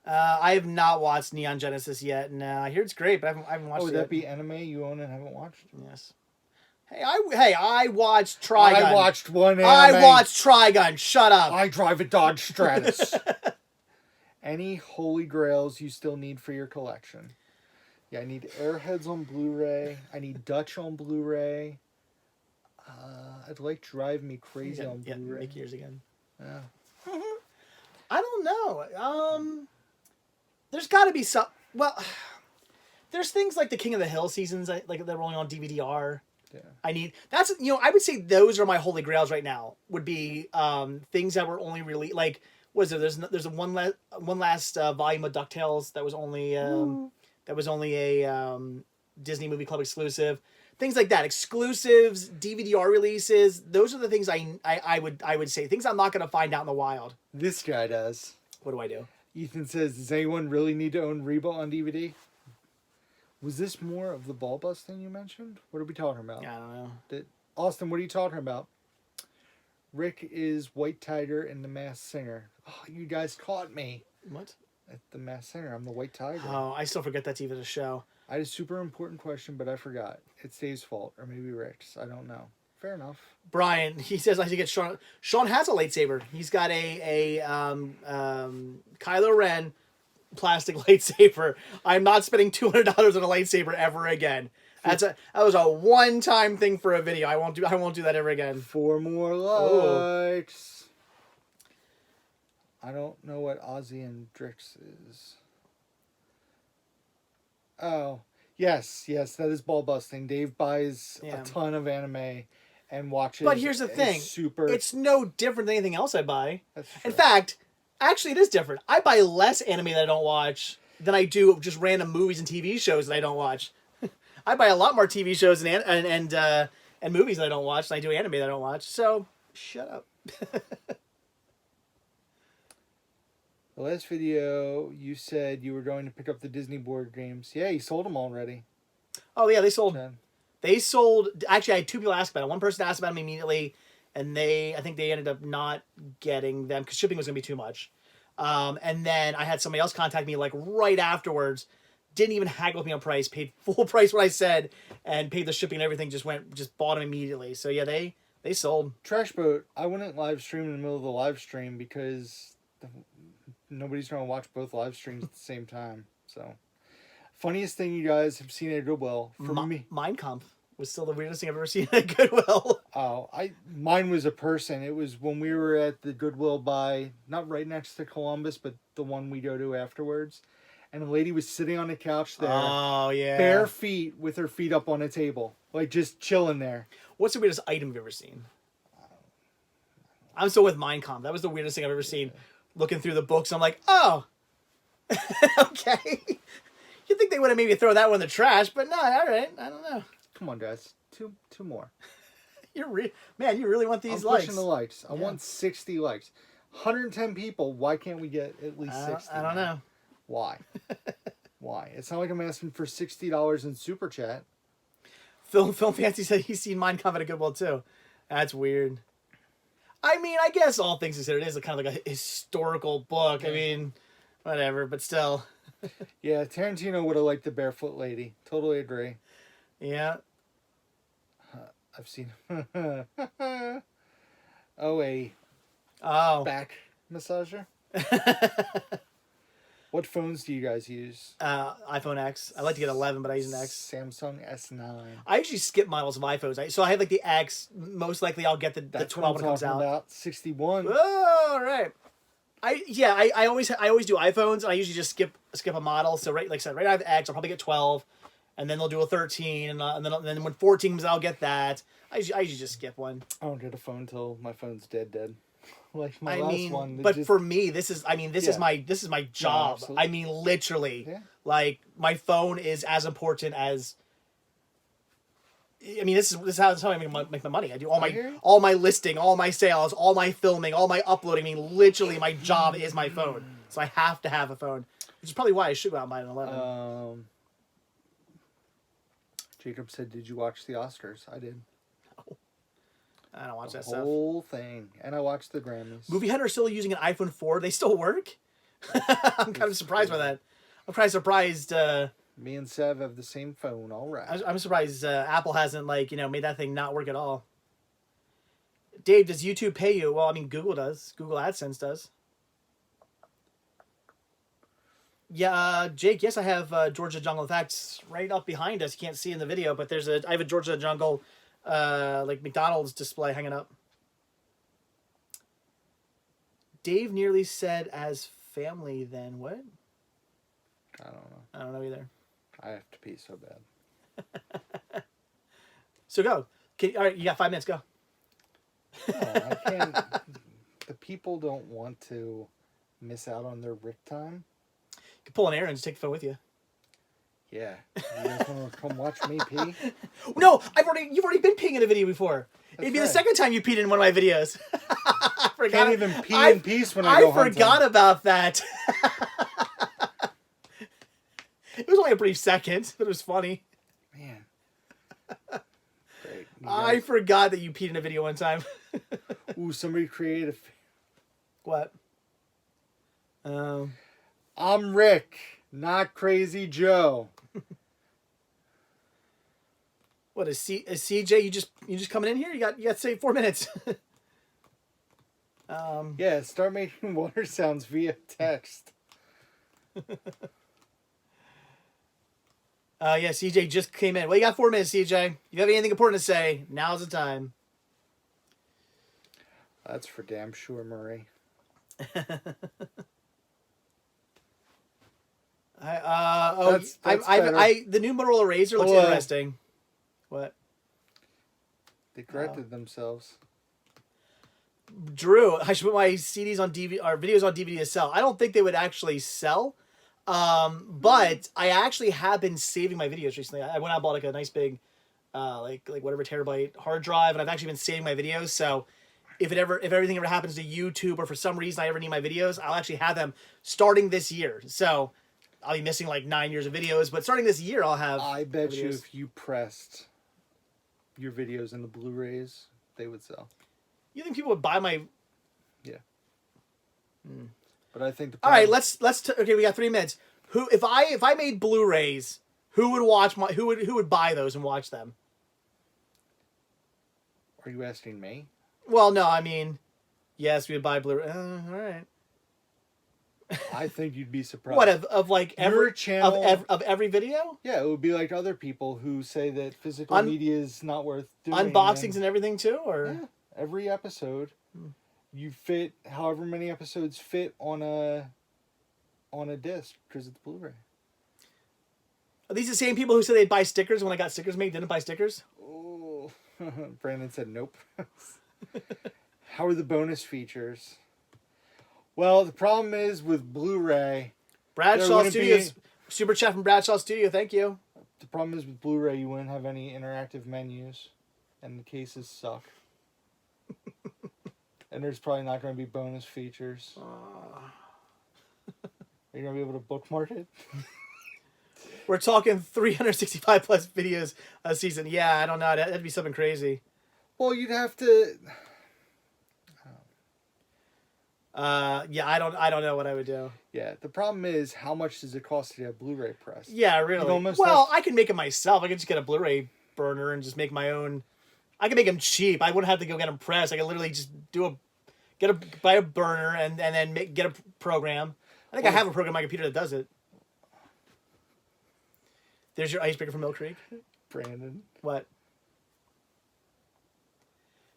I have not watched Neon Genesis yet. No, I hear it's great, but I haven't watched it Would yet. that be anime you own and haven't watched? Yes. Hey, I watched Trigun. I watched one anime. I watched Trigun. Shut up. I drive a Dodge Stratus. Any holy grails you still need for your collection? Yeah, I need Airheads on Blu-ray. I need Dutch on Blu-ray. I'd like Drive Me Crazy on Blu-ray. Make yours again. Yeah. I don't know. There's got to be some. Well, there's things like the King of the Hill seasons, like they're rolling on DVD-R. Yeah. I would say those are my holy grails right now. Would be things that were only really like. What is there? There's a one last volume of DuckTales that was only a Disney Movie Club exclusive. Things like that, exclusives, DVD-R releases. Those are the things I would say. Things I'm not going to find out in the wild. This guy does. What do I do? Ethan says, does anyone really need to own Reba on DVD? Was this more of the ball busting you mentioned? What are we talking about? I don't know. Austin, what are you talking about? Rick is White Tiger and the Masked Singer. Oh, you guys caught me. What? At the Masked Singer. I'm the White Tiger. Oh, I still forget that's even a show. I had a super important question, but I forgot. It's Dave's fault, or maybe Rick's. I don't know. Fair enough. Brian, he says I should get Sean. Sean has a lightsaber. He's got a Kylo Ren plastic lightsaber. I'm not spending $200 on a lightsaber ever again. That was a one-time thing for a video. I won't do that ever again. 4 more likes. I don't know what Ozzy and Drix is. Oh, yes, that is ball busting. Dave buys a ton of anime and watches. But here's the thing. It's no different than anything else I buy. That's true. In fact, actually it is different. I buy less anime that I don't watch than I do just random movies and TV shows that I don't watch. I buy a lot more TV shows and movies that I don't watch than I do anime that I don't watch. So, shut up. The last video, you said you were going to pick up the Disney board games. Yeah, you sold them already. Oh, yeah, they sold. Jen. They sold. Actually, I had 2 people ask about it. One person asked about them immediately, and I think they ended up not getting them because shipping was going to be too much. And then I had somebody else contact me like right afterwards. Didn't even haggle with me on price. Paid full price what I said, and paid the shipping and everything. Just bought them immediately. So yeah, they sold. Trash Boat. I wouldn't live stream in the middle of the live stream because nobody's going to watch both live streams at the same time. So, funniest thing you guys have seen at Goodwill for me. Mein Kampf was still the weirdest thing I've ever seen at Goodwill. Oh, mine was a person. It was when we were at the Goodwill by not right next to Columbus, but the one we go to afterwards. And a lady was sitting on a couch there. Oh, yeah. Bare feet with her feet up on a table. Like, just chilling there. What's the weirdest item you've ever seen? I'm still with Mein Kampf. That was the weirdest thing I've ever seen. Looking through the books, I'm like, oh. Okay. You'd think they would have maybe thrown that one in the trash, but no, all right. I don't know. Come on, guys. Two more. Man, you really want these likes. I'm pushing the likes. I want 60 likes. 110 people. Why can't we get at least 60? I don't know. Why? Why? It's not like I'm asking for $60 in Super Chat. Film Fancy said he's seen Mein Kampf at a Goodwill too. That's weird. I mean, I guess all things considered, it is kind of like a historical book. I mean, whatever, but still. Yeah, Tarantino would have liked the Barefoot Lady. Totally agree. Yeah. I've seen. Oh. Back massager. What phones do you guys use? iPhone X. I like to get 11, but I use an X. Samsung S9. I usually skip models of iPhones. So I have like the X. Most likely I'll get the 12 when it comes out. About 61. Oh, all right. I always do iPhones, and I usually just skip a model. So like I said, right I have X. I'll probably get 12, and then they'll do a 13, and then when 14 comes out, I'll get that. I usually just skip one. I don't get a phone till my phone's dead. Like my last one. But for me, this is my job. No, I mean, literally, like my phone is as important as I mean, this is how I make my money. I do I hear you. all my listing, all my sales, all my filming, all my uploading. I mean, literally, my job is my phone, so I have to have a phone, which is probably why I should go out and buy an 11. Jacob said, "Did you watch the Oscars?" I did. I don't watch The that stuff. whole thing, and I watched the Grammys. Movie Hunter is still using an iPhone 4. They still work. I'm kind of surprised by that. I'm kind of surprised. Me and Sev have the same phone. All right. I'm surprised Apple hasn't made that thing not work at all. Dave, does YouTube pay you? Well, I mean, Google does. Google AdSense does. Yeah, Jake. Yes, I have Georgia Jungle. In fact, it's right up behind us. You can't see in the video, but I have a Georgia Jungle, McDonald's display hanging up. Dave nearly said as family. Then what? I don't know. I don't know either. I have to pee so bad. So go. All right, you got 5 minutes. Go. No, I can't. The people don't want to miss out on their Rick time. You can pull an Erin and just take the phone with you. Yeah. You guys want to come watch me pee? No, you've already been peeing in a video before. It'd be the right. second time you peed in one of my videos. I forgot. Can't even pee in peace when I go hunting. I forgot about that. It was only a brief second, but it was funny. Man. Great. I forgot that you peed in a video one time. Ooh, somebody created What? I'm Rick, not Crazy Joe. What is CJ? You just coming in here? You got to say 4 minutes. Yeah, start making water sounds via text. Yeah, CJ just came in. Well, you got 4 minutes, CJ. If you have anything important to say, now's the time. That's for damn sure, Murray. The new Motorola Razr looks interesting. What? They corrected themselves. Drew, I should put my CDs on DVD or videos on DVD to sell. I don't think they would actually sell. But I actually have been saving my videos recently. I went out and bought a nice big, whatever terabyte hard drive, and I've actually been saving my videos. So if everything ever happens to YouTube or for some reason I ever need my videos, I'll actually have them starting this year. So I'll be missing 9 years of videos, but starting this year I'll have. I bet you videos. if you pressed your videos in the Blu-rays, they would sell. You think people would buy my? Yeah. But I think the all right, okay, we got 3 minutes. If I made Blu-rays, who would buy those and watch them? Are you asking me? Well, no, I mean, yes, we would buy Blu-ray. All right. I think you'd be surprised. What of every channel of every video? Yeah, it would be like other people who say that physical media is not worth doing. Unboxings and everything too, or yeah, every episode. You fit however many episodes fit on a disc because it's Blu-ray. Are these the same people who said they'd buy stickers when I got stickers made? Didn't buy stickers? Oh, Brandon said nope. How are the bonus features? Well, the problem is with Blu-ray. Bradshaw Studios, super chat from Bradshaw Studio. Thank you. The problem is with Blu-ray, you wouldn't have any interactive menus, and the cases suck. And there's probably not going to be bonus features. Are you going to be able to bookmark it? We're talking 365 plus videos a season. Yeah, I don't know. That'd be something crazy. Well, you'd have to. Yeah, I don't know what I would do. Yeah, the problem is how much does it cost to get Blu-ray press? Yeah, really. I can make it myself. I can just get a Blu-ray burner and just make my own. I can make them cheap. I wouldn't have to go get them pressed. I could literally just buy a burner and then get a program. I think I have a program on my computer that does it. There's your icebreaker from Mill Creek. Brandon. What?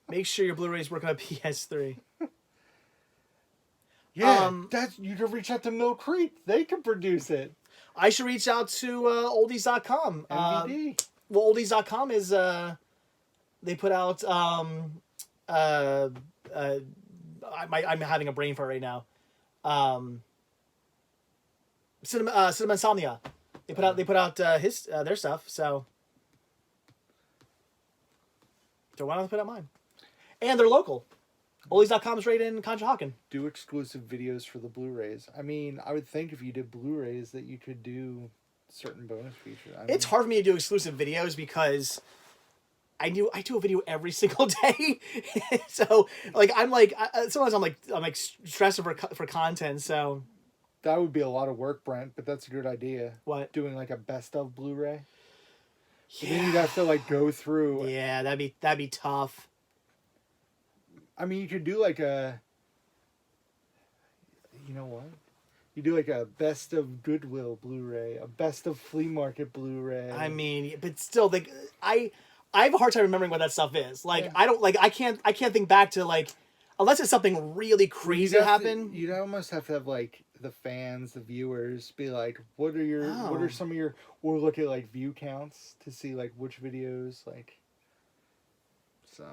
Make sure your Blu-rays work on a PS3. Yeah, you can reach out to Mill Creek. They can produce it. I should reach out to oldies.com. MVD. Well, oldies.com is they put out I'm having a brain fart right now. Cinema Insomnia. They put out their stuff. So So why don't I put out mine? And they're local. Ollies.com is right in Conshohocken. Do exclusive videos for the Blu-rays. I mean, I would think if you did Blu-rays that you could do certain bonus features. It's hard for me to do exclusive videos because I do a video every single day. So like sometimes I'm like stressing for content. So that would be a lot of work, Brent. But that's a good idea. What? Doing like a best of Blu-ray. Yeah. Then you'd have to like go through. Yeah, that'd be tough. I mean, you could do like a. You know what? You do like a best of Goodwill Blu-ray, a best of Flea Market Blu-ray. I mean, but still, like I have a hard time remembering what that stuff is. Like Yeah. I can't think back to like unless it's something really crazy happened. You'd almost have to have like the fans, the viewers, be like, what are some of your, or look at like view counts to see like which videos like. So.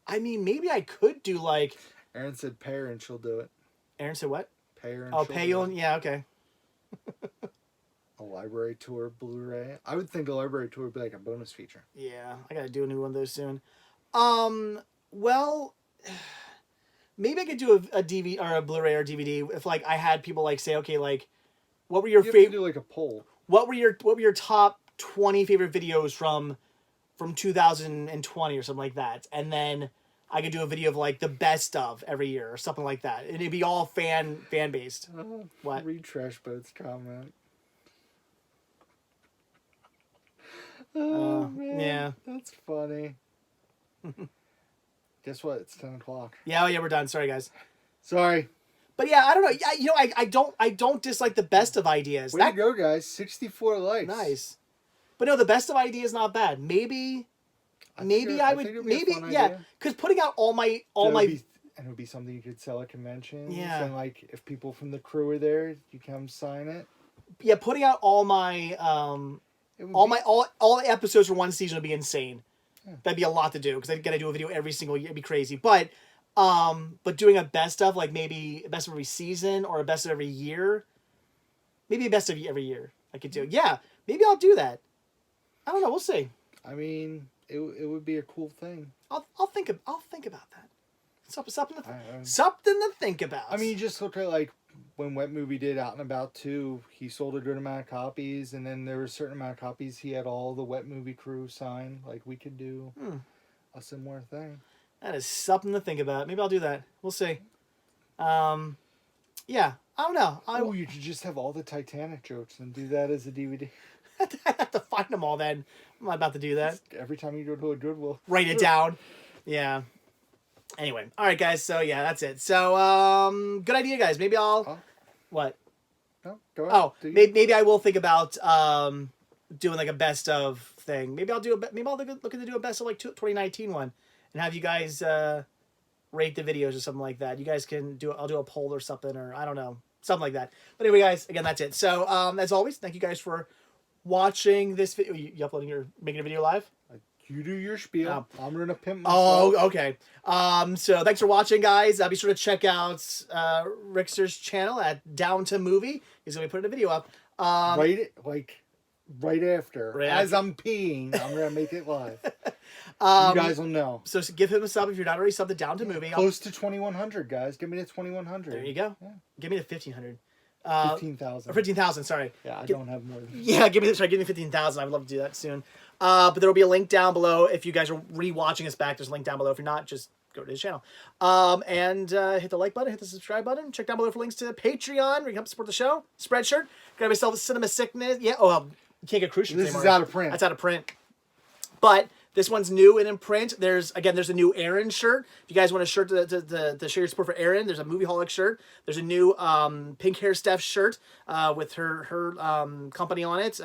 I mean, maybe I could do like. Erin said pay her and she'll do it. Erin said what? Pay her and Oh, she'll pay do you? it. Yeah, okay. A library tour Blu-ray. I would think a library tour would be like a bonus feature. Yeah, I gotta do a new one of those soon. Well, maybe I could do a DVD or a Blu-ray or DVD if like I had people like say, okay, like, what were your You have to favorite? do like a poll. What were your top 20 favorite videos from 2020 or something like that, and then I could do a video of like the best of every year or something like that. And it'd be all fan based. What? Read Trash Boat's comment. Oh man, yeah. That's funny. Guess what? It's 10 o'clock. Yeah, we're done. Sorry, guys. Sorry. But yeah, I don't know. Yeah, you know, I don't dislike the best of ideas. Way to go, guys! 64 likes. Nice. But no, the best of ideas is not bad. Maybe I would yeah, because putting out all my and it would be something you could sell at conventions. Yeah. And like if people from the crew are there, you come sign it. yeah, putting out all my all the episodes for one season would be insane. Yeah. That'd be a lot to do because I gotta do a video every single year. It'd be crazy. But doing a best of like maybe a best of every season or a best of every year, maybe a best of every year I could do. Yeah, maybe I'll do that. I don't know. We'll see. I mean, it would be a cool thing. I'll think about that. Something to think about. I mean, you just look at like when Wet Movie did Out and About 2, he sold a good amount of copies, and then there were a certain amount of copies he had all the Wet Movie crew sign. Like we could do a similar thing. That is something to think about. Maybe I'll do that. We'll see. Yeah, I don't know. Oh, you could just have all the Titanic jokes and do that as a DVD. I have to find them all then. I'm not about to do that. Every time you go to a Goodwill. Write it down. Yeah. Anyway. All right, guys. So, yeah, that's it. So, good idea, guys. Maybe I'll... Oh. What? No, go ahead. Oh, maybe I will think about doing like a best of thing. Maybe I'll look into do a best of like 2019 one and have you guys rate the videos or something like that. You guys can do... I'll do a poll or something, or I don't know. Something like that. But anyway, guys, again, that's it. So, as always, thank you guys for watching this video. You making a video live? You do your spiel. I'm gonna pimp myself. Oh, okay. So thanks for watching, guys. Be sure to check out Rickster's channel at Down to Movie. He's gonna be putting a video up. Right after. Right As after. I'm peeing, I'm gonna make it live. You guys will know. So give him a sub if you're not already subbed to Down to Movie. Close to 2,100, guys. Give me the 2,100. There you go. Yeah. Give me the 1,500. 15,000. Or 15,000. Sorry. Yeah, I don't have more than that. Yeah, give me 15,000. I would love to do that soon. But there will be a link down below if you guys are re-watching us back. There's a link down below. If you're not, just go to his channel. And hit the like button, hit the subscribe button. Check down below for links to Patreon where you can help support the show. Spreadshirt. Grab yourself a Cinema Sickness. Yeah. Oh, you can't get cruise ships anymore. This is out of print. That's out of print. But this one's new and in print. There's a new Erin shirt. If you guys want a shirt to show your support for Erin, there's a Movieholic shirt. There's a new Pink Hair Steph shirt with her company on it.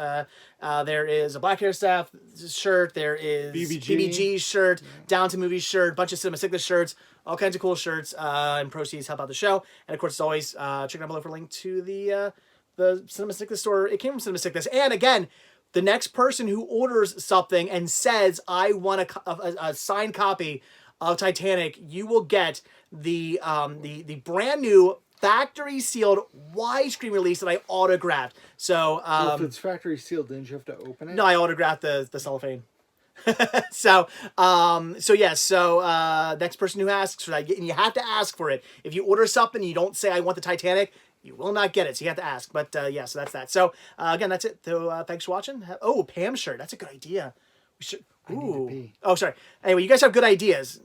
There is a Black Hair Steph shirt. There is BBG shirt, Down to Movie shirt, bunch of Cinema Sickness shirts, all kinds of cool shirts, and proceeds help out the show. And of course, as always, check down below for a link to the Cinema Sickness store. It came from Cinema Sickness. And again, the next person who orders something and says, I want a signed copy of Titanic, you will get the brand new factory sealed widescreen release that I autographed. So Well, if it's factory sealed, didn't you have to open it? no, I autographed the cellophane. So next person who asks for that, and you have to ask for it. If you order something and you don't say I want the Titanic, you will not get it. So you have to ask. But yeah, so that's that. So again, that's it. So thanks for watching. Oh, Pam shirt. That's a good idea. We should. I need to pee. Oh, sorry. Anyway, you guys have good ideas.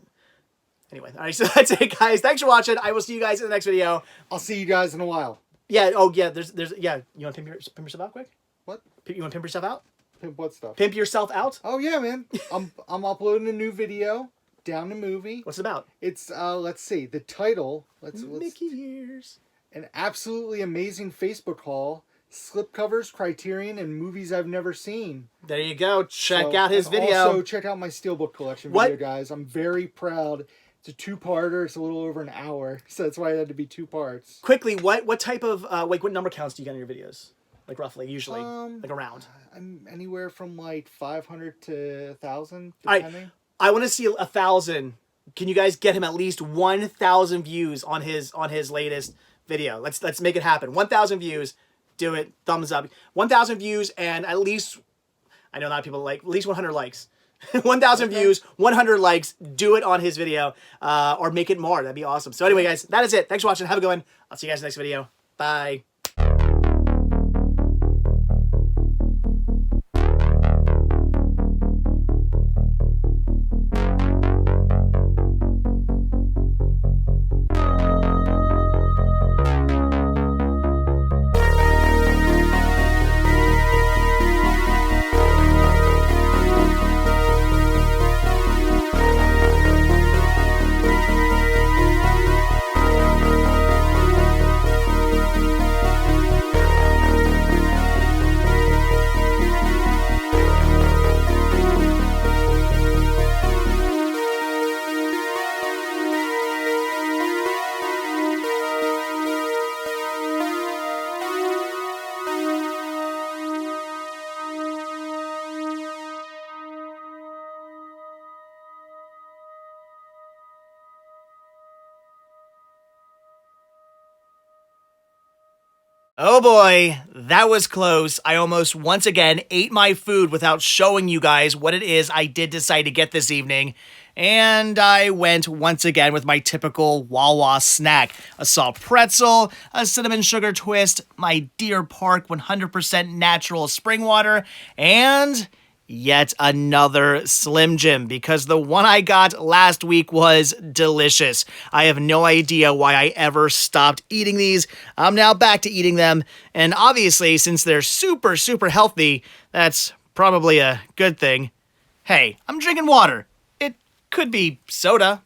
Anyway, all right. So that's it, guys. Thanks for watching. I will see you guys in the next video. I'll see you guys in a while. Yeah. Oh, yeah. There's yeah. You want to pimp yourself out quick? What? You want to pimp yourself out? Pimp what stuff? Pimp yourself out? Oh yeah, man. I'm uploading a new video. Down the movie. What's it about? It's let's see. The title. Let's Mickey Ears. An absolutely amazing Facebook haul. Slipcovers, Criterion, and movies I've never seen. There you go. Check out his video. Also, check out my Steelbook collection video, guys. I'm very proud. It's a two-parter. It's a little over an hour, so that's why it had to be 2 parts. Quickly, what type of what number counts do you get on your videos? Like roughly, usually, like around. I'm anywhere from like 500 to 1,000, All depending. right, I want to see 1,000. Can you guys get him at least 1,000 views on his latest video? Let's make it happen. 1,000 views. Do it. Thumbs up. 1,000 views and at least, I know a lot of people like, at least 100 likes. 1,000 views, 100 likes. Do it on his video or make it more. That'd be awesome. So anyway, guys, that is it. Thanks for watching. Have a good one. I'll see you guys in the next video. Bye. Oh boy, that was close. I almost once again ate my food without showing you guys what it is I did decide to get this evening. And I went once again with my typical Wawa snack. A salt pretzel, a cinnamon sugar twist, my Deer Park 100% natural spring water, and yet another Slim Jim, because the one I got last week was delicious. I have no idea why I ever stopped eating these. I'm now back to eating them, and obviously, since they're super, super healthy, that's probably a good thing. Hey, I'm drinking water. It could be soda.